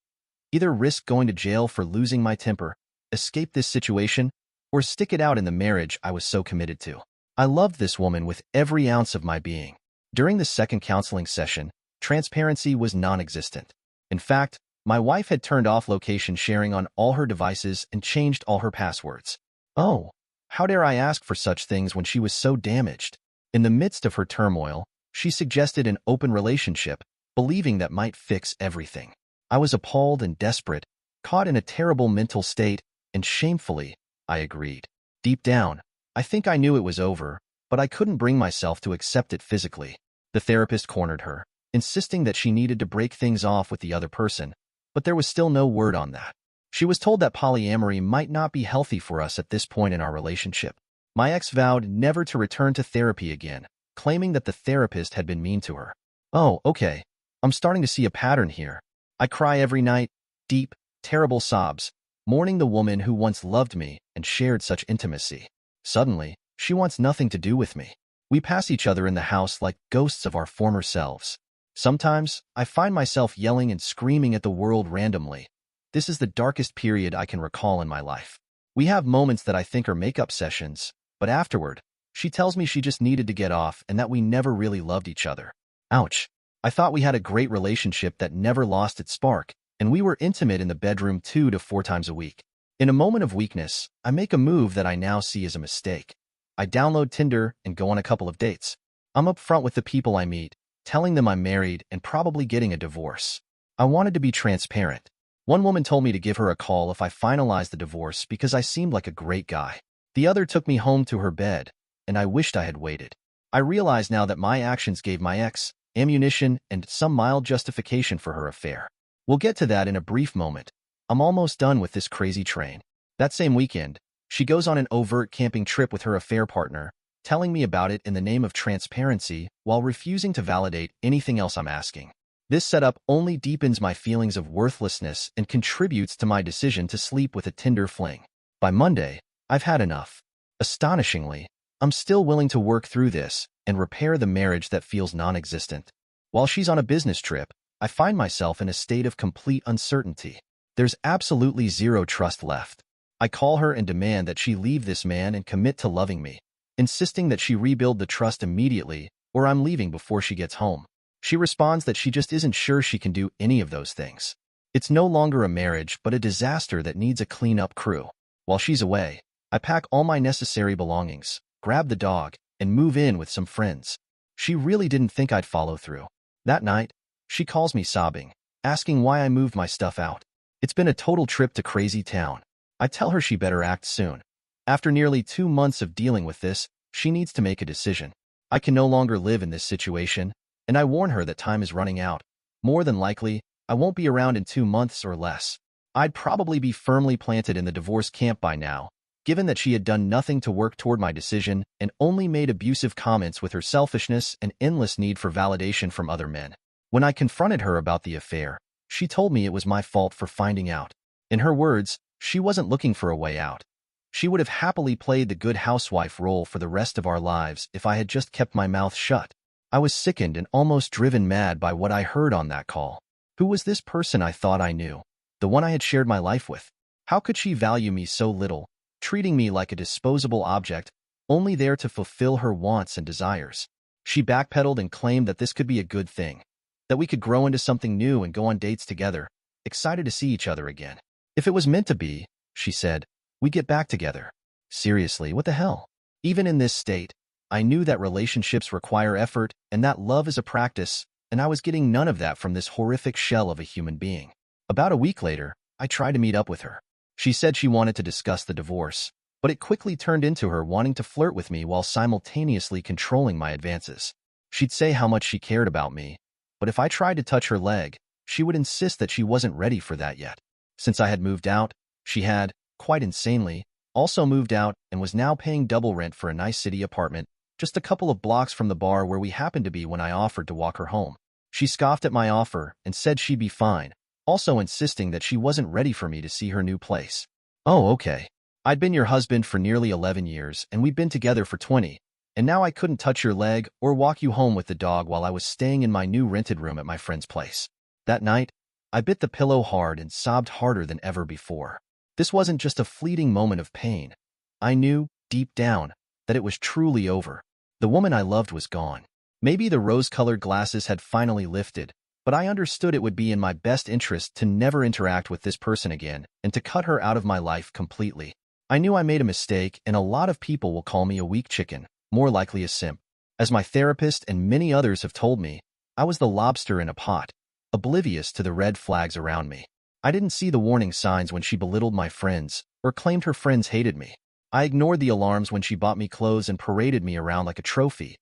Either risk going to jail for losing my temper, escape this situation, or stick it out in the marriage I was so committed to. I loved this woman with every ounce of my being. During the second counseling session, transparency was non-existent. In fact, my wife had turned off location sharing on all her devices and changed all her passwords. Oh, how dare I ask for such things when she was so damaged? In the midst of her turmoil, she suggested an open relationship, believing that might fix everything. I was appalled and desperate, caught in a terrible mental state, and shamefully, I agreed. Deep down, I think I knew it was over, but I couldn't bring myself to accept it physically. The therapist cornered her, insisting that she needed to break things off with the other person, but there was still no word on that. She was told that polyamory might not be healthy for us at this point in our relationship. My ex vowed never to return to therapy again, claiming that the therapist had been mean to her. Oh, okay. I'm starting to see a pattern here. I cry every night, deep, terrible sobs, mourning the woman who once loved me and shared such intimacy. Suddenly, she wants nothing to do with me. We pass each other in the house like ghosts of our former selves. Sometimes, I find myself yelling and screaming at the world randomly. This is the darkest period I can recall in my life. We have moments that I think are makeup sessions, but afterward, she tells me she just needed to get off and that we never really loved each other. Ouch. I thought we had a great relationship that never lost its spark, and we were intimate in the bedroom 2 to 4 times a week. In a moment of weakness, I make a move that I now see as a mistake. I download Tinder and go on a couple of dates. I'm upfront with the people I meet, telling them I'm married and probably getting a divorce. I wanted to be transparent. One woman told me to give her a call if I finalized the divorce because I seemed like a great guy. The other took me home to her bed, and I wished I had waited. I realize now that my actions gave my ex ammunition and some mild justification for her affair. We'll get to that in a brief moment. I'm almost done with this crazy train. That same weekend, she goes on an overt camping trip with her affair partner, telling me about it in the name of transparency while refusing to validate anything else I'm asking. This setup only deepens my feelings of worthlessness and contributes to my decision to sleep with a Tinder fling. By Monday, I've had enough. Astonishingly, I'm still willing to work through this and repair the marriage that feels non-existent. While she's on a business trip, I find myself in a state of complete uncertainty. There's absolutely zero trust left. I call her and demand that she leave this man and commit to loving me, insisting that she rebuild the trust immediately or I'm leaving before she gets home. She responds that she just isn't sure she can do any of those things. It's no longer a marriage, but a disaster that needs a cleanup crew. While she's away, I pack all my necessary belongings, grab the dog, and move in with some friends. She really didn't think I'd follow through. That night, she calls me sobbing, asking why I moved my stuff out. It's been a total trip to crazy town. I tell her she better act soon. After nearly 2 months of dealing with this, she needs to make a decision. I can no longer live in this situation, and I warn her that time is running out. More than likely, I won't be around in 2 months or less. I'd probably be firmly planted in the divorce camp by now, given that she had done nothing to work toward my decision and only made abusive comments with her selfishness and endless need for validation from other men. When I confronted her about the affair, she told me it was my fault for finding out. In her words, she wasn't looking for a way out. She would have happily played the good housewife role for the rest of our lives if I had just kept my mouth shut. I was sickened and almost driven mad by what I heard on that call. Who was this person I thought I knew? The one I had shared my life with? How could she value me so little, treating me like a disposable object, only there to fulfill her wants and desires? She backpedaled and claimed that this could be a good thing, that we could grow into something new and go on dates together, excited to see each other again. If it was meant to be, she said, we'd get back together. Seriously, what the hell? Even in this state, I knew that relationships require effort and that love is a practice, and I was getting none of that from this horrific shell of a human being. About a week later, I tried to meet up with her. She said she wanted to discuss the divorce, but it quickly turned into her wanting to flirt with me while simultaneously controlling my advances. She'd say how much she cared about me, but if I tried to touch her leg, she would insist that she wasn't ready for that yet. Since I had moved out, she had, quite insanely, also moved out and was now paying double rent for a nice city apartment just a couple of blocks from the bar where we happened to be when I offered to walk her home. She scoffed at my offer and said she'd be fine, also insisting that she wasn't ready for me to see her new place. Oh, okay. I'd been your husband for nearly 11 years, and we'd been together for 20, and now I couldn't touch your leg or walk you home with the dog while I was staying in my new rented room at my friend's place. That night, I bit the pillow hard and sobbed harder than ever before. This wasn't just a fleeting moment of pain. I knew, deep down, that it was truly over. The woman I loved was gone. Maybe the rose-colored glasses had finally lifted, but I understood it would be in my best interest to never interact with this person again and to cut her out of my life completely. I knew I made a mistake, and a lot of people will call me a weak chicken, more likely a simp. As my therapist and many others have told me, I was the lobster in a pot, oblivious to the red flags around me. I didn't see the warning signs when she belittled my friends or claimed her friends hated me. I ignored the alarms when she bought me clothes and paraded me around like a trophy.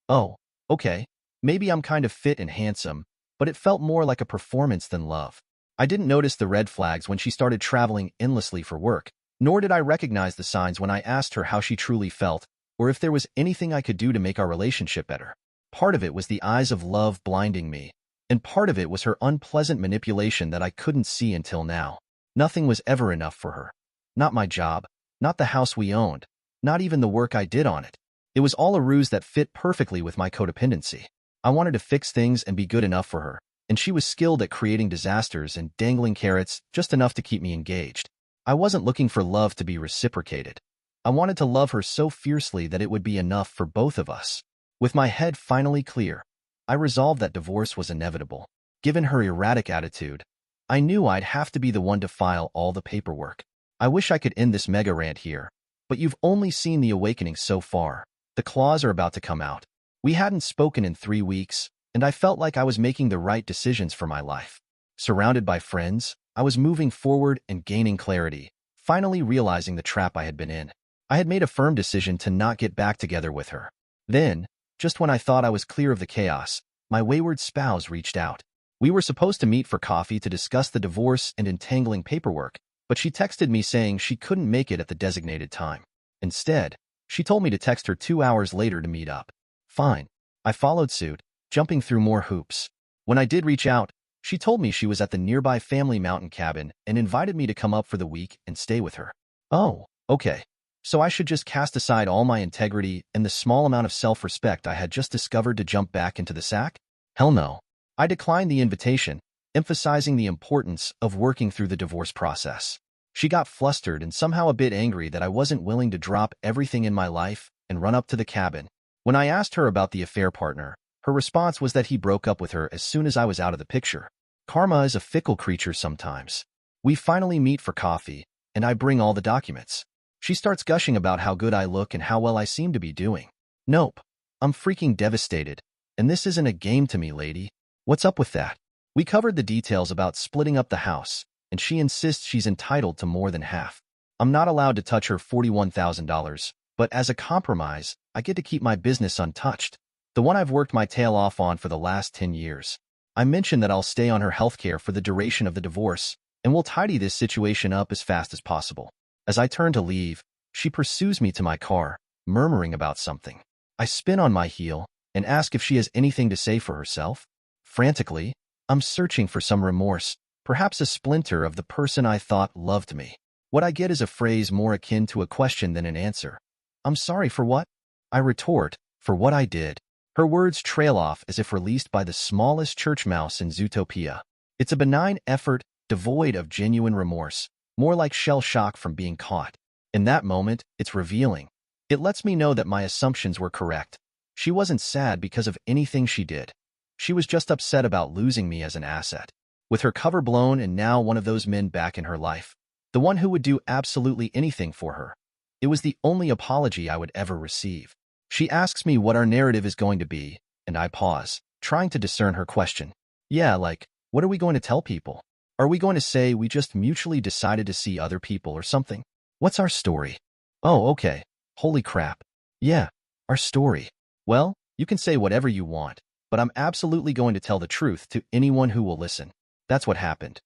Oh, okay, maybe I'm kind of fit and handsome, but it felt more like a performance than love. I didn't notice the red flags when she started traveling endlessly for work, nor did I recognize the signs when I asked her how she truly felt or if there was anything I could do to make our relationship better. Part of it was the eyes of love blinding me, and part of it was her unpleasant manipulation that I couldn't see until now. Nothing was ever enough for her. Not my job, not the house we owned, not even the work I did on it. It was all a ruse that fit perfectly with my codependency. I wanted to fix things and be good enough for her, and she was skilled at creating disasters and dangling carrots just enough to keep me engaged. I wasn't looking for love to be reciprocated. I wanted to love her so fiercely that it would be enough for both of us. With my head finally clear, I resolved that divorce was inevitable. Given her erratic attitude, I knew I'd have to be the one to file all the paperwork. I wish I could end this mega rant here, but you've only seen the awakening so far. The claws are about to come out. We hadn't spoken in 3 weeks, and I felt like I was making the right decisions for my life. Surrounded by friends, I was moving forward and gaining clarity, finally realizing the trap I had been in. I had made a firm decision to not get back together with her. Then, Just when I thought I was clear of the chaos, my wayward spouse reached out. We were supposed to meet for coffee to discuss the divorce and entangling paperwork, but she texted me saying she couldn't make it at the designated time. Instead, she told me to text her 2 hours later to meet up. Fine. I followed suit, jumping through more hoops. When I did reach out, she told me she was at the nearby family mountain cabin and invited me to come up for the week and stay with her. Oh, okay. So I should just cast aside all my integrity and the small amount of self-respect I had just discovered to jump back into the sack? Hell no. I declined the invitation, emphasizing the importance of working through the divorce process. She got flustered and somehow a bit angry that I wasn't willing to drop everything in my life and run up to the cabin. When I asked her about the affair partner, her response was that he broke up with her as soon as I was out of the picture. Karma is a fickle creature sometimes. We finally meet for coffee, and I bring all the documents. She starts gushing about how good I look and how well I seem to be doing. Nope. I'm freaking devastated. And this isn't a game to me, lady. What's up with that? We covered the details about splitting up the house, and she insists she's entitled to more than half. I'm not allowed to touch her $41,000, but as a compromise, I get to keep my business untouched, the one I've worked my tail off on for the last 10 years. I mentioned that I'll stay on her healthcare for the duration of the divorce, and we'll tidy this situation up as fast as possible. As I turn to leave, she pursues me to my car, murmuring about something. I spin on my heel and ask if she has anything to say for herself. Frantically, I'm searching for some remorse, perhaps a splinter of the person I thought loved me. What I get is a phrase more akin to a question than an answer. I'm sorry for what? I retort, for what I did. Her words trail off as if released by the smallest church mouse in Zootopia. It's a benign effort, devoid of genuine remorse, more like shell shock from being caught. In that moment, it's revealing. It lets me know that my assumptions were correct. She wasn't sad because of anything she did. She was just upset about losing me as an asset. With her cover blown and now one of those men back in her life, the one who would do absolutely anything for her. It was the only apology I would ever receive. She asks me what our narrative is going to be, and I pause, trying to discern her question. Yeah, like, what are we going to tell people? Are we going to say we just mutually decided to see other people or something? What's our story? Oh, okay. Holy crap. Yeah, our story. Well, you can say whatever you want, but I'm absolutely going to tell the truth to anyone who will listen. That's what happened.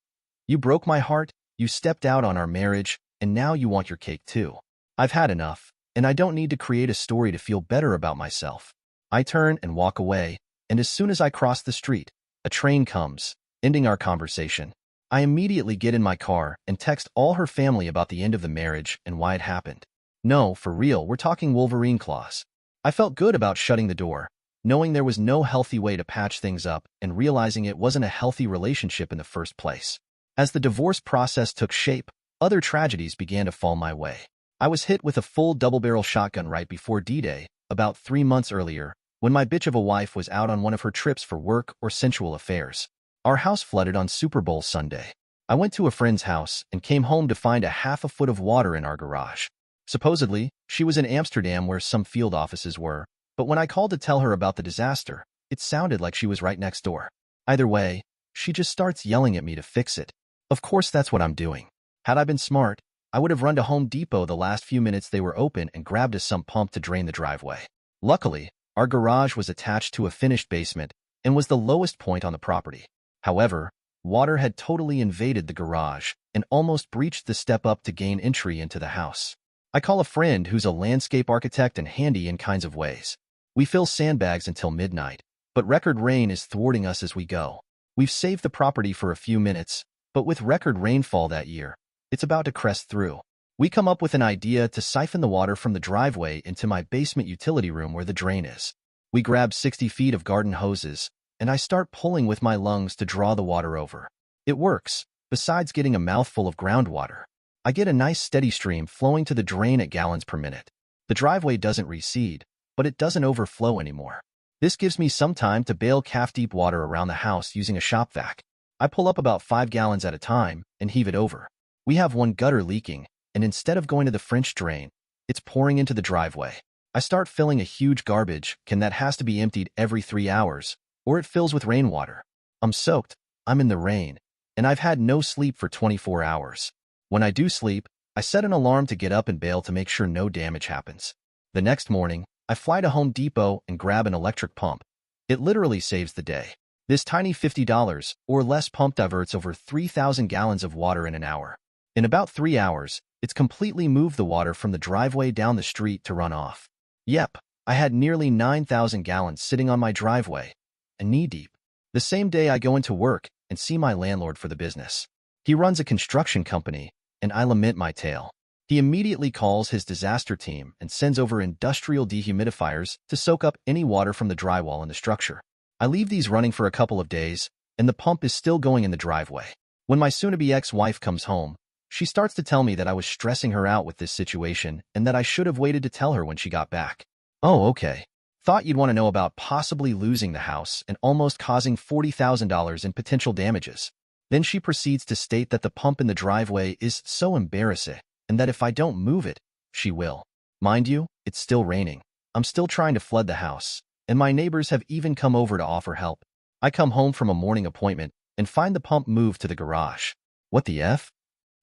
You broke my heart, you stepped out on our marriage, and now you want your cake too. I've had enough, and I don't need to create a story to feel better about myself. I turn and walk away, and as soon as I cross the street, a train comes, ending our conversation. I immediately get in my car and text all her family about the end of the marriage and why it happened. No, for real, we're talking Wolverine claws. I felt good about shutting the door, knowing there was no healthy way to patch things up and realizing it wasn't a healthy relationship in the first place. As the divorce process took shape, other tragedies began to fall my way. I was hit with a full double-barrel shotgun right before D-Day, about 3 months earlier, when my bitch of a wife was out on one of her trips for work or sensual affairs. Our house flooded on Super Bowl Sunday. I went to a friend's house and came home to find a half a foot of water in our garage. Supposedly, she was in Amsterdam where some field offices were, but when I called to tell her about the disaster, it sounded like she was right next door. Either way, she just starts yelling at me to fix it. Of course that's what I'm doing. Had I been smart, I would have run to Home Depot the last few minutes they were open and grabbed a sump pump to drain the driveway. Luckily, our garage was attached to a finished basement and was the lowest point on the property. However, water had totally invaded the garage and almost breached the step up to gain entry into the house. I call a friend who's a landscape architect and handy in kinds of ways. We fill sandbags until midnight, but record rain is thwarting us as we go. We've saved the property for a few minutes, but with record rainfall that year, it's about to crest through. We come up with an idea to siphon the water from the driveway into my basement utility room where the drain is. We grab 60 feet of garden hoses, and I start pulling with my lungs to draw the water over. It works, besides getting a mouthful of groundwater. I get a nice steady stream flowing to the drain at gallons per minute. The driveway doesn't recede, but it doesn't overflow anymore. This gives me some time to bail calf-deep water around the house using a shop vac. I pull up about 5 gallons at a time and heave it over. We have one gutter leaking, and instead of going to the French drain, it's pouring into the driveway. I start filling a huge garbage can that has to be emptied every 3 hours, or it fills with rainwater. I'm soaked, I'm in the rain, and I've had no sleep for 24 hours. When I do sleep, I set an alarm to get up and bail to make sure no damage happens. The next morning, I fly to Home Depot and grab an electric pump. It literally saves the day. This tiny $50 or less pump diverts over 3,000 gallons of water in an hour. In about 3 hours, it's completely moved the water from the driveway down the street to run off. Yep, I had nearly 9,000 gallons sitting on my driveway, and knee-deep. The same day I go into work and see my landlord for the business. He runs a construction company, and I lament my tale. He immediately calls his disaster team and sends over industrial dehumidifiers to soak up any water from the drywall in the structure. I leave these running for a couple of days, and the pump is still going in the driveway. When my soon-to-be ex-wife comes home, she starts to tell me that I was stressing her out with this situation and that I should have waited to tell her when she got back. Oh, okay. Thought you'd want to know about possibly losing the house and almost causing $40,000 in potential damages. Then she proceeds to state that the pump in the driveway is so embarrassing and that if I don't move it, she will. Mind you, it's still raining. I'm still trying to flood the house, and my neighbors have even come over to offer help. I come home from a morning appointment and find the pump moved to the garage. What the F?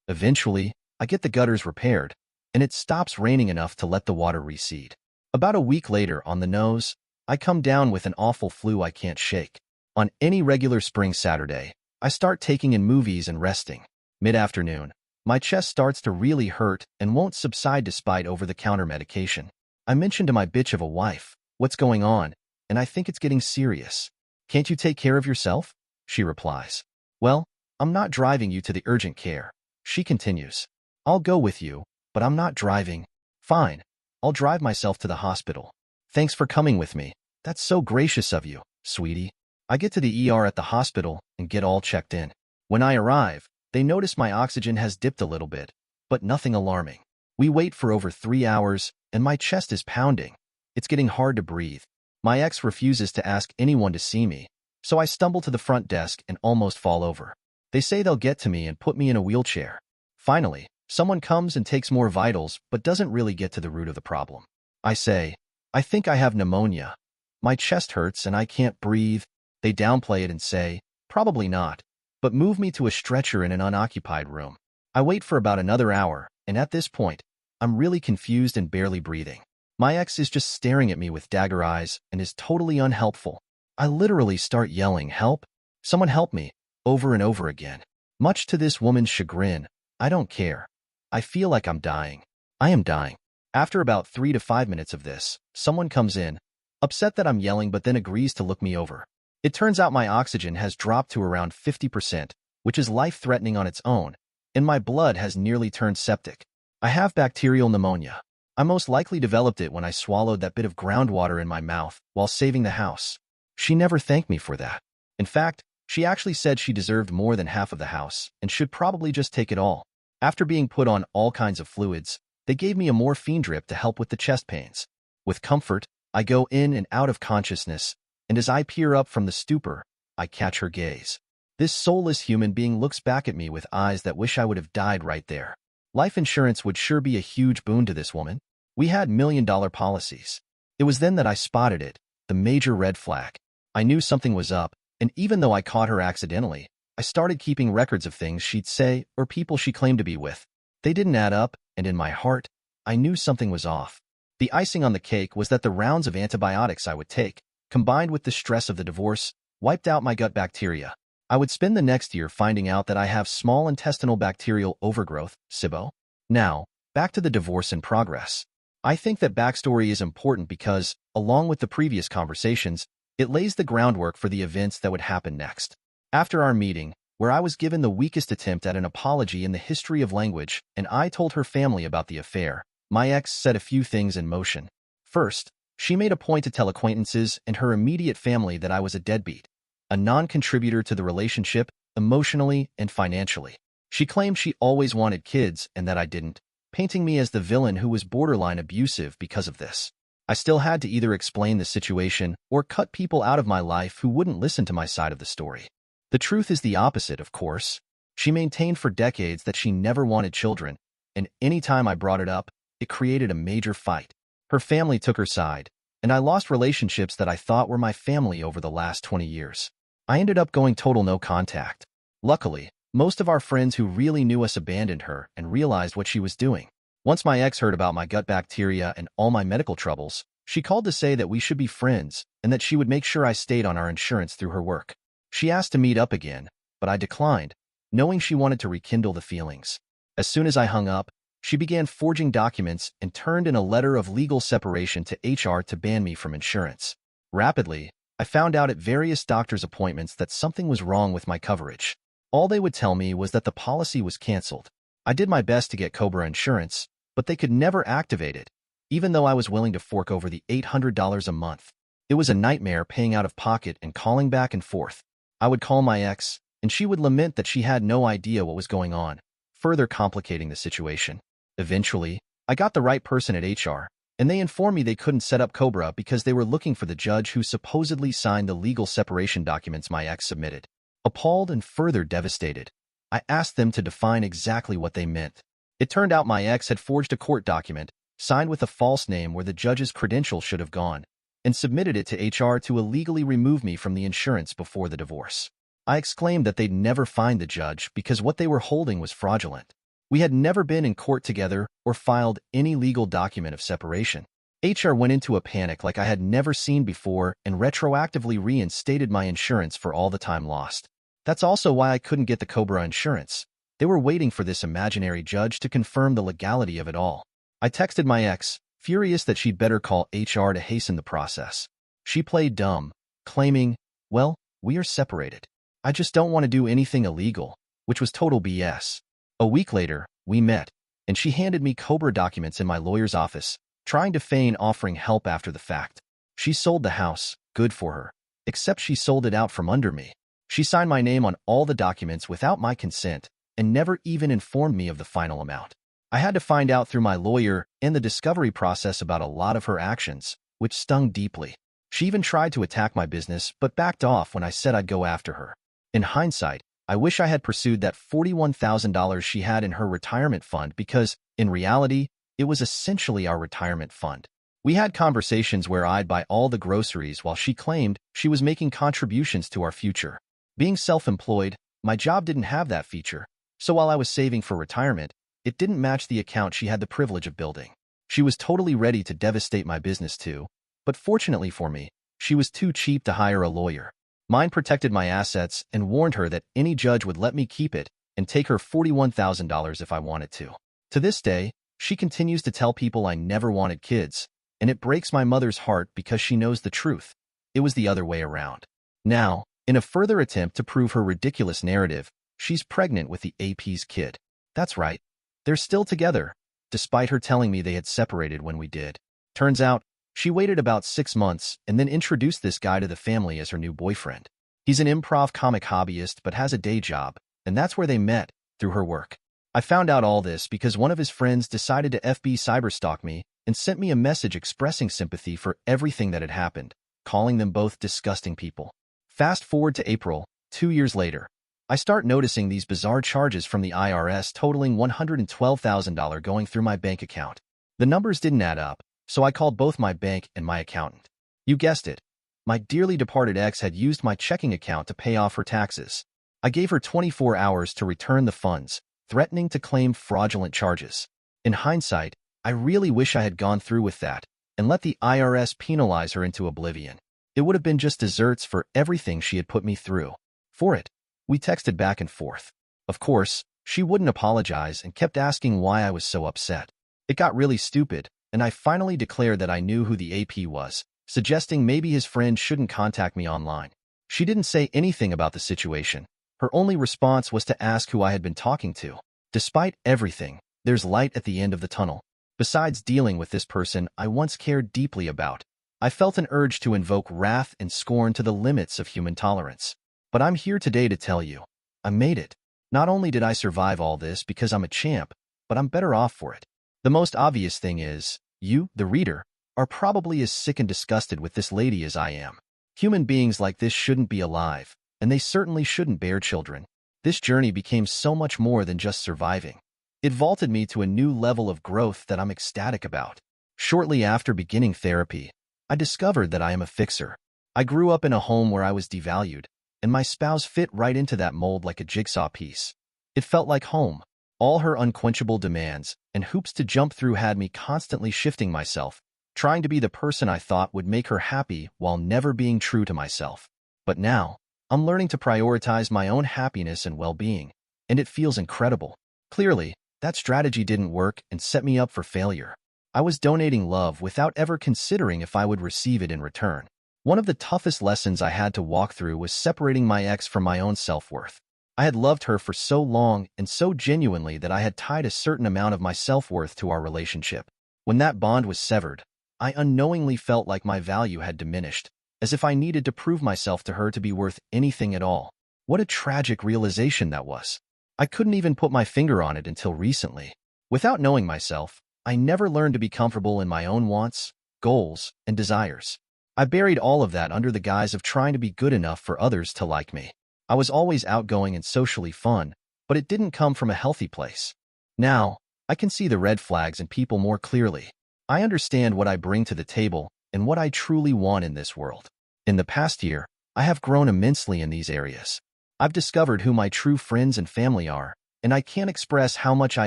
Eventually, I get the gutters repaired, and it stops raining enough to let the water recede. About a week later, on the nose, I come down with an awful flu I can't shake. On any regular spring Saturday, I start taking in movies and resting. Mid-afternoon, my chest starts to really hurt and won't subside despite over-the-counter medication. I mention to my bitch of a wife, "What's going on?" and I think it's getting serious. "Can't you take care of yourself?" She replies. "Well, I'm not driving you to the urgent care." She continues, "I'll go with you, but I'm not driving." "Fine, I'll drive myself to the hospital." "Thanks for coming with me. That's so gracious of you, sweetie." I get to the ER at the hospital and get all checked in. When I arrive, they notice my oxygen has dipped a little bit, but nothing alarming. We wait for over 3 hours, and my chest is pounding. It's getting hard to breathe. My ex refuses to ask anyone to see me, so I stumble to the front desk and almost fall over. They say they'll get to me and put me in a wheelchair. Finally, someone comes and takes more vitals but doesn't really get to the root of the problem. I say, "I think I have pneumonia. My chest hurts and I can't breathe." They downplay it and say, "Probably not," but move me to a stretcher in an unoccupied room. I wait for about another hour, and at this point, I'm really confused and barely breathing. My ex is just staring at me with dagger eyes and is totally unhelpful. I literally start yelling, "Help! Someone help me!" over and over again. Much to this woman's chagrin, I don't care. I feel like I'm dying. I am dying. After about 3 to 5 minutes of this, someone comes in, upset that I'm yelling but then agrees to look me over. It turns out my oxygen has dropped to around 50%, which is life-threatening on its own, and my blood has nearly turned septic. I have bacterial pneumonia. I most likely developed it when I swallowed that bit of groundwater in my mouth while saving the house. She never thanked me for that. In fact, she actually said she deserved more than half of the house and should probably just take it all. After being put on all kinds of fluids, they gave me a morphine drip to help with the chest pains. With comfort, I go in and out of consciousness, and as I peer up from the stupor, I catch her gaze. This soulless human being looks back at me with eyes that wish I would have died right there. Life insurance would sure be a huge boon to this woman. We had million-dollar policies. It was then that I spotted it, the major red flag. I knew something was up, and even though I caught her accidentally, I started keeping records of things she'd say or people she claimed to be with. They didn't add up, and in my heart, I knew something was off. The icing on the cake was that the rounds of antibiotics I would take, combined with the stress of the divorce, wiped out my gut bacteria. I would spend the next year finding out that I have small intestinal bacterial overgrowth, SIBO. Now, back to the divorce in progress. I think that backstory is important because, along with the previous conversations, it lays the groundwork for the events that would happen next. After our meeting, where I was given the weakest attempt at an apology in the history of language, and I told her family about the affair, my ex set a few things in motion. First, she made a point to tell acquaintances and her immediate family that I was a deadbeat, a non-contributor to the relationship, emotionally and financially. She claimed she always wanted kids and that I didn't, painting me as the villain who was borderline abusive because of this. I still had to either explain the situation or cut people out of my life who wouldn't listen to my side of the story. The truth is the opposite, of course. She maintained for decades that she never wanted children, and any time I brought it up, it created a major fight. Her family took her side, and I lost relationships that I thought were my family over the last 20 years. I ended up going total no contact. Luckily, most of our friends who really knew us abandoned her and realized what she was doing. Once my ex heard about my gut bacteria and all my medical troubles, She called to say that we should be friends and that she would make sure I stayed on our insurance through her work. She asked to meet up again, but I declined, knowing she wanted to rekindle the feelings. As soon as I hung up, she began forging documents and turned in a letter of legal separation to HR to ban me from insurance. Rapidly, I found out at various doctor's appointments that something was wrong with my coverage. All they would tell me was that the policy was canceled. I did my best to get Cobra insurance, but they could never activate it, even though I was willing to fork over the $800 a month. It was a nightmare paying out of pocket and calling back and forth. I would call my ex, and she would lament that she had no idea what was going on, further complicating the situation. Eventually, I got the right person at HR, and they informed me they couldn't set up Cobra because they were looking for the judge who supposedly signed the legal separation documents my ex submitted. Appalled and further devastated, I asked them to define exactly what they meant. It turned out my ex had forged a court document, signed with a false name where the judge's credentials should have gone, and submitted it to HR to illegally remove me from the insurance before the divorce. I exclaimed that they'd never find the judge because what they were holding was fraudulent. We had never been in court together or filed any legal document of separation. HR went into a panic like I had never seen before and retroactively reinstated my insurance for all the time lost. That's also why I couldn't get the Cobra insurance. They were waiting for this imaginary judge to confirm the legality of it all. I texted my ex, furious that she'd better call HR to hasten the process. She played dumb, claiming, "Well, we are separated. I just don't want to do anything illegal," which was total BS. A week later, we met, and she handed me Cobra documents in my lawyer's office, trying to feign offering help after the fact. She sold the house, good for her, except she sold it out from under me. She signed my name on all the documents without my consent and never even informed me of the final amount. I had to find out through my lawyer and the discovery process about a lot of her actions, which stung deeply. She even tried to attack my business but backed off when I said I'd go after her. In hindsight, I wish I had pursued that $41,000 she had in her retirement fund because, in reality, it was essentially our retirement fund. We had conversations where I'd buy all the groceries while she claimed she was making contributions to our future. Being self-employed, my job didn't have that feature, so while I was saving for retirement, it didn't match the account she had the privilege of building. She was totally ready to devastate my business too, but fortunately for me, she was too cheap to hire a lawyer. Mine protected my assets and warned her that any judge would let me keep it and take her $41,000 if I wanted to. To this day, she continues to tell people I never wanted kids, and it breaks my mother's heart because she knows the truth. It was the other way around. Now, in a further attempt to prove her ridiculous narrative, she's pregnant with the AP's kid. That's right. They're still together, despite her telling me they had separated when we did. Turns out, she waited about 6 months and then introduced this guy to the family as her new boyfriend. He's an improv comic hobbyist but has a day job, and that's where they met, through her work. I found out all this because one of his friends decided to FB cyberstalk me and sent me a message expressing sympathy for everything that had happened, calling them both disgusting people. Fast forward to April, 2 years later. I start noticing these bizarre charges from the IRS totaling $112,000 going through my bank account. The numbers didn't add up, so I called both my bank and my accountant. You guessed it. My dearly departed ex had used my checking account to pay off her taxes. I gave her 24 hours to return the funds, threatening to claim fraudulent charges. In hindsight, I really wish I had gone through with that and let the IRS penalize her into oblivion. It would have been just desserts for everything she had put me through. For it, we texted back and forth. Of course, she wouldn't apologize and kept asking why I was so upset. It got really stupid, and I finally declared that I knew who the AP was, suggesting maybe his friend shouldn't contact me online. She didn't say anything about the situation. Her only response was to ask who I had been talking to. Despite everything, there's light at the end of the tunnel. Besides dealing with this person I once cared deeply about, I felt an urge to invoke wrath and scorn to the limits of human tolerance. But I'm here today to tell you, I made it. Not only did I survive all this because I'm a champ, but I'm better off for it. The most obvious thing is, you, the reader, are probably as sick and disgusted with this lady as I am. Human beings like this shouldn't be alive, and they certainly shouldn't bear children. This journey became so much more than just surviving. It vaulted me to a new level of growth that I'm ecstatic about. Shortly after beginning therapy, I discovered that I am a fixer. I grew up in a home where I was devalued, and my spouse fit right into that mold like a jigsaw piece. It felt like home. All her unquenchable demands and hoops to jump through had me constantly shifting myself, trying to be the person I thought would make her happy while never being true to myself. But now, I'm learning to prioritize my own happiness and well-being, and it feels incredible. Clearly, that strategy didn't work and set me up for failure. I was donating love without ever considering if I would receive it in return. One of the toughest lessons I had to walk through was separating my ex from my own self-worth. I had loved her for so long and so genuinely that I had tied a certain amount of my self-worth to our relationship. When that bond was severed, I unknowingly felt like my value had diminished, as if I needed to prove myself to her to be worth anything at all. What a tragic realization that was. I couldn't even put my finger on it until recently. Without knowing myself, I never learned to be comfortable in my own wants, goals, and desires. I buried all of that under the guise of trying to be good enough for others to like me. I was always outgoing and socially fun, but it didn't come from a healthy place. Now, I can see the red flags in people more clearly. I understand what I bring to the table and what I truly want in this world. In the past year, I have grown immensely in these areas. I've discovered who my true friends and family are, and I can't express how much I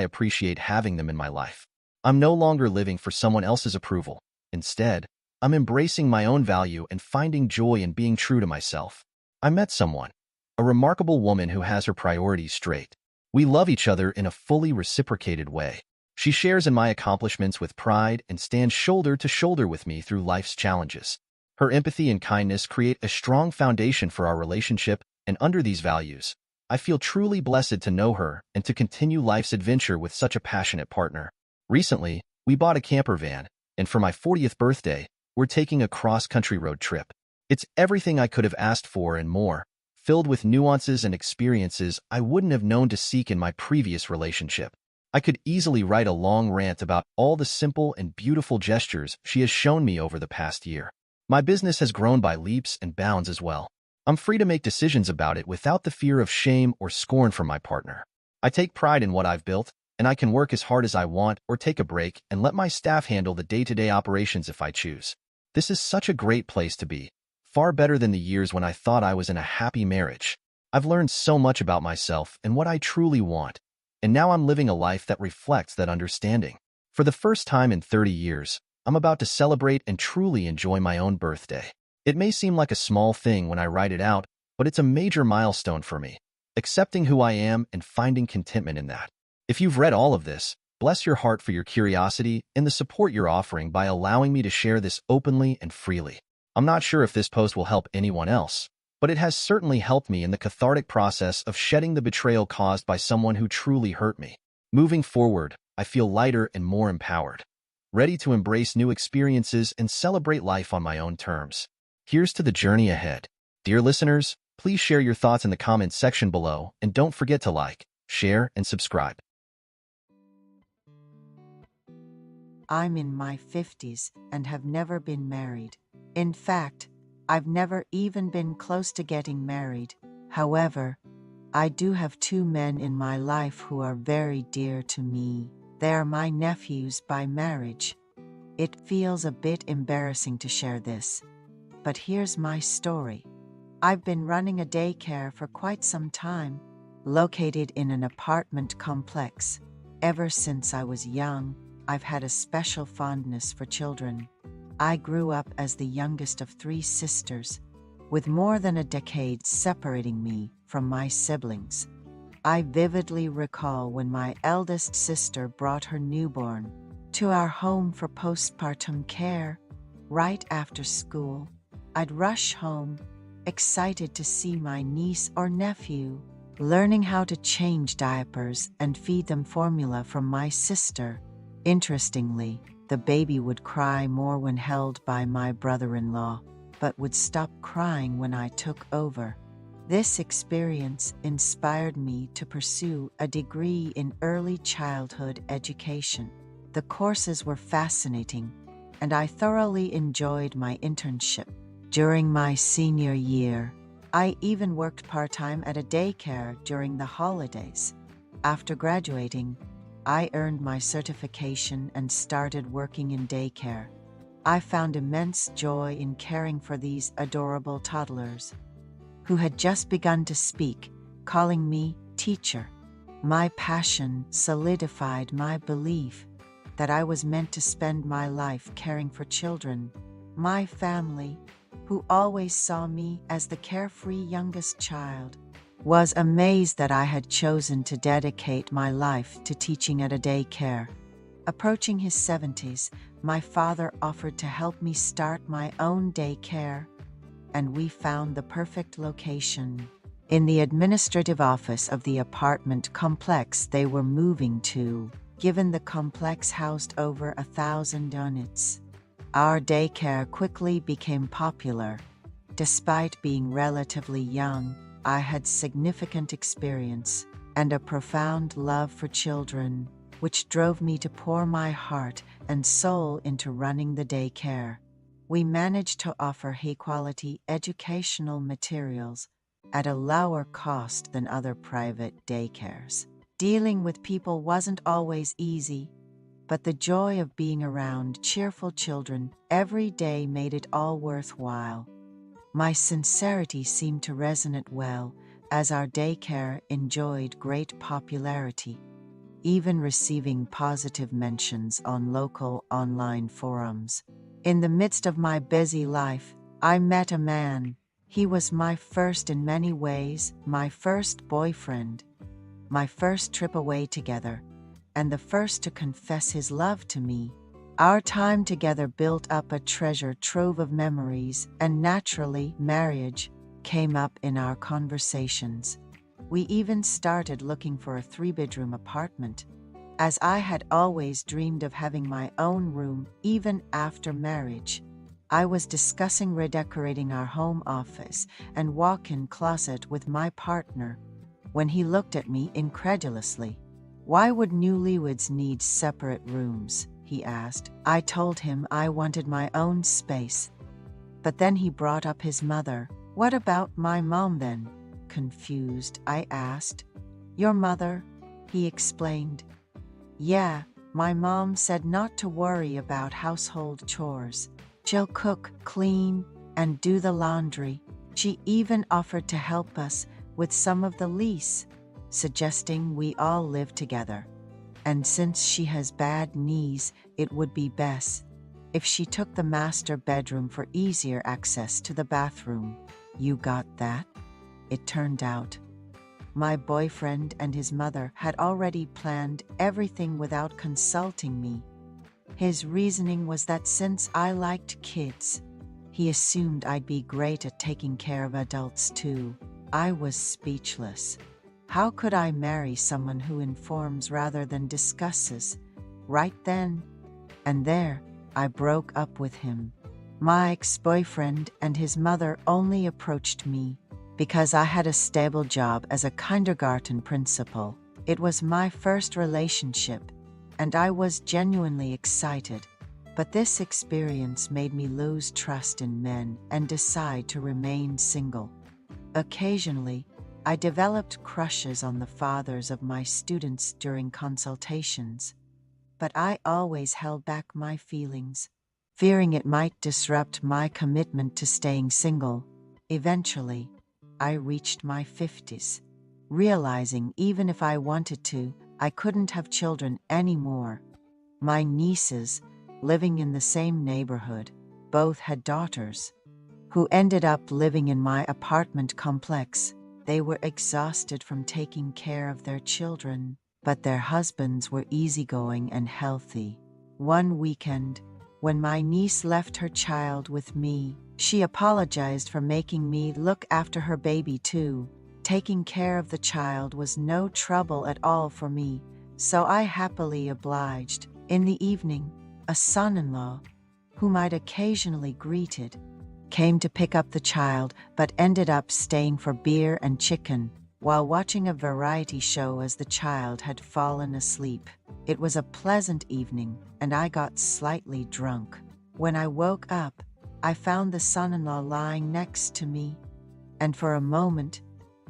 appreciate having them in my life. I'm no longer living for someone else's approval. Instead, I'm embracing my own value and finding joy in being true to myself. I met someone, a remarkable woman who has her priorities straight. We love each other in a fully reciprocated way. She shares in my accomplishments with pride and stands shoulder to shoulder with me through life's challenges. Her empathy and kindness create a strong foundation for our relationship, and under these values, I feel truly blessed to know her and to continue life's adventure with such a passionate partner. Recently, we bought a camper van, and for my 40th birthday, we're taking a cross-country road trip. It's everything I could have asked for and more, filled with nuances and experiences I wouldn't have known to seek in my previous relationship. I could easily write a long rant about all the simple and beautiful gestures she has shown me over the past year. My business has grown by leaps and bounds as well. I'm free to make decisions about it without the fear of shame or scorn from my partner. I take pride in what I've built, and I can work as hard as I want or take a break and let my staff handle the day-to-day operations if I choose. This is such a great place to be, far better than the years when I thought I was in a happy marriage. I've learned so much about myself and what I truly want, and now I'm living a life that reflects that understanding. For the first time in 30 years, I'm about to celebrate and truly enjoy my own birthday. It may seem like a small thing when I write it out, but it's a major milestone for me, accepting who I am and finding contentment in that. If you've read all of this, bless your heart for your curiosity and the support you're offering by allowing me to share this openly and freely. I'm not sure if this post will help anyone else, but it has certainly helped me in the cathartic process of shedding the betrayal caused by someone who truly hurt me. Moving forward, I feel lighter and more empowered, ready to embrace new experiences and celebrate life on my own terms. Here's to the journey ahead. Dear listeners, please share your thoughts in the comments section below, and don't forget to like, share, and subscribe. I'm in my 50s and have never been married. In fact, I've never even been close to getting married. However, I do have two men in my life who are very dear to me. They are my nephews by marriage. It feels a bit embarrassing to share this, but here's my story. I've been running a daycare for quite some time, located in an apartment complex. Ever since I was young, I've had a special fondness for children. I grew up as the youngest of 3 sisters, with more than a decade separating me from my siblings. I vividly recall when my eldest sister brought her newborn to our home for postpartum care. Right after school, I'd rush home, excited to see my niece or nephew, learning how to change diapers and feed them formula from my sister. Interestingly, the baby would cry more when held by my brother-in-law, but would stop crying when I took over. This experience inspired me to pursue a degree in early childhood education. The courses were fascinating, and I thoroughly enjoyed my internship. During my senior year, I even worked part-time at a daycare during the holidays. After graduating, I earned my certification and started working in daycare. I found immense joy in caring for these adorable toddlers, who had just begun to speak, calling me teacher. My passion solidified my belief that I was meant to spend my life caring for children. My family, who always saw me as the carefree youngest child, was amazed that I had chosen to dedicate my life to teaching at a daycare. Approaching his 70s, my father offered to help me start my own daycare, and we found the perfect location. In the administrative office of the apartment complex they were moving to. Given the complex housed over 1,000 units, our daycare quickly became popular. Despite being relatively young, I had significant experience and a profound love for children, which drove me to pour my heart and soul into running the daycare. We managed to offer high-quality educational materials at a lower cost than other private daycares. Dealing with people wasn't always easy, but the joy of being around cheerful children every day made it all worthwhile. My sincerity seemed to resonate well, as our daycare enjoyed great popularity, even receiving positive mentions on local online forums. In the midst of my busy life, I met a man. He was my first in many ways, my first boyfriend, my first trip away together, and the first to confess his love to me. Our time together built up a treasure trove of memories, and naturally, marriage came up in our conversations. We even started looking for a 3-bedroom apartment, as I had always dreamed of having my own room even after marriage. I was discussing redecorating our home office and walk-in closet with my partner when he looked at me incredulously. "Why would newlyweds need separate rooms?" he asked. I told him I wanted my own space. But then he brought up his mother. "What about my mom then?" Confused, I asked. "Your mother?" he explained. "Yeah, my mom said not to worry about household chores. She'll cook, clean, and do the laundry. She even offered to help us with some of the lease, suggesting we all live together. And since she has bad knees, it would be best if she took the master bedroom for easier access to the bathroom." You got that? It turned out my boyfriend and his mother had already planned everything without consulting me. His reasoning was that since I liked kids, he assumed I'd be great at taking care of adults too. I was speechless. How could I marry someone who informs rather than discusses? Right then and there, I broke up with him. My ex-boyfriend and his mother only approached me because I had a stable job as a kindergarten principal. It was my first relationship, and I was genuinely excited. But this experience made me lose trust in men and decide to remain single. Occasionally, I developed crushes on the fathers of my students during consultations, but I always held back my feelings, fearing it might disrupt my commitment to staying single. Eventually, I reached my 50s, realizing even if I wanted to, I couldn't have children anymore. My nieces, living in the same neighborhood, both had daughters, who ended up living in my apartment complex. They were exhausted from taking care of their children, but their husbands were easygoing and healthy. One weekend, when my niece left her child with me, she apologized for making me look after her baby too. Taking care of the child was no trouble at all for me, so I happily obliged. In the evening, a son-in-law, whom I'd occasionally greeted, came to pick up the child but ended up staying for beer and chicken while watching a variety show as the child had fallen asleep. It was a pleasant evening, and I got slightly drunk. When I woke up, I found the son-in-law lying next to me, and for a moment,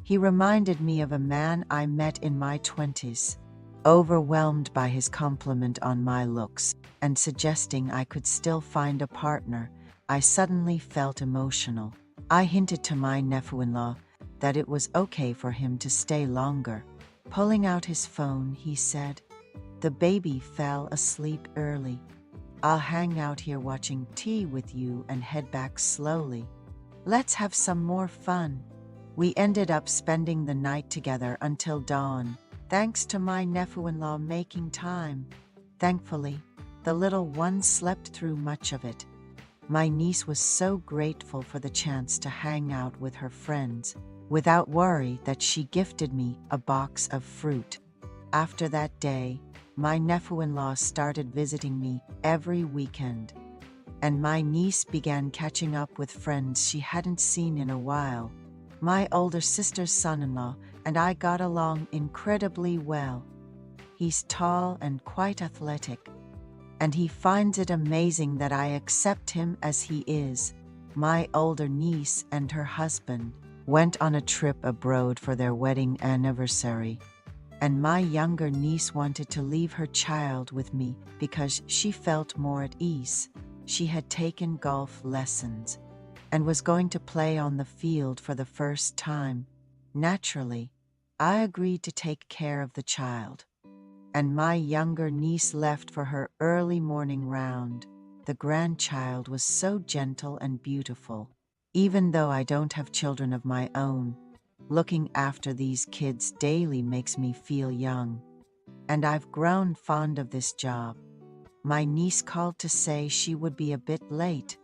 he reminded me of a man I met in my 20s. Overwhelmed by his compliment on my looks and suggesting I could still find a partner, I suddenly felt emotional. I hinted to my nephew-in-law that it was okay for him to stay longer. Pulling out his phone, he said, The baby fell asleep early. I'll hang out here watching tea with you and head back slowly. Let's have some more fun. We ended up spending the night together until dawn, thanks to my nephew-in-law making time. Thankfully, the little one slept through much of it. My niece was so grateful for the chance to hang out with her friends, without worry that she gifted me a box of fruit. After that day, my nephew-in-law started visiting me every weekend, and my niece began catching up with friends she hadn't seen in a while. My older sister's son-in-law and I got along incredibly well. He's tall and quite athletic, and he finds it amazing that I accept him as he is. My older niece and her husband went on a trip abroad for their wedding anniversary, and my younger niece wanted to leave her child with me because she felt more at ease. She had taken golf lessons and was going to play on the field for the first time. Naturally, I agreed to take care of the child, and my younger niece left for her early morning round. The grandchild was so gentle and beautiful. Even though I don't have children of my own, looking after these kids daily makes me feel young, and I've grown fond of this job. My niece called to say she would be a bit late,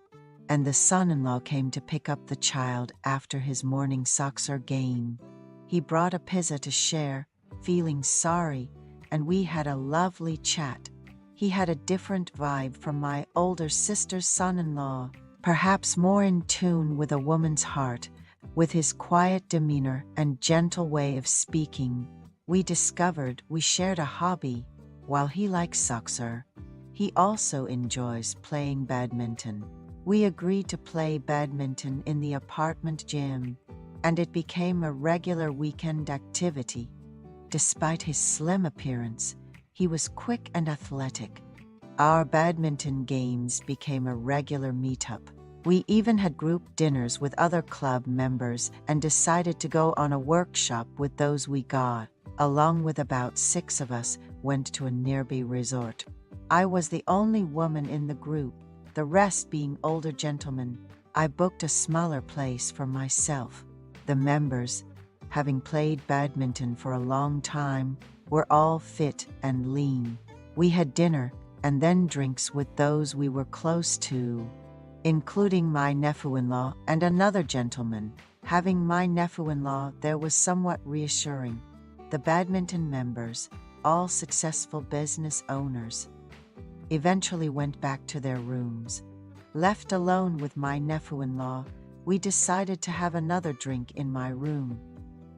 and the son-in-law came to pick up the child after his morning soccer game. He brought a pizza to share, feeling sorry, and we had a lovely chat. He had a different vibe from my older sister's son-in-law, perhaps more in tune with a woman's heart, with his quiet demeanor and gentle way of speaking. We discovered we shared a hobby. While he likes soccer, he also enjoys playing badminton. We agreed to play badminton in the apartment gym, and it became a regular weekend activity. Despite his slim appearance, he was quick and athletic. Our badminton games became a regular meetup. We even had group dinners with other club members and decided to go on a workshop with those we got. Along with about 6 of us, went to a nearby resort. I was the only woman in the group, the rest being older gentlemen. I booked a smaller place for myself. The members, having played badminton for a long time, were all fit and lean. We had dinner and then drinks with those we were close to, including my nephew-in-law and another gentleman. Having my nephew-in-law there was somewhat reassuring. The badminton members, all successful business owners, eventually went back to their rooms. Left alone with my nephew-in-law, we decided to have another drink in my room.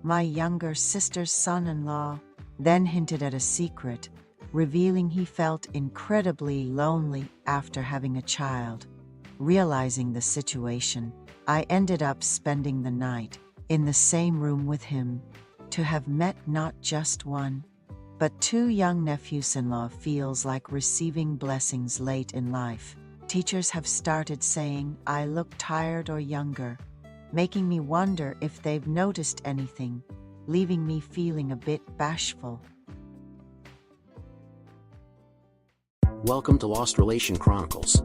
My younger sister's son-in-law then hinted at a secret, revealing he felt incredibly lonely after having a child. Realizing the situation, I ended up spending the night in the same room with him. To have met not just one, but 2 young nephews-in-law feels like receiving blessings late in life. Teachers have started saying I look tired or younger, making me wonder if they've noticed anything, leaving me feeling a bit bashful. Welcome to Lost Relation Chronicles.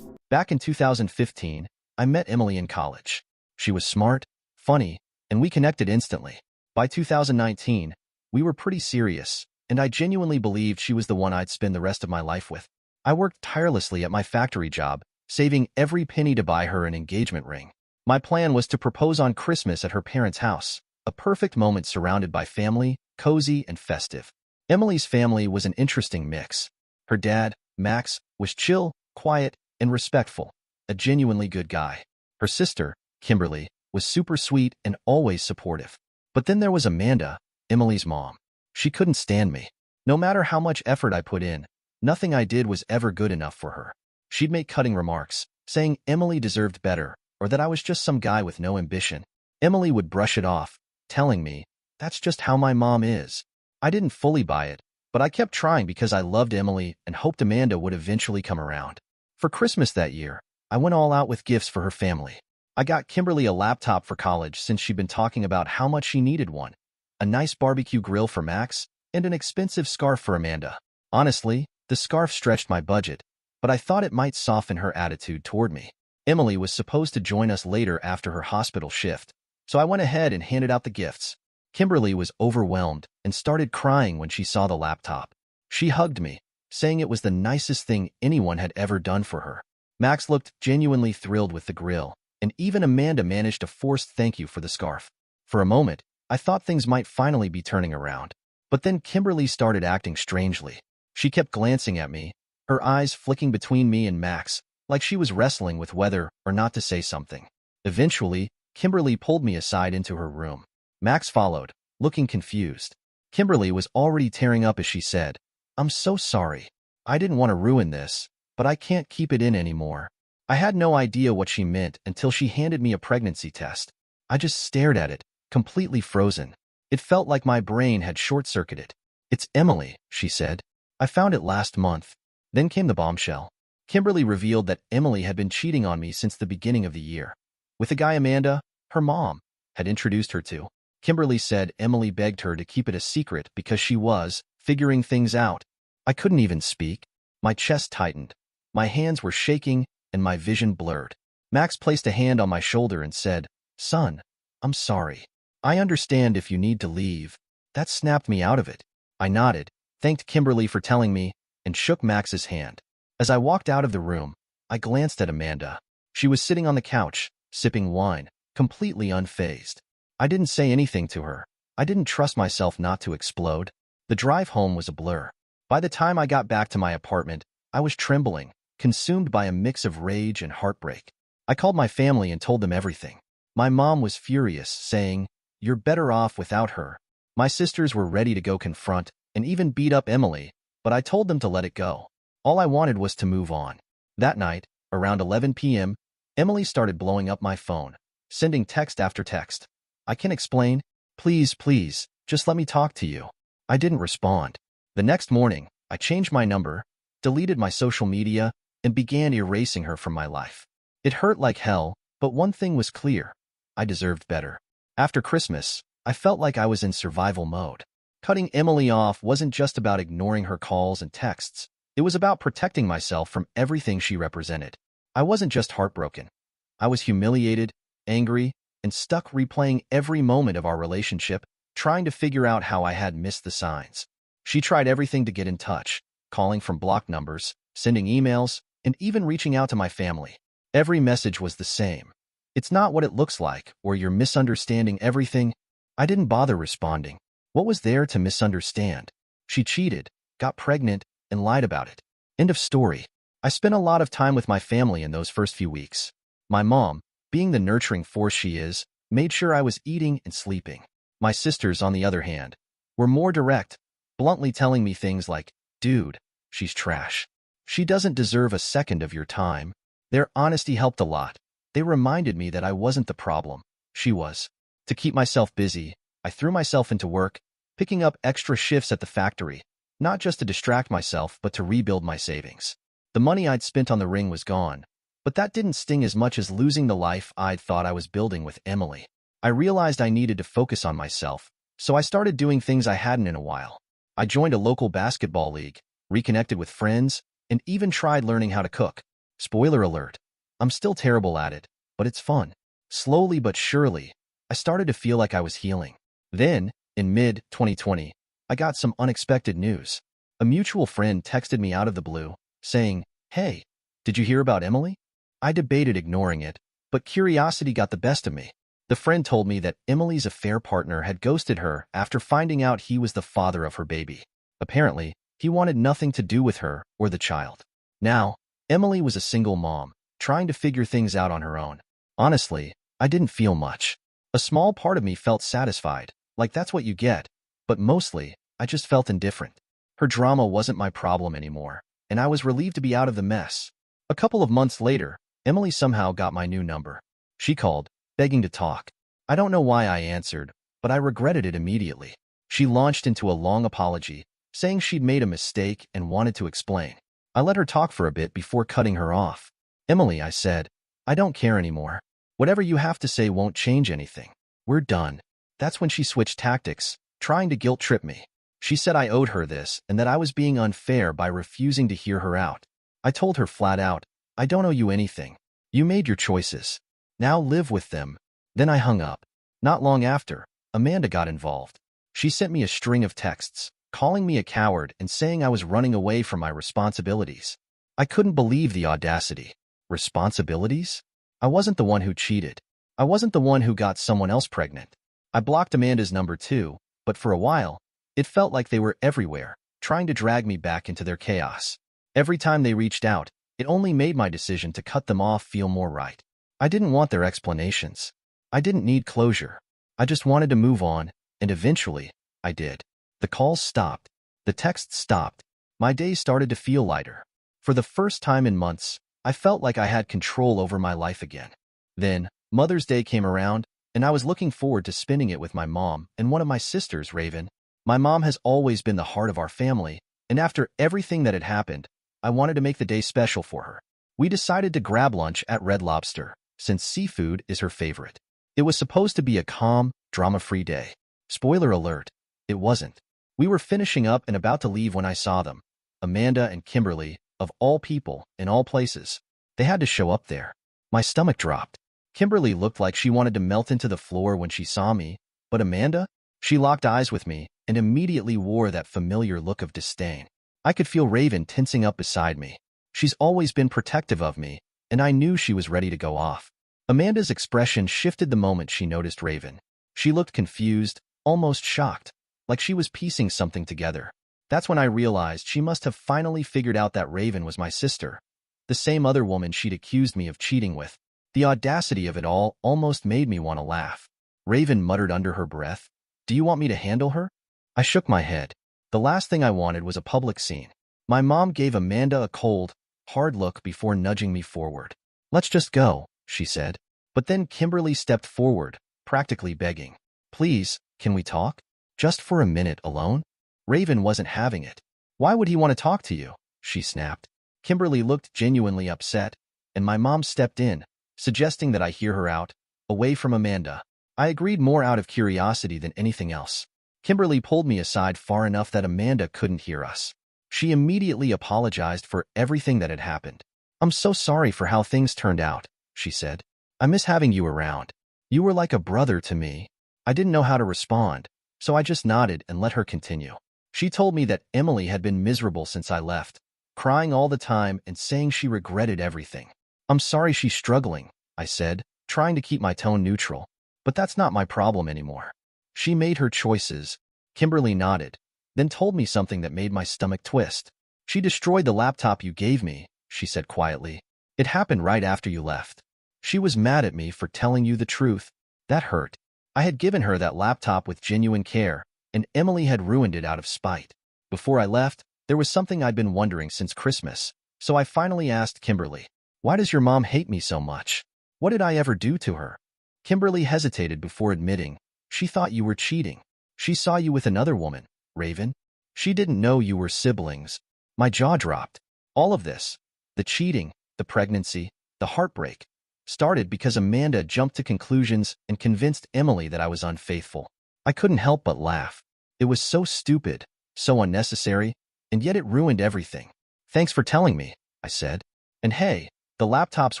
Back in 2015, I met Emily in college. She was smart, funny, and we connected instantly. By 2019, we were pretty serious, and I genuinely believed she was the one I'd spend the rest of my life with. I worked tirelessly at my factory job, saving every penny to buy her an engagement ring. My plan was to propose on Christmas at her parents' house, a perfect moment surrounded by family, cozy and festive. Emily's family was an interesting mix. Her dad, Max, was chill, quiet, and respectful, a genuinely good guy. Her sister, Kimberly, was super sweet and always supportive. But then there was Amanda, Emily's mom. She couldn't stand me. No matter how much effort I put in, nothing I did was ever good enough for her. She'd make cutting remarks, saying Emily deserved better, or that I was just some guy with no ambition. Emily would brush it off, telling me, "That's just how my mom is." I didn't fully buy it, but I kept trying because I loved Emily and hoped Amanda would eventually come around. For Christmas that year, I went all out with gifts for her family. I got Kimberly a laptop for college since she'd been talking about how much she needed one, a nice barbecue grill for Max, and an expensive scarf for Amanda. Honestly, the scarf stretched my budget, but I thought it might soften her attitude toward me. Emily was supposed to join us later after her hospital shift, so I went ahead and handed out the gifts. Kimberly was overwhelmed and started crying when she saw the laptop. She hugged me, saying it was the nicest thing anyone had ever done for her. Max looked genuinely thrilled with the grill, and even Amanda managed a forced thank you for the scarf. For a moment, I thought things might finally be turning around. But then Kimberly started acting strangely. She kept glancing at me, her eyes flicking between me and Max, like she was wrestling with whether or not to say something. Eventually, Kimberly pulled me aside into her room. Max followed, looking confused. Kimberly was already tearing up as she said, "I'm so sorry. I didn't want to ruin this, but I can't keep it in anymore." I had no idea what she meant until she handed me a pregnancy test. I just stared at it, completely frozen. It felt like my brain had short-circuited. "It's Emily," she said. "I found it last month." Then came the bombshell. Kimberly revealed that Emily had been cheating on me since the beginning of the year, with a guy Amanda, her mom, had introduced her to. Kimberly said Emily begged her to keep it a secret because she was figuring things out. I couldn't even speak. My chest tightened. My hands were shaking and my vision blurred. Max placed a hand on my shoulder and said, "Son, I'm sorry. I understand if you need to leave." That snapped me out of it. I nodded, thanked Kimberly for telling me, and shook Max's hand. As I walked out of the room, I glanced at Amanda. She was sitting on the couch, sipping wine, completely unfazed. I didn't say anything to her. I didn't trust myself not to explode. The drive home was a blur. By the time I got back to my apartment, I was trembling, consumed by a mix of rage and heartbreak. I called my family and told them everything. My mom was furious, saying, "You're better off without her." My sisters were ready to go confront and even beat up Emily, but I told them to let it go. All I wanted was to move on. That night, around 11 p.m., Emily started blowing up my phone, sending text after text. "I can explain. Please, please, just let me talk to you." I didn't respond. The next morning, I changed my number, deleted my social media, and began erasing her from my life. It hurt like hell, but one thing was clear. I deserved better. After Christmas, I felt like I was in survival mode. Cutting Emily off wasn't just about ignoring her calls and texts. It was about protecting myself from everything she represented. I wasn't just heartbroken. I was humiliated, angry, and stuck replaying every moment of our relationship, trying to figure out how I had missed the signs. She tried everything to get in touch, calling from blocked numbers, sending emails, and even reaching out to my family. Every message was the same. "It's not what it looks like," or "You're misunderstanding everything." I didn't bother responding. What was there to misunderstand? She cheated, got pregnant, and lied about it. End of story. I spent a lot of time with my family in those first few weeks. My mom, being the nurturing force she is, made sure I was eating and sleeping. My sisters, on the other hand, were more direct, bluntly telling me things like, "Dude, she's trash. She doesn't deserve a second of your time." Their honesty helped a lot. They reminded me that I wasn't the problem. She was. To keep myself busy, I threw myself into work, picking up extra shifts at the factory, not just to distract myself, but to rebuild my savings. The money I'd spent on the ring was gone, but that didn't sting as much as losing the life I'd thought I was building with Emily. I realized I needed to focus on myself, so I started doing things I hadn't in a while. I joined a local basketball league, reconnected with friends, and even tried learning how to cook. Spoiler alert, I'm still terrible at it, but it's fun. Slowly but surely, I started to feel like I was healing. Then, in mid-2020, I got some unexpected news. A mutual friend texted me out of the blue, saying, "Hey, did you hear about Emily?" I debated ignoring it, but curiosity got the best of me. The friend told me that Emily's affair partner had ghosted her after finding out he was the father of her baby. Apparently, he wanted nothing to do with her or the child. Now, Emily was a single mom, trying to figure things out on her own. Honestly, I didn't feel much. A small part of me felt satisfied, like that's what you get, but mostly, I just felt indifferent. Her drama wasn't my problem anymore, and I was relieved to be out of the mess. A couple of months later, Emily somehow got my new number. She called, begging to talk. I don't know why I answered, but I regretted it immediately. She launched into a long apology, saying she'd made a mistake and wanted to explain. I let her talk for a bit before cutting her off. "Emily," I said, "I don't care anymore. Whatever you have to say won't change anything. We're done." That's when she switched tactics, trying to guilt-trip me. She said I owed her this and that I was being unfair by refusing to hear her out. I told her flat out, I don't owe you anything. You made your choices. Now live with them. Then I hung up. Not long after, Amanda got involved. She sent me a string of texts, calling me a coward and saying I was running away from my responsibilities. I couldn't believe the audacity. Responsibilities? I wasn't the one who cheated. I wasn't the one who got someone else pregnant. I blocked Amanda's number too, but for a while, it felt like they were everywhere, trying to drag me back into their chaos. Every time they reached out, it only made my decision to cut them off feel more right. I didn't want their explanations. I didn't need closure. I just wanted to move on, and eventually, I did. The calls stopped. The texts stopped. My days started to feel lighter. For the first time in months, I felt like I had control over my life again. Then, Mother's Day came around, and I was looking forward to spending it with my mom and one of my sisters, Raven. My mom has always been the heart of our family, and after everything that had happened, I wanted to make the day special for her. We decided to grab lunch at Red Lobster, since seafood is her favorite. It was supposed to be a calm, drama-free day. Spoiler alert, it wasn't. We were finishing up and about to leave when I saw them. Amanda and Kimberly, of all people, in all places. They had to show up there. My stomach dropped. Kimberly looked like she wanted to melt into the floor when she saw me, but Amanda? She locked eyes with me and immediately wore that familiar look of disdain. I could feel Raven tensing up beside me. She's always been protective of me, and I knew she was ready to go off. Amanda's expression shifted the moment she noticed Raven. She looked confused, almost shocked, like she was piecing something together. That's when I realized she must have finally figured out that Raven was my sister, the same other woman she'd accused me of cheating with. The audacity of it all almost made me want to laugh. Raven muttered under her breath, "Do you want me to handle her?" I shook my head. The last thing I wanted was a public scene. My mom gave Amanda a cold, hard look before nudging me forward. "Let's just go," she said. But then Kimberly stepped forward, practically begging. "Please, can we talk? Just for a minute alone?" Raven wasn't having it. "Why would he want to talk to you?" she snapped. Kimberly looked genuinely upset, and my mom stepped in, suggesting that I hear her out, away from Amanda. I agreed more out of curiosity than anything else. Kimberly pulled me aside far enough that Amanda couldn't hear us. She immediately apologized for everything that had happened. "I'm so sorry for how things turned out," she said. "I miss having you around. You were like a brother to me." I didn't know how to respond, so I just nodded and let her continue. She told me that Emily had been miserable since I left, crying all the time and saying she regretted everything. "I'm sorry she's struggling," I said, trying to keep my tone neutral. "But that's not my problem anymore. She made her choices." Kimberly nodded, then told me something that made my stomach twist. "She destroyed the laptop you gave me," she said quietly. "It happened right after you left. She was mad at me for telling you the truth. That hurt. I had given her that laptop with genuine care, and Emily had ruined it out of spite. Before I left, there was something I'd been wondering since Christmas, so I finally asked Kimberly, 'Why does your mom hate me so much? What did I ever do to her?' Kimberly hesitated before admitting, 'She thought you were cheating. She saw you with another woman, Raven. She didn't know you were siblings.' My jaw dropped. All of this, the cheating, the pregnancy, the heartbreak, started because Amanda jumped to conclusions and convinced Emily that I was unfaithful. I couldn't help but laugh. It was so stupid, so unnecessary, and yet it ruined everything. "Thanks for telling me," I said. "And hey, the laptop's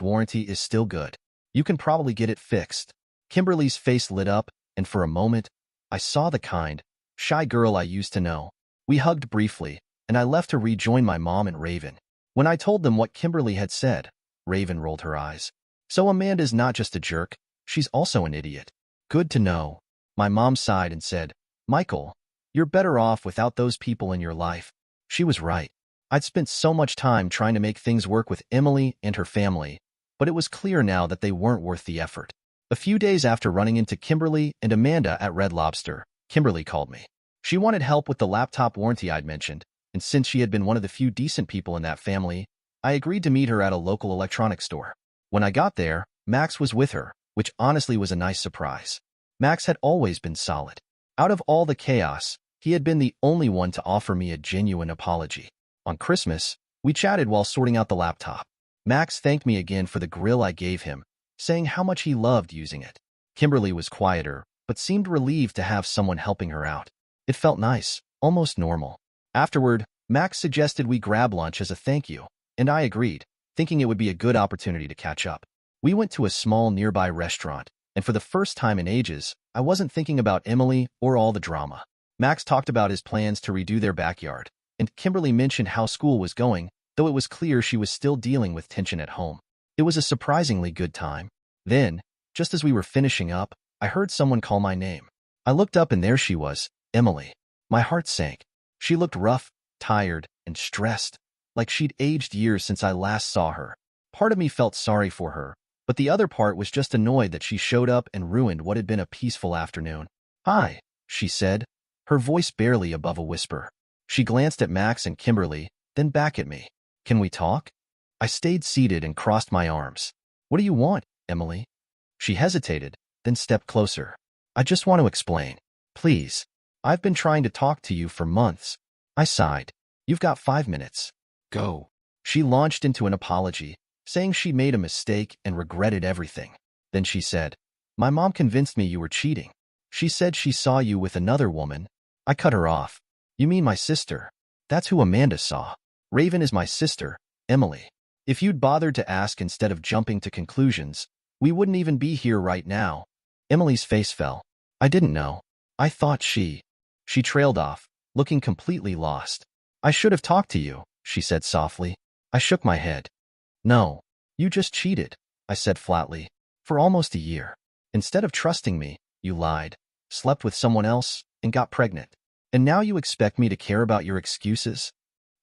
warranty is still good. You can probably get it fixed." Kimberly's face lit up, and for a moment, I saw the kind, shy girl I used to know. We hugged briefly, and I left to rejoin my mom and Raven. When I told them what Kimberly had said, Raven rolled her eyes. "So Amanda's not just a jerk, she's also an idiot. Good to know." My mom sighed and said, "Michael, you're better off without those people in your life." She was right. I'd spent so much time trying to make things work with Emily and her family, but it was clear now that they weren't worth the effort. A few days after running into Kimberly and Amanda at Red Lobster, Kimberly called me. She wanted help with the laptop warranty I'd mentioned, and since she had been one of the few decent people in that family, I agreed to meet her at a local electronics store. When I got there, Max was with her, which honestly was a nice surprise. Max had always been solid. Out of all the chaos, he had been the only one to offer me a genuine apology. On Christmas, we chatted while sorting out the laptop. Max thanked me again for the grill I gave him, saying how much he loved using it. Kimberly was quieter, but seemed relieved to have someone helping her out. It felt nice, almost normal. Afterward, Max suggested we grab lunch as a thank you, and I agreed, thinking it would be a good opportunity to catch up. We went to a small nearby restaurant, and for the first time in ages, I wasn't thinking about Emily or all the drama. Max talked about his plans to redo their backyard, and Kimberly mentioned how school was going, though it was clear she was still dealing with tension at home. It was a surprisingly good time. Then, just as we were finishing up, I heard someone call my name. I looked up and there she was, Emily. My heart sank. She looked rough, tired, and stressed, like she'd aged years since I last saw her. Part of me felt sorry for her, but the other part was just annoyed that she showed up and ruined what had been a peaceful afternoon. "Hi," she said, her voice barely above a whisper. She glanced at Max and Kimberly, then back at me. "Can we talk?" I stayed seated and crossed my arms. "What do you want, Emily?" She hesitated, then stepped closer. "I just want to explain. Please. I've been trying to talk to you for months." I sighed. "You've got 5 minutes. Go." She launched into an apology, saying she made a mistake and regretted everything. Then she said, "My mom convinced me you were cheating. She said she saw you with another woman." I cut her off. "You mean my sister? That's who Amanda saw. Raven is my sister, Emily. If you'd bothered to ask instead of jumping to conclusions, we wouldn't even be here right now." Emily's face fell. "I didn't know. I thought she..." She trailed off, looking completely lost. "I should have talked to you," she said softly. I shook my head. "No, you just cheated," I said flatly. "For almost a year. Instead of trusting me, you lied, slept with someone else, and got pregnant. And now you expect me to care about your excuses?"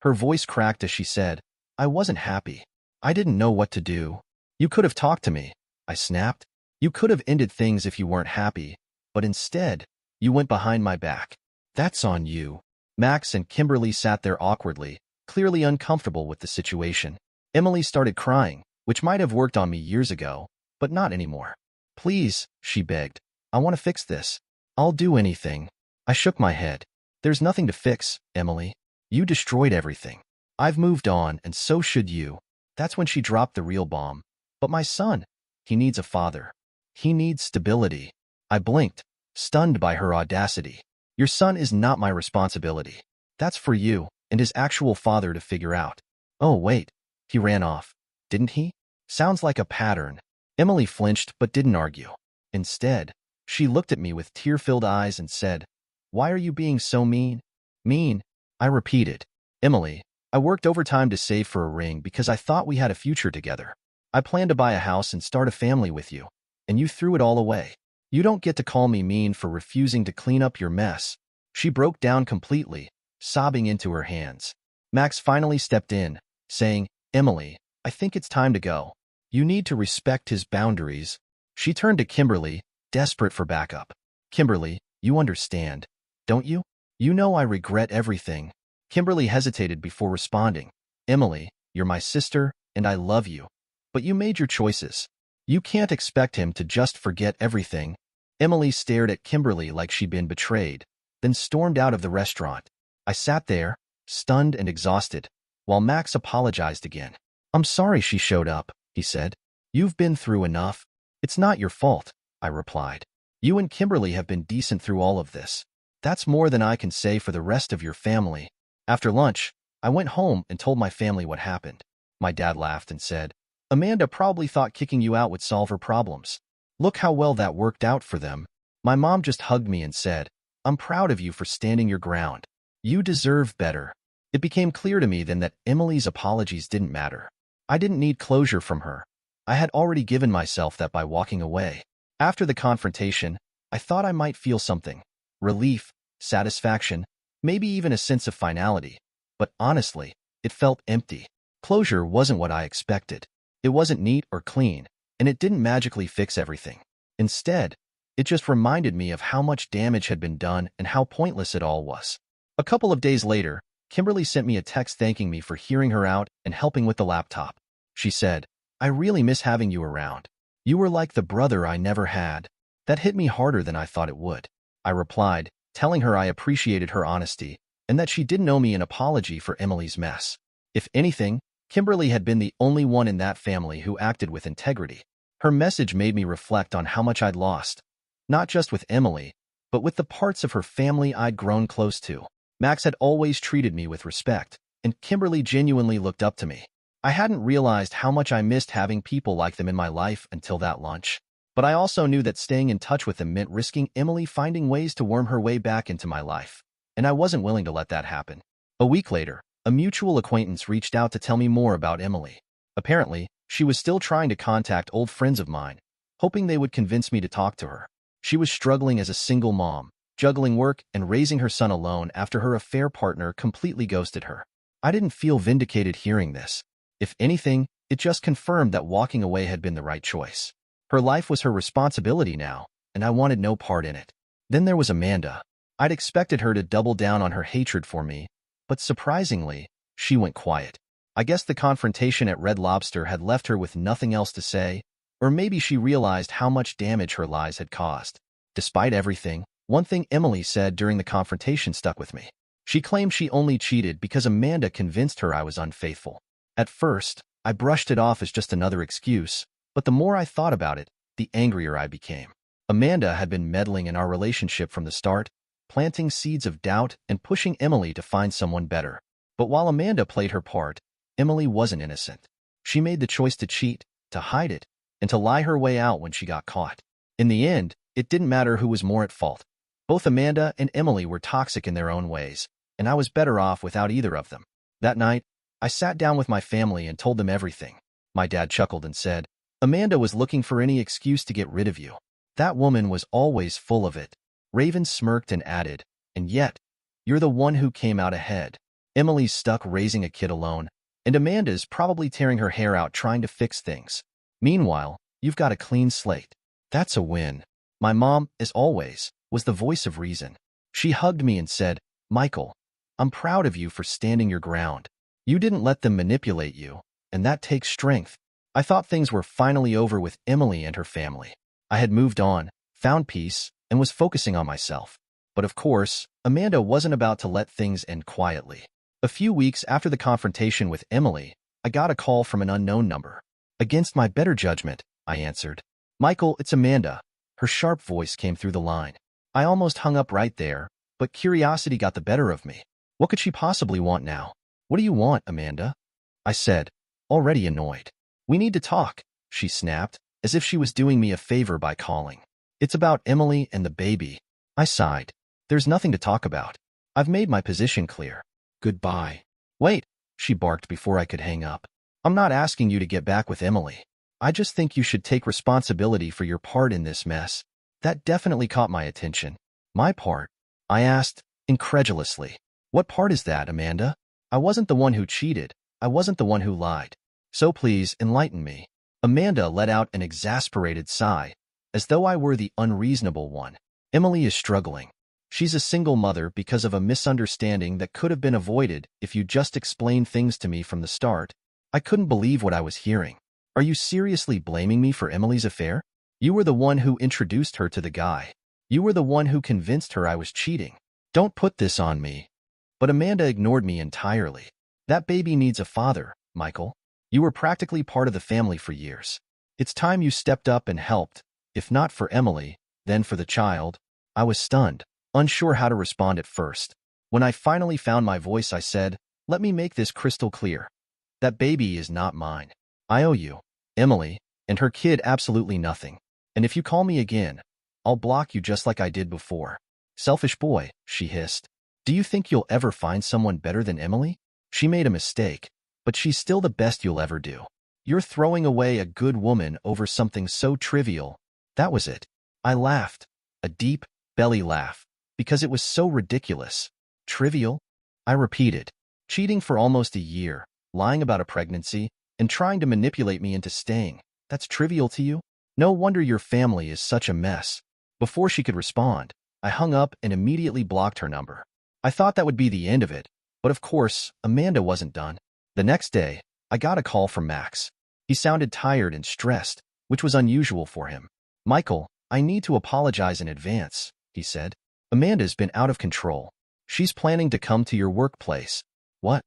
Her voice cracked as she said, "I wasn't happy. I didn't know what to do." "You could have talked to me," I snapped. "You could have ended things if you weren't happy, but instead, you went behind my back." "That's on you." Max and Kimberly sat there awkwardly, clearly uncomfortable with the situation. Emily started crying, which might have worked on me years ago, but not anymore. "Please," she begged. "I want to fix this. I'll do anything." I shook my head. "There's nothing to fix, Emily. You destroyed everything. I've moved on, and so should you." That's when she dropped the real bomb. "But my son, he needs a father. He needs stability." I blinked, stunned by her audacity. "Your son is not my responsibility. That's for you and his actual father to figure out." "Oh, wait. He ran off, didn't he?" Sounds like a pattern. Emily flinched but didn't argue. Instead, she looked at me with tear-filled eyes and said, "Why are you being so mean?" "Mean?" I repeated. "Emily, I worked overtime to save for a ring because I thought we had a future together. I planned to buy a house and start a family with you, and you threw it all away. You don't get to call me mean for refusing to clean up your mess." She broke down completely, sobbing into her hands. Max finally stepped in, saying, "Emily, I think it's time to go. You need to respect his boundaries." She turned to Kimberly, desperate for backup. "Kimberly, you understand, don't you? You know I regret everything." Kimberly hesitated before responding. "Emily, you're my sister, and I love you. But you made your choices. You can't expect him to just forget everything." Emily stared at Kimberly like she'd been betrayed, then stormed out of the restaurant. I sat there, stunned and exhausted, while Max apologized again. "I'm sorry she showed up," he said. "You've been through enough." "It's not your fault," I replied. "You and Kimberly have been decent through all of this. That's more than I can say for the rest of your family." After lunch, I went home and told my family what happened. My dad laughed and said, "Amanda probably thought kicking you out would solve her problems. Look how well that worked out for them." My mom just hugged me and said, "I'm proud of you for standing your ground. You deserve better." It became clear to me then that Emily's apologies didn't matter. I didn't need closure from her. I had already given myself that by walking away. After the confrontation, I thought I might feel something. Relief, satisfaction, maybe even a sense of finality. But honestly, it felt empty. Closure wasn't what I expected. It wasn't neat or clean, and it didn't magically fix everything. Instead, it just reminded me of how much damage had been done and how pointless it all was. A couple of days later, Kimberly sent me a text thanking me for hearing her out and helping with the laptop. She said, "I really miss having you around. You were like the brother I never had." That hit me harder than I thought it would. I replied, telling her I appreciated her honesty and that she didn't owe me an apology for Emily's mess. If anything, Kimberly had been the only one in that family who acted with integrity. Her message made me reflect on how much I'd lost, not just with Emily, but with the parts of her family I'd grown close to. Max had always treated me with respect, and Kimberly genuinely looked up to me. I hadn't realized how much I missed having people like them in my life until that lunch. But I also knew that staying in touch with them meant risking Emily finding ways to worm her way back into my life, and I wasn't willing to let that happen. A week later, a mutual acquaintance reached out to tell me more about Emily. Apparently, she was still trying to contact old friends of mine, hoping they would convince me to talk to her. She was struggling as a single mom, juggling work and raising her son alone after her affair partner completely ghosted her. I didn't feel vindicated hearing this. If anything, it just confirmed that walking away had been the right choice. Her life was her responsibility now, and I wanted no part in it. Then there was Amanda. I'd expected her to double down on her hatred for me, but surprisingly, she went quiet. I guess the confrontation at Red Lobster had left her with nothing else to say, or maybe she realized how much damage her lies had caused. Despite everything, one thing Emily said during the confrontation stuck with me. She claimed she only cheated because Amanda convinced her I was unfaithful. At first, I brushed it off as just another excuse, but the more I thought about it, the angrier I became. Amanda had been meddling in our relationship from the start, planting seeds of doubt and pushing Emily to find someone better. But while Amanda played her part, Emily wasn't innocent. She made the choice to cheat, to hide it, and to lie her way out when she got caught. In the end, it didn't matter who was more at fault. Both Amanda and Emily were toxic in their own ways, and I was better off without either of them. That night, I sat down with my family and told them everything. My dad chuckled and said, "Amanda was looking for any excuse to get rid of you. That woman was always full of it." Raven smirked and added, "And yet, you're the one who came out ahead. Emily's stuck raising a kid alone, and Amanda's probably tearing her hair out trying to fix things. Meanwhile, you've got a clean slate. That's a win." My mom, as always, was the voice of reason. She hugged me and said, "Michael, I'm proud of you for standing your ground. You didn't let them manipulate you, and that takes strength." I thought things were finally over with Emily and her family. I had moved on, found peace, and was focusing on myself. But of course, Amanda wasn't about to let things end quietly. A few weeks after the confrontation with Emily, I got a call from an unknown number. Against my better judgment, I answered. "Michael, it's Amanda." Her sharp voice came through the line. I almost hung up right there, but curiosity got the better of me. What could she possibly want now? "What do you want, Amanda?" I said, already annoyed. "We need to talk," she snapped, as if she was doing me a favor by calling. "It's about Emily and the baby." I sighed. "There's nothing to talk about. I've made my position clear. Goodbye." "Wait," she barked before I could hang up. "I'm not asking you to get back with Emily. I just think you should take responsibility for your part in this mess." That definitely caught my attention. "My part?" I asked, incredulously. "What part is that, Amanda? I wasn't the one who cheated. I wasn't the one who lied. So please enlighten me." Amanda let out an exasperated sigh, as though I were the unreasonable one. "Emily is struggling. She's a single mother because of a misunderstanding that could have been avoided if you just explained things to me from the start." I couldn't believe what I was hearing. "Are you seriously blaming me for Emily's affair? You were the one who introduced her to the guy. You were the one who convinced her I was cheating. Don't put this on me." But Amanda ignored me entirely. "That baby needs a father, Michael. You were practically part of the family for years. It's time you stepped up and helped, if not for Emily, then for the child." I was stunned, unsure how to respond at first. When I finally found my voice, I said, "Let me make this crystal clear. That baby is not mine. I owe you, Emily, and her kid absolutely nothing. And if you call me again, I'll block you just like I did before." "Selfish boy," she hissed. "Do you think you'll ever find someone better than Emily? She made a mistake, but she's still the best you'll ever do. You're throwing away a good woman over something so trivial." That was it. I laughed, a deep, belly laugh, because it was so ridiculous. "Trivial?" I repeated. "Cheating for almost a year, lying about a pregnancy, and trying to manipulate me into staying. That's trivial to you? No wonder your family is such a mess." Before she could respond, I hung up and immediately blocked her number. I thought that would be the end of it, but of course, Amanda wasn't done. The next day, I got a call from Max. He sounded tired and stressed, which was unusual for him. "Michael, I need to apologize in advance," he said. "Amanda's been out of control. She's planning to come to your workplace." "What?"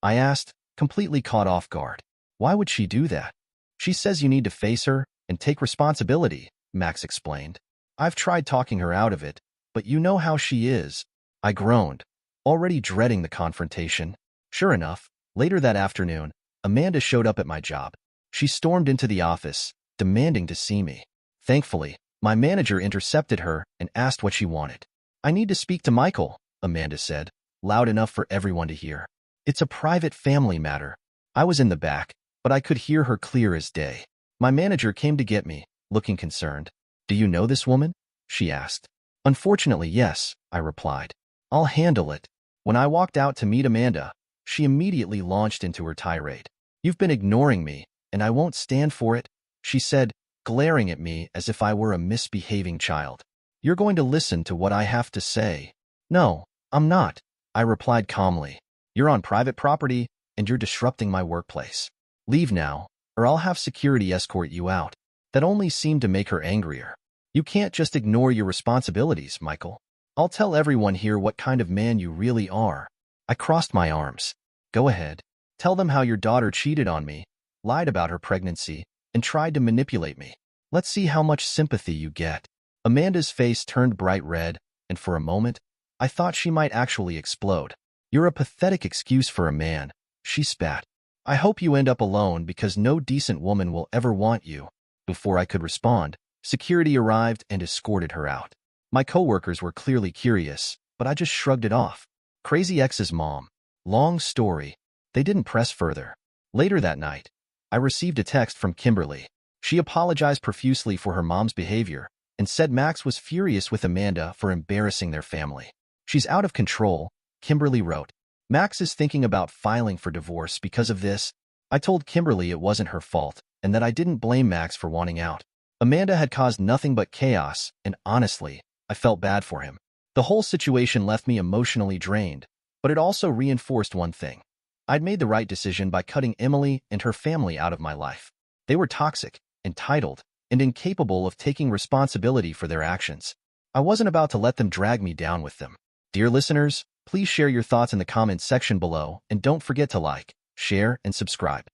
I asked, completely caught off guard. "Why would she do that?" "She says you need to face her and take responsibility," Max explained. "I've tried talking her out of it, but you know how she is." I groaned. already dreading the confrontation. Sure enough, later that afternoon, Amanda showed up at my job. She stormed into the office, demanding to see me. Thankfully, my manager intercepted her and asked what she wanted. "I need to speak to Michael," Amanda said, loud enough for everyone to hear. "It's a private family matter." I was in the back, but I could hear her clear as day. My manager came to get me, looking concerned. "Do you know this woman?" she asked. "Unfortunately, yes," I replied. "I'll handle it." When I walked out to meet Amanda, she immediately launched into her tirade. "You've been ignoring me, and I won't stand for it," she said, glaring at me as if I were a misbehaving child. "You're going to listen to what I have to say." "No, I'm not," I replied calmly. "You're on private property, and you're disrupting my workplace. Leave now, or I'll have security escort you out." That only seemed to make her angrier. "You can't just ignore your responsibilities, Michael. I'll tell everyone here what kind of man you really are." I crossed my arms. "Go ahead. Tell them how your daughter cheated on me, lied about her pregnancy, and tried to manipulate me. Let's see how much sympathy you get." Amanda's face turned bright red, and for a moment, I thought she might actually explode. "You're a pathetic excuse for a man," she spat. "I hope you end up alone because no decent woman will ever want you." Before I could respond, security arrived and escorted her out. My coworkers were clearly curious, but I just shrugged it off. Crazy X's mom. Long story. They didn't press further. Later that night, I received a text from Kimberly. She apologized profusely for her mom's behavior and said Max was furious with Amanda for embarrassing their family. "She's out of control," Kimberly wrote. "Max is thinking about filing for divorce because of this." I told Kimberly it wasn't her fault and that I didn't blame Max for wanting out. Amanda had caused nothing but chaos, and honestly, I felt bad for him. The whole situation left me emotionally drained, but it also reinforced one thing. I'd made the right decision by cutting Emily and her family out of my life. They were toxic, entitled, and incapable of taking responsibility for their actions. I wasn't about to let them drag me down with them. Dear listeners, please share your thoughts in the comments section below, and don't forget to like, share, and subscribe.